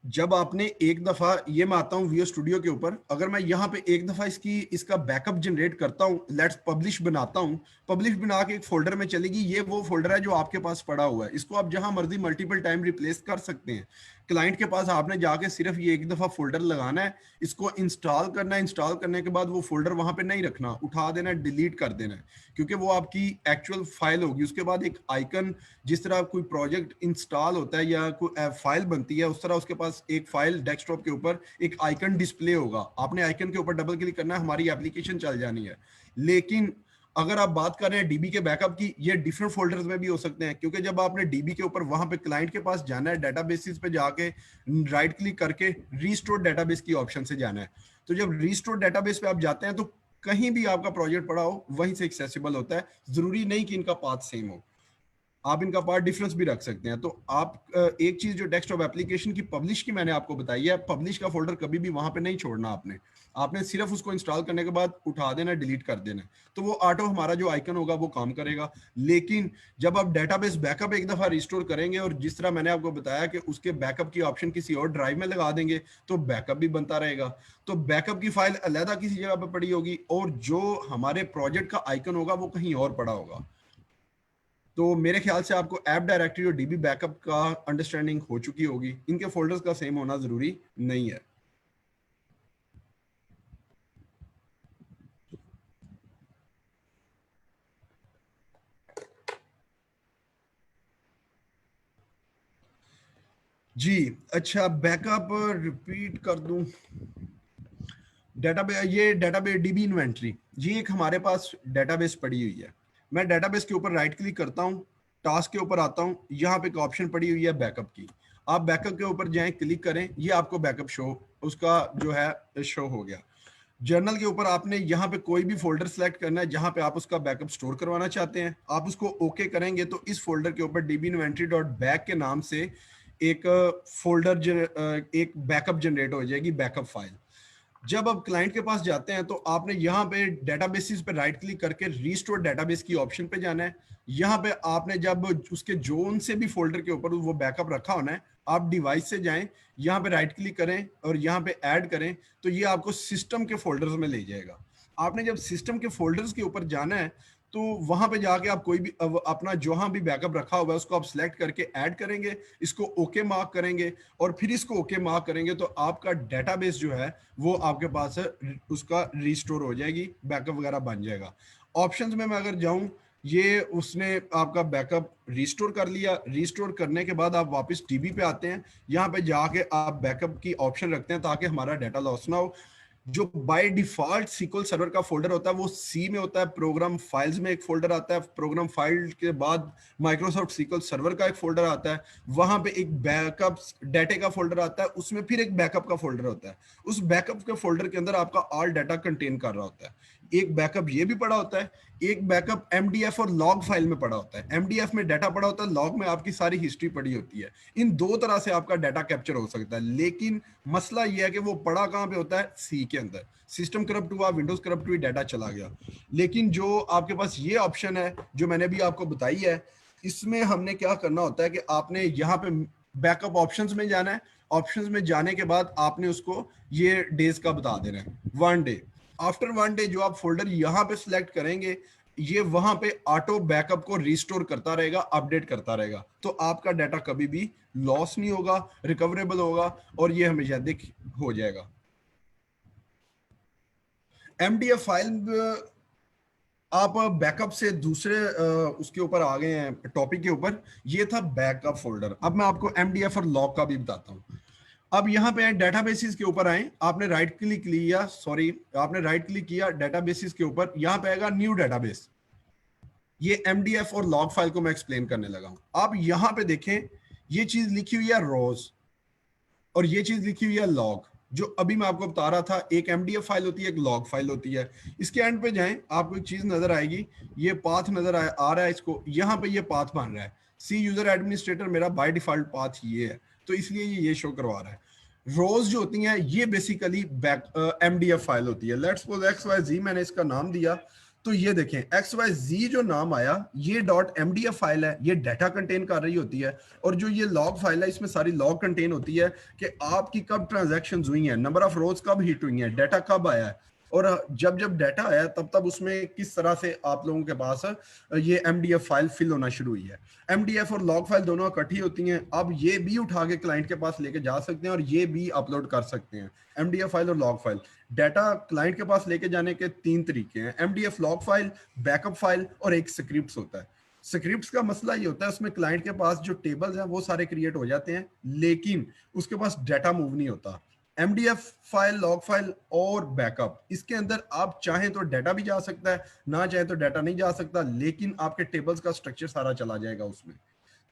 जब आपने एक दफा, ये मैं आता हूँ वीओ स्टूडियो के ऊपर, अगर मैं यहाँ पे एक दफा इसका बैकअप जनरेट करता हूँ, लेट्स पब्लिश बनाता हूँ, पब्लिश बना के एक फोल्डर में चलेगी। ये वो फोल्डर है जो आपके पास पड़ा हुआ है, इसको आप जहां मर्जी मल्टीपल टाइम रिप्लेस कर सकते हैं। क्लाइंट के पास आपने जाके सिर्फ ये एक दफा फोल्डर लगाना है, इसको इंस्टॉल करना है। इंस्टॉल करने के बाद वो फोल्डर वहां पे नहीं रखना, उठा देना है, डिलीट कर देना है, क्योंकि वो आपकी एक्चुअल फाइल होगी। उसके बाद एक आइकन, जिस तरह कोई प्रोजेक्ट इंस्टॉल होता है या कोई फाइल बनती है, उस तरह उसके पास एक फाइल डेस्कटॉप के ऊपर एक आइकन डिस्प्ले होगा। आपने आइकन के ऊपर डबल क्लिक करना है, हमारी एप्लीकेशन चल जानी है। लेकिन अगर आप बात कर रहे हैं डीबी के बैकअप की, ये डिफरेंट फोल्डर्स में भी हो सकते हैं, क्योंकि जब आपने डीबी के ऊपर वहां पे क्लाइंट के पास जाना है, डेटाबेसिस पे जाके राइट क्लिक करके रीस्टोर डेटाबेस की ऑप्शन से जाना है। तो जब रीस्टोर डेटाबेस पे आप जाते हैं, तो कहीं भी आपका प्रोजेक्ट पड़ा हो वहीं से एक्सेसिबल होता है, जरूरी नहीं कि इनका पाथ सेम हो। आप इनका पार्ट डिफरेंस भी रख सकते हैं। तो आप एक चीज जो डेस्कटॉप एप्लीकेशन की पब्लिश की मैंने आपको बताई है, पब्लिश का फोल्डर कभी भी वहां पे नहीं छोड़ना आपने। आपने सिर्फ उसको इंस्टॉल करने के बाद उठा देना, डिलीट कर देना, तो वो ऑटो हमारा जो आइकन होगा वो काम करेगा। लेकिन जब आप डेटाबेस बैकअप एक दफा रिस्टोर करेंगे और जिस तरह मैंने आपको बताया कि उसके बैकअप की ऑप्शन किसी और ड्राइव में लगा देंगे, तो बैकअप भी बनता रहेगा। तो बैकअप की फाइल अलहदा किसी जगह पर पड़ी होगी और जो हमारे प्रोजेक्ट का आइकन होगा वो कहीं और पड़ा होगा। तो मेरे ख्याल से आपको ऐप डायरेक्टरी और डीबी बैकअप का अंडरस्टैंडिंग हो चुकी होगी। इनके फोल्डर्स का सेम होना जरूरी नहीं है। जी, अच्छा, बैकअप रिपीट कर दूं। डेटाबेस, ये डेटाबेस डीबी इन्वेंट्री, ये एक हमारे पास डेटाबेस पड़ी हुई है। मैं डेटाबेस के ऊपर राइट क्लिक करता हूँ, टास्क के ऊपर आता हूँ, यहाँ पे एक ऑप्शन पड़ी हुई है बैकअप की। आप बैकअप के ऊपर जाएं, क्लिक करें, ये आपको बैकअप शो उसका जो है शो हो गया। जर्नल के ऊपर आपने यहाँ पे कोई भी फोल्डर सेलेक्ट करना है जहां पे आप उसका बैकअप स्टोर करवाना चाहते हैं। आप उसको ओके करेंगे तो इस फोल्डर के ऊपर डीबी इन्वेंट्री डॉट बैक के नाम से एक एक बैकअप जनरेट हो जाएगी, बैकअप फाइल। जब आप क्लाइंट के पास जाते हैं तो आपने यहाँ पे डेटाबेसिस पे राइट क्लिक करके रीस्टोर डेटाबेस की ऑप्शन पे जाना है। यहाँ पे आपने जब उसके जोन से भी फोल्डर के ऊपर वो बैकअप रखा होना है, आप डिवाइस से जाएं, यहाँ पे राइट क्लिक करें और यहाँ पे ऐड करें, तो ये आपको सिस्टम के फोल्डर्स में ले जाएगा। आपने जब सिस्टम के फोल्डर्स के ऊपर जाना है तो वहां पे जाके आप कोई भी अपना जहां भी बैकअप रखा हुआ है उसको आप सिलेक्ट करके ऐड करेंगे, इसको ओके मार्क करेंगे और फिर इसको ओके मार्क करेंगे तो आपका डेटाबेस जो है वो आपके पास है, उसका रिस्टोर हो जाएगी, बैकअप वगैरह बन जाएगा। ऑप्शंस में मैं अगर जाऊं, ये उसने आपका बैकअप रिस्टोर कर लिया। रिस्टोर करने के बाद आप वापस डीबी पे आते हैं, यहाँ पे जाके आप बैकअप की ऑप्शन रखते हैं ताकि हमारा डाटा लॉस ना हो। जो बाय डिफॉल्ट सीक्वल सर्वर का फोल्डर होता है वो सी में होता है, प्रोग्राम फाइल्स में एक फोल्डर आता है, प्रोग्राम फाइल के बाद माइक्रोसॉफ्ट सीक्वल सर्वर का एक फोल्डर आता है, वहां पे एक बैकअप डाटा का फोल्डर आता है, उसमें फिर एक बैकअप का फोल्डर होता है। उस बैकअप के फोल्डर के अंदर आपका ऑल डाटा कंटेन कर रहा होता है। एक बैकअप ये भी पड़ा होता है, एक बैकअप एमडीएफ और लॉग फाइल में पड़ा होता है। एमडीएफ में डाटा पड़ा होता है, लॉग में आपकी सारी हिस्ट्री पड़ी होती है। इन दो तरह से आपका डाटा कैप्चर हो सकता है, लेकिन मसला यह है कि वो पड़ा कहां पे होता है, सी के अंदर। सिस्टम करप्ट हुआ, विंडोज करप्ट हुई, डाटा चला गया। लेकिन जो आपके पास ये ऑप्शन है जो मैंने भी आपको बताई है, इसमें हमने क्या करना होता है कि आपने यहाँ पे बैकअप ऑप्शंस में जाना है। ऑप्शंस में जाने के बाद आपने उसको ये डेज का बता देना है, 1 डे। आफ्टर 1 डे जो आप फोल्डर यहाँ पे सिलेक्ट करेंगे, ये वहां पे ऑटो बैकअप को रिस्टोर करता रहेगा, अपडेट करता रहेगा, तो आपका डाटा कभी भी लॉस नहीं होगा, रिकवरेबल होगा और ये हमेशा देख हो जाएगा। एमडीएफ फाइल, आप बैकअप से दूसरे उसके ऊपर आ गए हैं टॉपिक के ऊपर। ये था बैकअप फोल्डर। अब मैं आपको एमडीएफ और लॉग का भी बताता हूँ। अब यहाँ पे डेटाबेसिस के ऊपर आए, आपने राइट क्लिक किया, सॉरी, आपने राइट क्लिक किया डेटाबेसिस के ऊपर, यहाँ पे आएगा न्यू डेटाबेस। ये एमडीएफ और लॉग फाइल को मैं एक्सप्लेन करने लगा हूं। आप यहाँ पे देखें, ये चीज लिखी हुई है रोज और ये चीज लिखी हुई है लॉग। जो अभी मैं आपको बता रहा था, एक एमडीएफ फाइल होती है, एक लॉग फाइल होती है। इसके एंड पे जाएं, आपको एक चीज नजर आएगी, ये पाथ नजर आ रहा है इसको, यहाँ पे ये पाथ बन रहा है, सी यूजर एडमिनिस्ट्रेटर मेरा बाय डिफॉल्ट पाथ ये है, तो इसलिए ये शो करवा रहा है। रोज जो होती हैं ये बेसिकली बैक एमडीएफ फाइल होती है। लेट्स सपोज एक्स वाई जी मैंने इसका नाम दिया, तो ये देखें एक्स वाई जी जो नाम आया, ये डॉट एमडीएफ फाइल है, ये डाटा कंटेन कर रही होती है। और जो ये लॉग फाइल है, इसमें सारी लॉग कंटेन होती है कि आपकी कब ट्रांजैक्शन हुई हैं, नंबर ऑफ रोज कब हिट हुई हैं, डाटा कब आया है, और जब जब डाटा आया तब तब उसमें किस तरह से आप लोगों के पास ये एमडीएफ फाइल फिल होना शुरू हुई है। एमडीएफ और लॉग फाइल दोनों इकट्ठी होती हैं। अब ये भी उठा के क्लाइंट के पास लेके जा सकते हैं और ये भी अपलोड कर सकते हैं, एमडीएफ फाइल और लॉग फाइल। डाटा क्लाइंट के पास लेके जाने के 3 तरीके हैं, MDF, log file, backup file और एक स्क्रिप्ट्स होता है। स्क्रिप्ट्स का मसला ये होता है, उसमें क्लाइंट के पास जो टेबल्स हैं वो सारे क्रिएट हो जाते हैं, लेकिन उसके पास डाटा मूव नहीं होता। एमडीएफ फाइल, लॉग फाइल और बैकअप, इसके अंदर आप चाहें तो डाटा भी जा सकता है, ना चाहे तो डाटा नहीं जा सकता, लेकिन आपके टेबल्स का स्ट्रक्चर सारा चला जाएगा उसमें।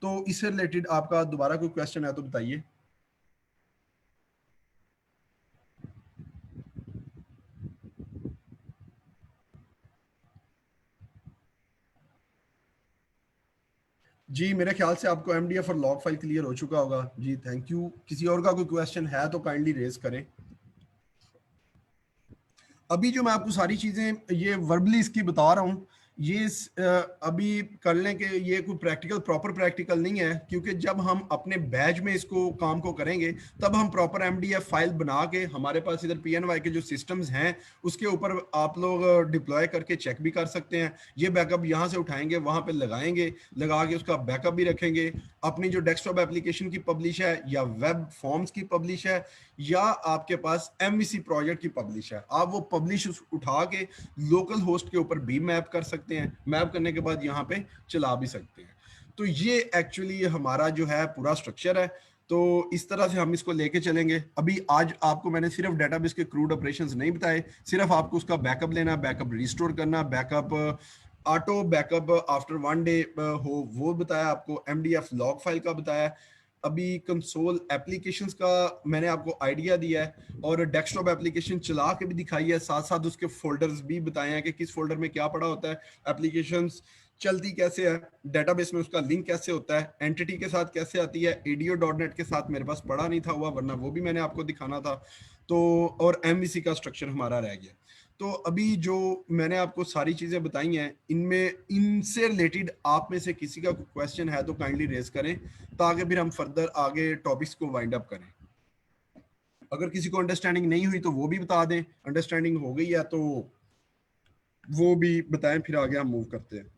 तो इससे रिलेटेड आपका दोबारा कोई क्वेश्चन है तो बताइए। जी मेरे ख्याल से आपको एमडीएफ और लॉग फाइल क्लियर हो चुका होगा। जी थैंक यू। किसी और का कोई क्वेश्चन है तो काइंडली रेज करें। अभी जो मैं आपको सारी चीजें ये वर्बली इसकी बता रहा हूँ, ये अभी कर लें कि ये कोई प्रैक्टिकल प्रॉपर प्रैक्टिकल नहीं है, क्योंकि जब हम अपने बैच में इसको काम को करेंगे तब हम प्रॉपर एमडीएफ फाइल बना के हमारे पास इधर पीएनवाई के जो सिस्टम्स हैं उसके ऊपर आप लोग डिप्लॉय करके चेक भी कर सकते हैं। ये बैकअप यहाँ से उठाएंगे, वहाँ पे लगाएंगे, लगा के उसका बैकअप भी रखेंगे। अपनी जो डेस्कटॉप एप्लीकेशन की पब्लिश है या वेब फॉर्म्स की पब्लिश है या आपके पास एमवीसी प्रोजेक्ट की पब्लिश है, आप वो पब्लिश उठा के लोकल होस्ट के ऊपर भी मैप कर सकते हैं। मैप करने के बाद यहाँ पे चला भी सकते हैं। तो ये एक्चुअली हमारा जो है पूरा स्ट्रक्चर है। तो इस तरह से हम इसको लेके चलेंगे। अभी आज आपको मैंने सिर्फ डेटाबेस के क्रूड ऑपरेशंस नहीं बताए, सिर्फ आपको उसका बैकअप लेना, बैकअप रिस्टोर करना, backup auto backup after 1 day हो वो बताया आपको, एमडीएफ लॉग फाइल का बताया, अभी कंसोल एप्लीकेशंस का मैंने आपको आइडिया दिया है और डेस्कटॉप एप्लीकेशन चला के भी दिखाई है, साथ साथ उसके फोल्डर्स भी बताए हैं कि किस फोल्डर में क्या पड़ा होता है, एप्लीकेशंस चलती कैसे है, डेटाबेस में उसका लिंक कैसे होता है, एंटिटी के साथ कैसे आती है, ADO.NET के साथ मेरे पास पड़ा नहीं था हुआ, वरना वो भी मैंने आपको दिखाना था। तो और एमवीसी का स्ट्रक्चर हमारा रह गया। तो अभी जो मैंने आपको सारी चीजें बताई हैं, इनमें इनसे रिलेटेड आप में से किसी का क्वेश्चन है तो काइंडली रेज करें, ताकि फिर हम फर्दर आगे टॉपिक्स को वाइंड अप करें। अगर किसी को अंडरस्टैंडिंग नहीं हुई तो वो भी बता दें, अंडरस्टैंडिंग हो गई है तो वो भी बताएं, फिर आगे हम मूव करते हैं।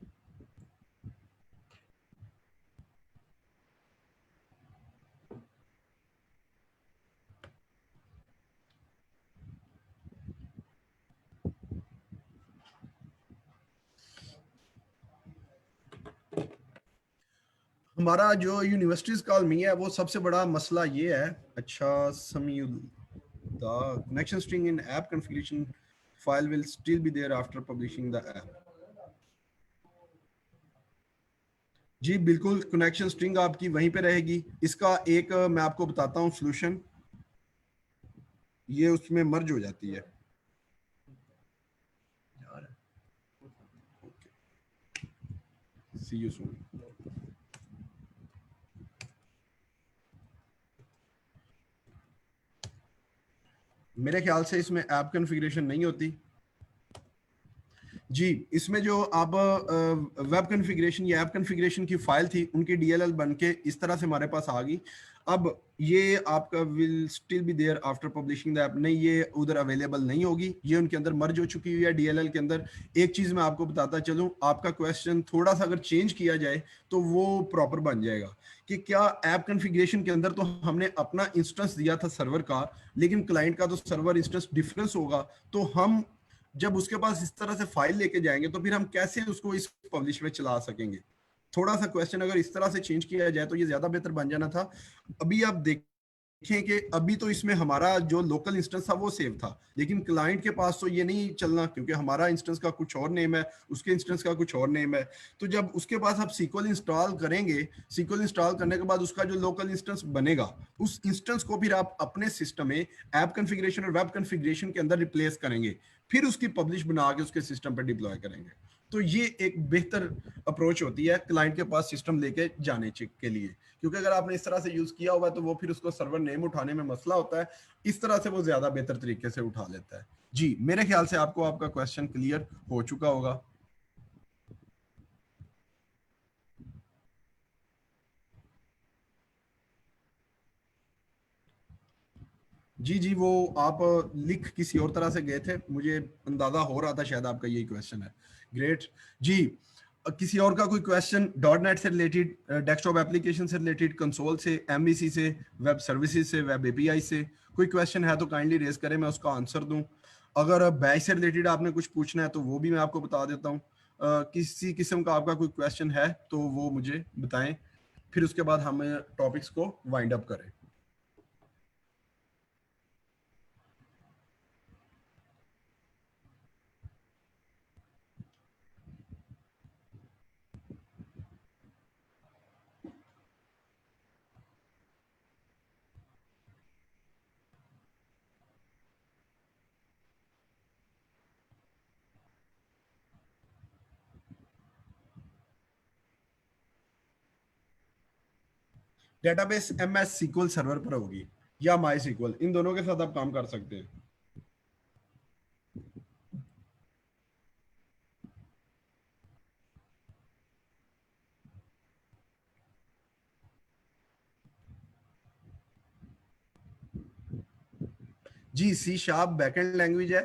हमारा जो यूनिवर्सिटीज कॉलमी है वो सबसे बड़ा मसला ये है। अच्छा Samiul, the connection string in app configuration file will still be there after publishing the app. जी बिल्कुल, कनेक्शन स्ट्रिंग आपकी वहीं पे रहेगी। इसका एक मैं आपको बताता हूँ सोल्यूशन, ये उसमें मर्ज हो जाती है। सी यू सून। मेरे ख्याल से इसमें ऐप कॉन्फ़िगरेशन नहीं होती। जी इसमें जो आप वेब कॉन्फ़िगरेशन या ऐप कॉन्फ़िगरेशन की फाइल थी, उनकी डीएलएल बन के इस तरह से हमारे पास आ गई। अब ये आपका will still be there after publishing the app, नहीं ये उधर अवेलेबल नहीं होगी, ये उनके अंदर मर्ज हो चुकी हुई है डीएलएल के अंदर। एक चीज मैं आपको बताता चलूं, आपका क्वेश्चन थोड़ा सा अगर चेंज किया जाए तो वो प्रॉपर बन जाएगा कि क्या ऐप कॉन्फ़िगरेशन के अंदर तो हमने अपना इंस्टेंस दिया था सर्वर का, लेकिन क्लाइंट का तो सर्वर इंस्टेंस डिफरेंस होगा, तो हम जब उसके पास इस तरह से फाइल लेके जाएंगे तो फिर हम कैसे उसको इस पब्लिश में चला सकेंगे। थोड़ा सा क्वेश्चन अगर इस तरह से चेंज किया जाए तो ये ज्यादा बेहतर बन जाना था। अभी आप देखें कि अभी तो इसमें हमारा जो लोकल इंस्टेंस था वो सेव था, लेकिन क्लाइंट के पास तो ये नहीं चलना, क्योंकि हमारा इंस्टेंस का कुछ और नेम है, उसके इंस्टेंस का कुछ और नेम है। तो जब उसके पास आप सीक्वल इंस्टॉल करेंगे, सीक्वल इंस्टॉल करने के बाद उसका जो लोकल इंस्टेंस बनेगा, उस इंस्टेंस को फिर आप अपने सिस्टम में ऐप कॉन्फ़िगरेशन और वेब कॉन्फ़िगरेशन के अंदर रिप्लेस करेंगे, फिर उसकी पब्लिश बना के उसके सिस्टम पर डिप्लॉय करेंगे। तो ये एक बेहतर अप्रोच होती है क्लाइंट के पास सिस्टम लेके जाने के लिए, क्योंकि अगर आपने इस तरह से यूज किया हुआ तो वो फिर उसको सर्वर नेम उठाने में मसला होता है। इस तरह से वो ज्यादा बेहतर तरीके से उठा लेता है। जी मेरे ख्याल से आपको आपका क्वेश्चन क्लियर हो चुका होगा। जी जी वो आप लिख किसी और तरह से गए थे, मुझे अंदाजा हो रहा था शायद आपका यही क्वेश्चन है। ग्रेट। जी किसी और का कोई क्वेश्चन डॉट नेट से रिलेटेड, डेस्कटॉप एप्लीकेशन से रिलेटेड, कंसोल से, एमवीसी से, वेब सर्विसेज से, वेब एपीआई से कोई क्वेश्चन है तो काइंडली रेज करें, मैं उसका आंसर दूं। अगर बैच से रिलेटेड आपने कुछ पूछना है तो वो भी मैं आपको बता देता हूँ। किसी किस्म का आपका कोई क्वेश्चन है तो वो मुझे बताएं, फिर उसके बाद हम टॉपिक्स को वाइंड अप करें। डेटाबेस MS SQL सर्वर पर होगी या माई SQL, इन दोनों के साथ आप काम कर सकते हैं। जी, C# बैकएंड लैंग्वेज है।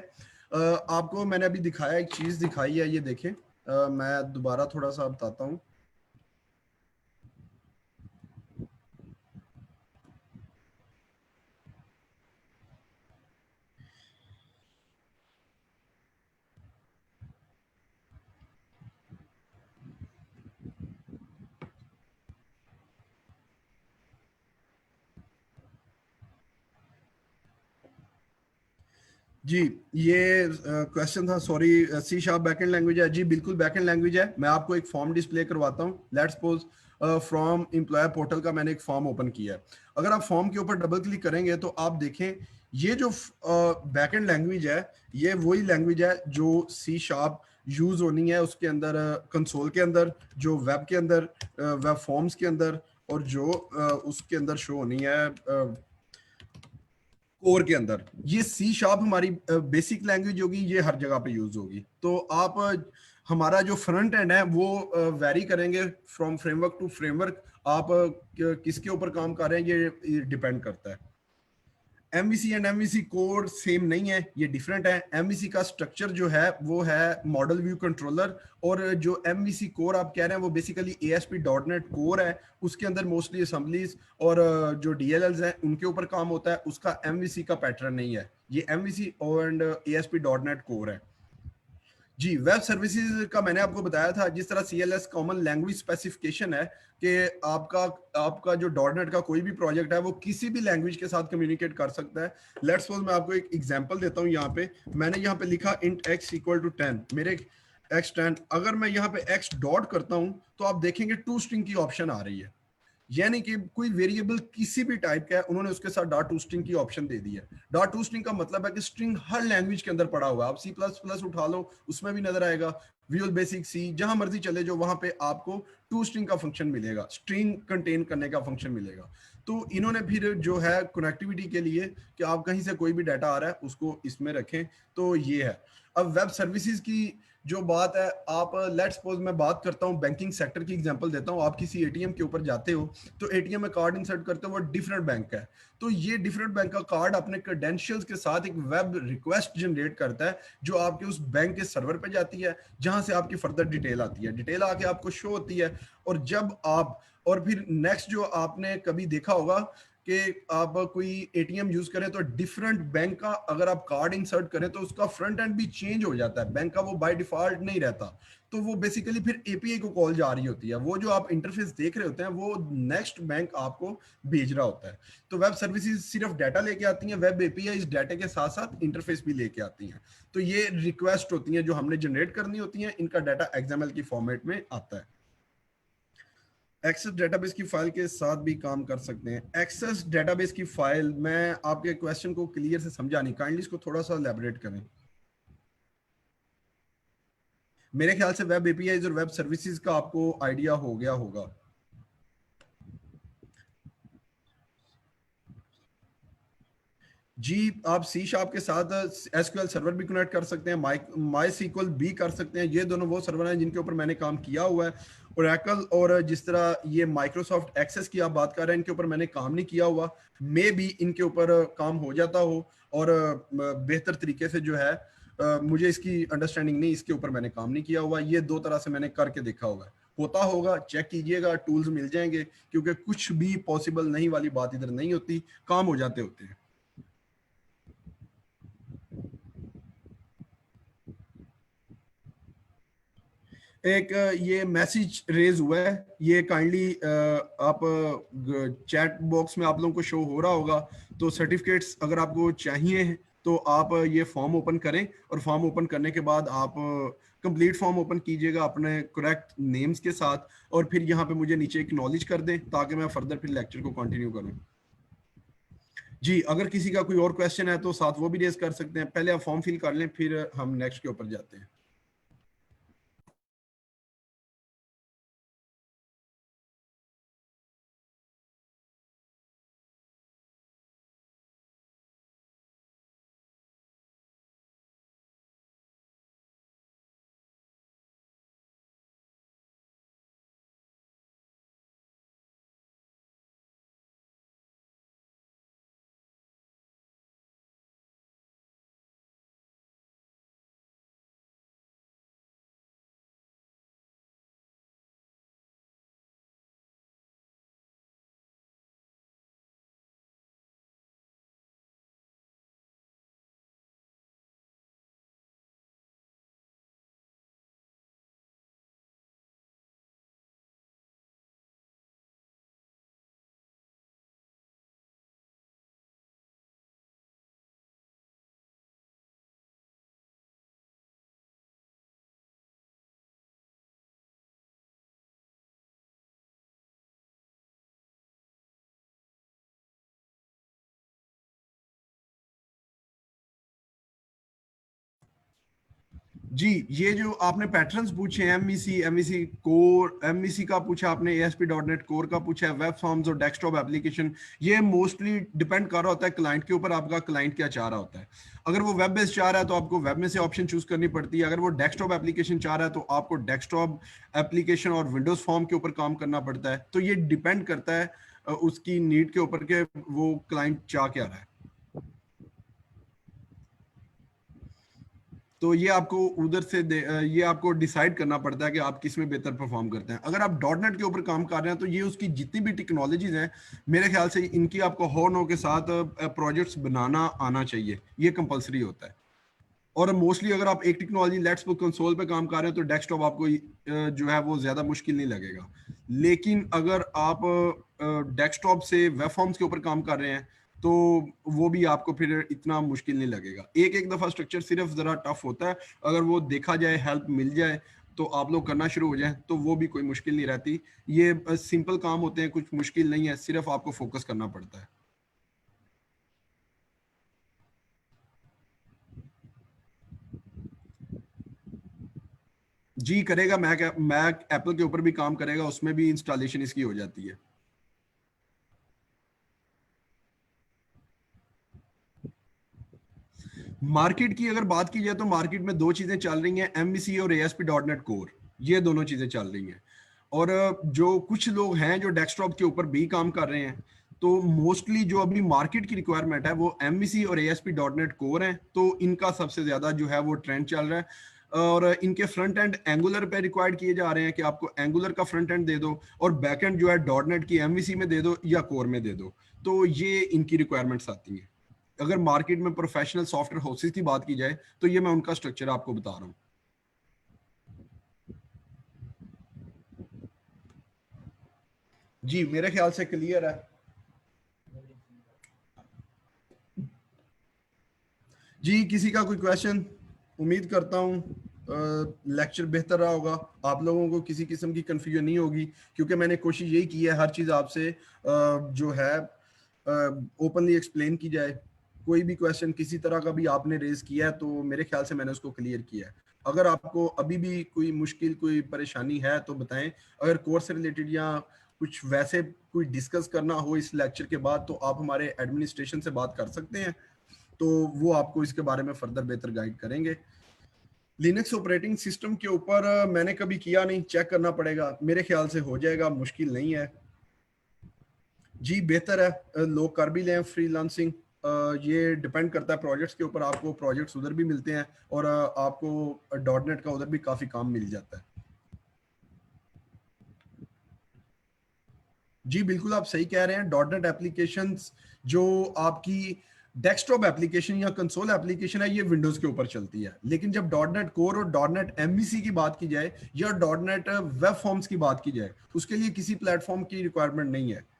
आपको मैंने अभी दिखाया, एक चीज दिखाई है, ये देखें। मैं दोबारा थोड़ा सा बताता हूँ। जी, ये क्वेश्चन था, सॉरी। C# बैकएंड लैंग्वेज है जी, बिल्कुल बैकएंड लैंग्वेज है। मैं आपको एक फॉर्म डिस्प्ले करवाता हूँ। Let's suppose from employer portal का मैंने एक फॉर्म ओपन किया है। अगर आप फॉर्म के ऊपर डबल क्लिक करेंगे तो आप देखें, ये जो बैकएंड लैंग्वेज है, ये वही लैंग्वेज है जो C# यूज होनी है उसके अंदर, कंसोल के अंदर, जो वेब के अंदर, वेब फॉर्म्स के अंदर, और जो उसके अंदर शो होनी है कोर के अंदर। ये C# हमारी बेसिक लैंग्वेज होगी, ये हर जगह पे यूज होगी। तो आप हमारा जो फ्रंट एंड है वो वेरी करेंगे फ्रॉम फ्रेमवर्क टू फ्रेमवर्क। आप किसके ऊपर काम कर रहे हैं ये डिपेंड करता है। MVC and MVC code same नहीं है, ये डिफरेंट है। MVC का स्ट्रक्चर जो है वो है मॉडल व्यू कंट्रोलर, और जो MVC कोर आप कह रहे हैं वो बेसिकली ASP.NET कोर है। उसके अंदर मोस्टली असेंबलीज और जो DLLs हैं उनके ऊपर काम होता है। उसका MVC का पैटर्न नहीं है, ये MVC एंड ASP.NET कोर है। जी, वेब सर्विसेज का मैंने आपको बताया था, जिस तरह CLS कॉमन लैंग्वेज स्पेसिफिकेशन है कि आपका आपका जो डॉटनेट का कोई भी प्रोजेक्ट है वो किसी भी लैंग्वेज के साथ कम्युनिकेट कर सकता है। लेट्स सपोज मैं आपको एक एग्जांपल देता हूँ। यहाँ पे मैंने यहाँ पे लिखा int x इक्वल टू 10, मेरे x10। अगर मैं यहाँ पे x डॉट करता हूँ तो आप देखेंगे टू स्ट्रिंग की ऑप्शन आ रही है, यानी कि कोई वेरिएबल किसी भी टाइप का है, उन्होंने उसके साथ डॉट टू स्ट्रिंग की ऑप्शन दे दी है। डॉट टू स्ट्रिंग का मतलब है कि स्ट्रिंग हर लैंग्वेज के अंदर पड़ा हुआ है। आप C++ उठा लो, उसमें भी नजर आएगा। विजुअल बेसिक C, जहां मर्जी चले जो, वहां पे आपको टू स्ट्रिंग का फंक्शन मिलेगा, स्ट्रिंग कंटेन करने का फंक्शन मिलेगा। तो इन्होंने फिर जो है कनेक्टिविटी के लिए कि आप कहीं से कोई भी डाटा आ रहा है उसको इसमें रखें, तो ये है। अब वेब सर्विसेज की जो बात है, आप लेट्स सपोज मैं बात करता हूँ बैंकिंग सेक्टर की एग्जांपल देता हूँ। आप किसी एटीएम के ऊपर जाते हो तो एटीएम में कार्ड इंसर्ट करते हो, वो डिफरेंट बैंक का है। तो ये डिफरेंट बैंक का कार्ड अपने क्रेडेंशियल्स के साथ एक वेब रिक्वेस्ट जनरेट करता है, जो आपके उस बैंक के सर्वर पे जाती है, जहां से आपकी फर्दर डिटेल आती है। डिटेल आके आपको शो होती है, और जब आप, और फिर नेक्स्ट जो आपने कभी देखा होगा कि आप कोई एटीएम यूज करें तो डिफरेंट बैंक का अगर आप कार्ड इंसर्ट करें तो उसका फ्रंट एंड भी चेंज हो जाता है, बैंक का वो बाय डिफॉल्ट नहीं रहता। तो वो बेसिकली फिर एपीआई को कॉल जा रही होती है, वो जो आप इंटरफेस देख रहे होते हैं वो नेक्स्ट बैंक आपको भेज रहा होता है। तो वेब सर्विसेज सिर्फ डाटा लेके आती हैं, वेब एपीआई इस डाटा के साथ साथ इंटरफेस भी लेके आती हैं। तो ये रिक्वेस्ट होती हैं जो हमने जनरेट करनी होती हैं, इनका डाटा एक्सएमएल की फॉर्मेट में आता है। एक्सेस डेटाबेस की फाइल के साथ भी काम कर सकते हैं। एक्सेस डेटाबेस की फाइल, मैं आपके क्वेश्चन को क्लियर से समझा नहीं, काइंडली इसको थोड़ा सा एलैबोरेट करें। मेरे ख्याल से वेब एपीआईज और वेब सर्विसेज का आपको आइडिया हो गया होगा। जी, आप C# के साथ SQL सर्वर भी कनेक्ट कर सकते हैं, माई SQL भी कर सकते हैं। ये दोनों वो सर्वर हैं जिनके ऊपर मैंने काम किया हुआ है। Oracle और जिस तरह ये माइक्रोसॉफ्ट एक्सेस की आप बात कर रहे हैं, इनके ऊपर मैंने काम नहीं किया हुआ। मे भी इनके ऊपर काम हो जाता हो, और बेहतर तरीके से जो है, मुझे इसकी अंडरस्टैंडिंग नहीं, इसके ऊपर मैंने काम नहीं किया हुआ। ये दो तरह से मैंने करके देखा हुआ है, होता होगा, चेक कीजिएगा, टूल्स मिल जाएंगे, क्योंकि कुछ भी पॉसिबल नहीं वाली बात इधर नहीं होती, काम हो जाते होते हैं। एक ये मैसेज रेज हुआ है, ये काइंडली आप चैट बॉक्स में आप लोगों को शो हो रहा होगा। तो सर्टिफिकेट्स अगर आपको चाहिए तो आप ये फॉर्म ओपन करें, और फॉर्म ओपन करने के बाद आप कंप्लीट फॉर्म ओपन कीजिएगा अपने करेक्ट नेम्स के साथ, और फिर यहाँ पे मुझे नीचे एक्नॉलेज कर दें ताकि मैं फर्दर फिर लेक्चर को कंटिन्यू करूँ। जी, अगर किसी का कोई और क्वेश्चन है तो साथ वो भी रेज कर सकते हैं। पहले आप फॉर्म फिल कर लें, फिर हम नेक्स्ट के ऊपर जाते हैं। जी, ये जो आपने पैटर्न्स पूछे, एमवीसी, एमवीसी कोर, एमवीसी का पूछा आपने, एएसपी डॉट नेट कोर का पूछा है, वेब फॉर्म्स और डेस्कटॉप एप्लीकेशन, ये मोस्टली डिपेंड कर रहा होता है क्लाइंट के ऊपर, आपका क्लाइंट क्या चाह रहा होता है। अगर वो वेब बेस्ड चाह रहा है तो आपको वेब में से ऑप्शन चूज करनी पड़ती है, अगर वो डेस्कटॉप एप्लीकेशन चाह रहा है तो आपको डेस्कटॉप एप्लीकेशन और विंडोज फॉर्म के ऊपर काम करना पड़ता है। तो ये डिपेंड करता है उसकी नीड के ऊपर के वो क्लाइंट चाह क्या रहा है। तो ये आपको उधर से ये आपको डिसाइड करना पड़ता है कि आप किस में बेहतर परफॉर्म करते हैं। अगर आप डॉट नेट के ऊपर काम कर रहे हैं तो ये उसकी जितनी भी टेक्नोलॉजीज हैं, मेरे ख्याल से इनकी आपको हॉर्न के साथ प्रोजेक्ट्स बनाना आना चाहिए, ये कंपलसरी होता है। और मोस्टली अगर आप एक टेक्नोलॉजी लेट्स बुक कंसोल पे काम कर रहे हैं तो डेस्कटॉप आपको जो है वो ज्यादा मुश्किल नहीं लगेगा। लेकिन अगर आप डेस्कटॉप से वेब फॉर्म्स के ऊपर काम कर रहे हैं तो वो भी आपको फिर इतना मुश्किल नहीं लगेगा। एक एक दफा स्ट्रक्चर सिर्फ जरा टफ होता है, अगर वो देखा जाए, हेल्प मिल जाए तो आप लोग करना शुरू हो जाए तो वो भी कोई मुश्किल नहीं रहती। ये सिंपल काम होते हैं, कुछ मुश्किल नहीं है, सिर्फ आपको फोकस करना पड़ता है। जी करेगा, मैक एप्पल के ऊपर भी काम करेगा, उसमें भी इंस्टॉलेशन इसकी हो जाती है। मार्केट की अगर बात की जाए तो मार्केट में दो चीजें चल रही हैं, एमवीसी और एएसपी डॉट नेट कोर, ये दोनों चीजें चल रही हैं। और जो कुछ लोग हैं जो डेस्कटॉप के ऊपर भी काम कर रहे हैं, तो मोस्टली जो अभी मार्केट की रिक्वायरमेंट है वो एमवीसी और एएसपी डॉट नेट कोर है, तो इनका सबसे ज्यादा जो है वो ट्रेंड चल रहा है। और इनके फ्रंट एंड एंगुलर पे रिक्वायर्ड किए जा रहे हैं कि आपको एंगुलर का फ्रंट एंड दे दो और बैक एंड जो है डॉट नेट की एमवीसी में दे दो या कोर में दे दो। तो ये इनकी रिक्वायरमेंट्स आती हैं। अगर मार्केट में प्रोफेशनल सॉफ्टवेयर हाउसेस की बात की जाए तो ये मैं उनका स्ट्रक्चर आपको बता रहा हूँ। जी मेरे ख्याल से क्लियर है। जी किसी का कोई क्वेश्चन? उम्मीद करता हूँ लेक्चर बेहतर रहा होगा, आप लोगों को किसी किस्म की कंफ्यूजन नहीं होगी, क्योंकि मैंने कोशिश यही की है हर चीज़ आपसे जो है ओपनली एक्सप्लेन की जाए। कोई भी क्वेश्चन किसी तरह का भी आपने रेज किया है तो मेरे ख्याल से मैंने उसको क्लियर किया है। अगर आपको अभी भी कोई मुश्किल, कोई परेशानी है तो बताएं। अगर कोर्स से रिलेटेड या कुछ वैसे कोई डिस्कस करना हो इस लेक्चर के बाद तो आप हमारे एडमिनिस्ट्रेशन से बात कर सकते हैं, तो वो आपको इसके बारे में फर्दर बेहतर गाइड करेंगे। लिनक्स ऑपरेटिंग सिस्टम के ऊपर मैंने कभी किया नहीं, चेक करना पड़ेगा, मेरे ख्याल से हो जाएगा, मुश्किल नहीं है। जी बेहतर है, लोग कर भी लें फ्रीलांसिंग। ये डिपेंड करता है प्रोजेक्ट्स के ऊपर, आपको प्रोजेक्ट्स उधर भी मिलते हैं और आपको डॉट नेट का उधर भी काफ़ी काम मिल जाता है। जी बिल्कुल आप सही कह रहे हैं, डॉट नेट एप्लीकेशंस जो आपकी डेस्कटॉप एप्लीकेशन या कंसोल एप्लीकेशन है ये विंडोज के ऊपर चलती है। लेकिन जब डॉट नेट कोर और डॉट नेट एमवीसी की बात की जाए या डॉट नेट वेब फॉर्म्स की बात की जाए, उसके लिए किसी प्लेटफॉर्म की रिक्वायरमेंट नहीं है।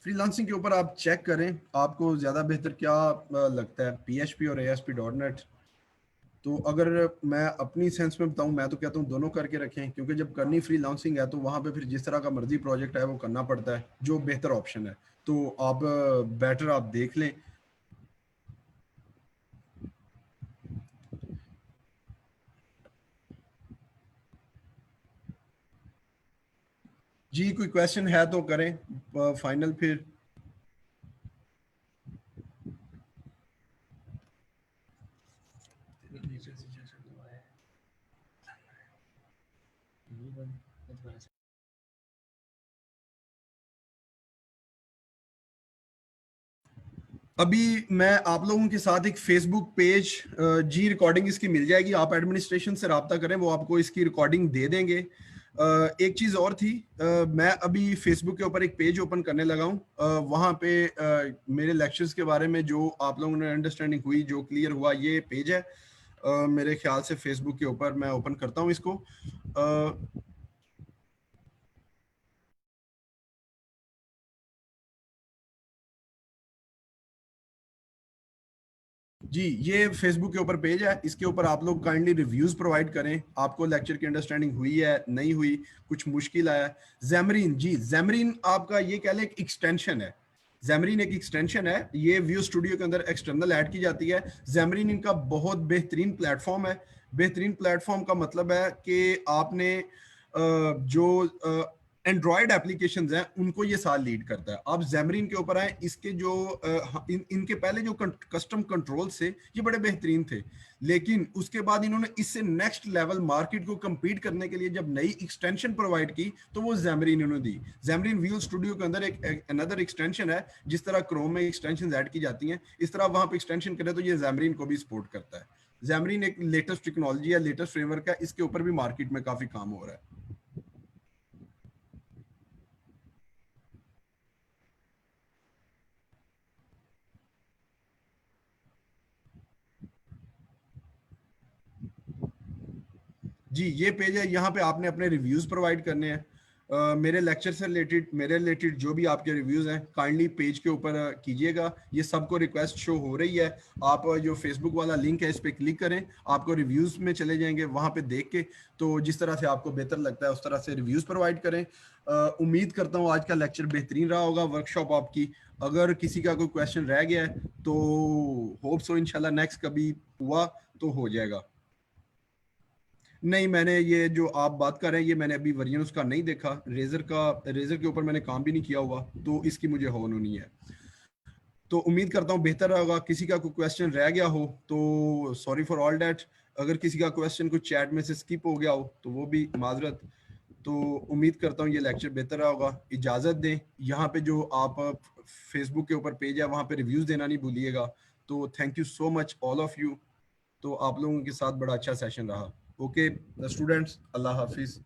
फ्रीलांसिंग के ऊपर आप चेक करें, आपको ज़्यादा बेहतर क्या लगता है, पीएचपी और एएसपी डॉट नेट। तो अगर मैं अपनी सेंस में बताऊं, मैं तो कहता हूं दोनों करके रखें, क्योंकि जब करनी फ्रीलांसिंग है तो वहां पे फिर जिस तरह का मर्जी प्रोजेक्ट है वो करना पड़ता है, जो बेहतर ऑप्शन है। तो आप बेटर आप देख लें। जी कोई क्वेश्चन है तो करें फाइनल फिर। अभी मैं आप लोगों के साथ एक फेसबुक पेज, जी रिकॉर्डिंग इसकी मिल जाएगी, आप एडमिनिस्ट्रेशन से रब्ता करें, वो आपको इसकी रिकॉर्डिंग दे देंगे। एक चीज़ और थी, मैं अभी फेसबुक के ऊपर एक पेज ओपन करने लगा हूँ, वहाँ पे मेरे लेक्चर्स के बारे में जो आप लोगों ने अंडरस्टैंडिंग हुई, जो क्लियर हुआ, ये पेज है। मेरे ख्याल से फेसबुक के ऊपर मैं ओपन करता हूँ इसको। जी, ये फेसबुक के ऊपर पेज है, इसके ऊपर आप लोग काइंडली रिव्यूज प्रोवाइड करें, आपको लेक्चर की अंडरस्टैंडिंग हुई है नहीं हुई, कुछ मुश्किल आया। जैमरीन, जी जैमरीन आपका ये कह लें एक एक्सटेंशन है, जैमरीन एक एक्सटेंशन है, ये व्यू स्टूडियो के अंदर एक्सटर्नल ऐड की जाती है। जैमरीन इनका बहुत बेहतरीन प्लेटफॉर्म है। बेहतरीन प्लेटफॉर्म का मतलब है कि आपने जो एंड्रॉयड एप्लीकेशंस हैं उनको ये साल लीड करता है। आप जैमरीन के ऊपर आए, इसके जो इनके पहले जो कस्टम कंट्रोल थे ये बड़े बेहतरीन थे, लेकिन उसके बाद इन्होंने इससे नेक्स्ट लेवल मार्केट को compete करने के लिए जब नई एक्सटेंशन प्रोवाइड की तो वो जैमरीन इन्होंने दी। जैमरीन व्यूल स्टूडियो के अंदर एक अनदर एक्सटेंशन है, जिस तरह क्रोम में एक्सटेंशन ऐड की जाती हैं इस तरह वहां पे एक्सटेंशन करें तो ये जैमरीन को भी सपोर्ट करता है। जैमरीन एक लेटेस्ट टेक्नोलॉजी है, लेटेस्ट फ्रेमवर्क है, इसके ऊपर भी मार्केट में काफी काम हो रहा है। जी, ये पेज है, यहाँ पे आपने अपने रिव्यूज प्रोवाइड करने हैं। मेरे लेक्चर से रिलेटेड, मेरे रिलेटेड जो भी आपके रिव्यूज हैं काइंडली पेज के ऊपर कीजिएगा। ये सबको रिक्वेस्ट शो हो रही है। आप जो फेसबुक वाला लिंक है इस पर क्लिक करें, आपको रिव्यूज में चले जाएंगे, वहां पे देख के तो जिस तरह से आपको बेहतर लगता है उस तरह से रिव्यूज प्रोवाइड करें। उम्मीद करता हूँ आज का लेक्चर बेहतरीन रहा होगा, वर्कशॉप आपकी। अगर किसी का कोई क्वेश्चन रह गया है तो होप सो इंशाल्लाह नेक्स्ट कभी हुआ तो हो जाएगा। नहीं, मैंने ये जो आप बात कर रहे हैं ये मैंने अभी वर्जन उसका नहीं देखा, रेजर का, रेजर के ऊपर मैंने काम भी नहीं किया हुआ तो इसकी मुझे होन नहीं है। तो उम्मीद करता हूँ बेहतर होगा। किसी का कोई क्वेश्चन रह गया हो तो सॉरी फॉर ऑल डैट। अगर किसी का क्वेश्चन कुछ चैट में से स्किप हो गया हो तो वो भी माजरत। तो उम्मीद करता हूँ ये लेक्चर बेहतर होगा। इजाज़त दें। यहाँ पे जो आप फेसबुक के ऊपर पेज है वहाँ पे रिव्यूज़ देना नहीं भूलिएगा। तो thank you so much all of you. तो आप लोगों के साथ बड़ा अच्छा सेशन रहा। ओके स्टूडेंट्स, अल्लाह हाफिज़।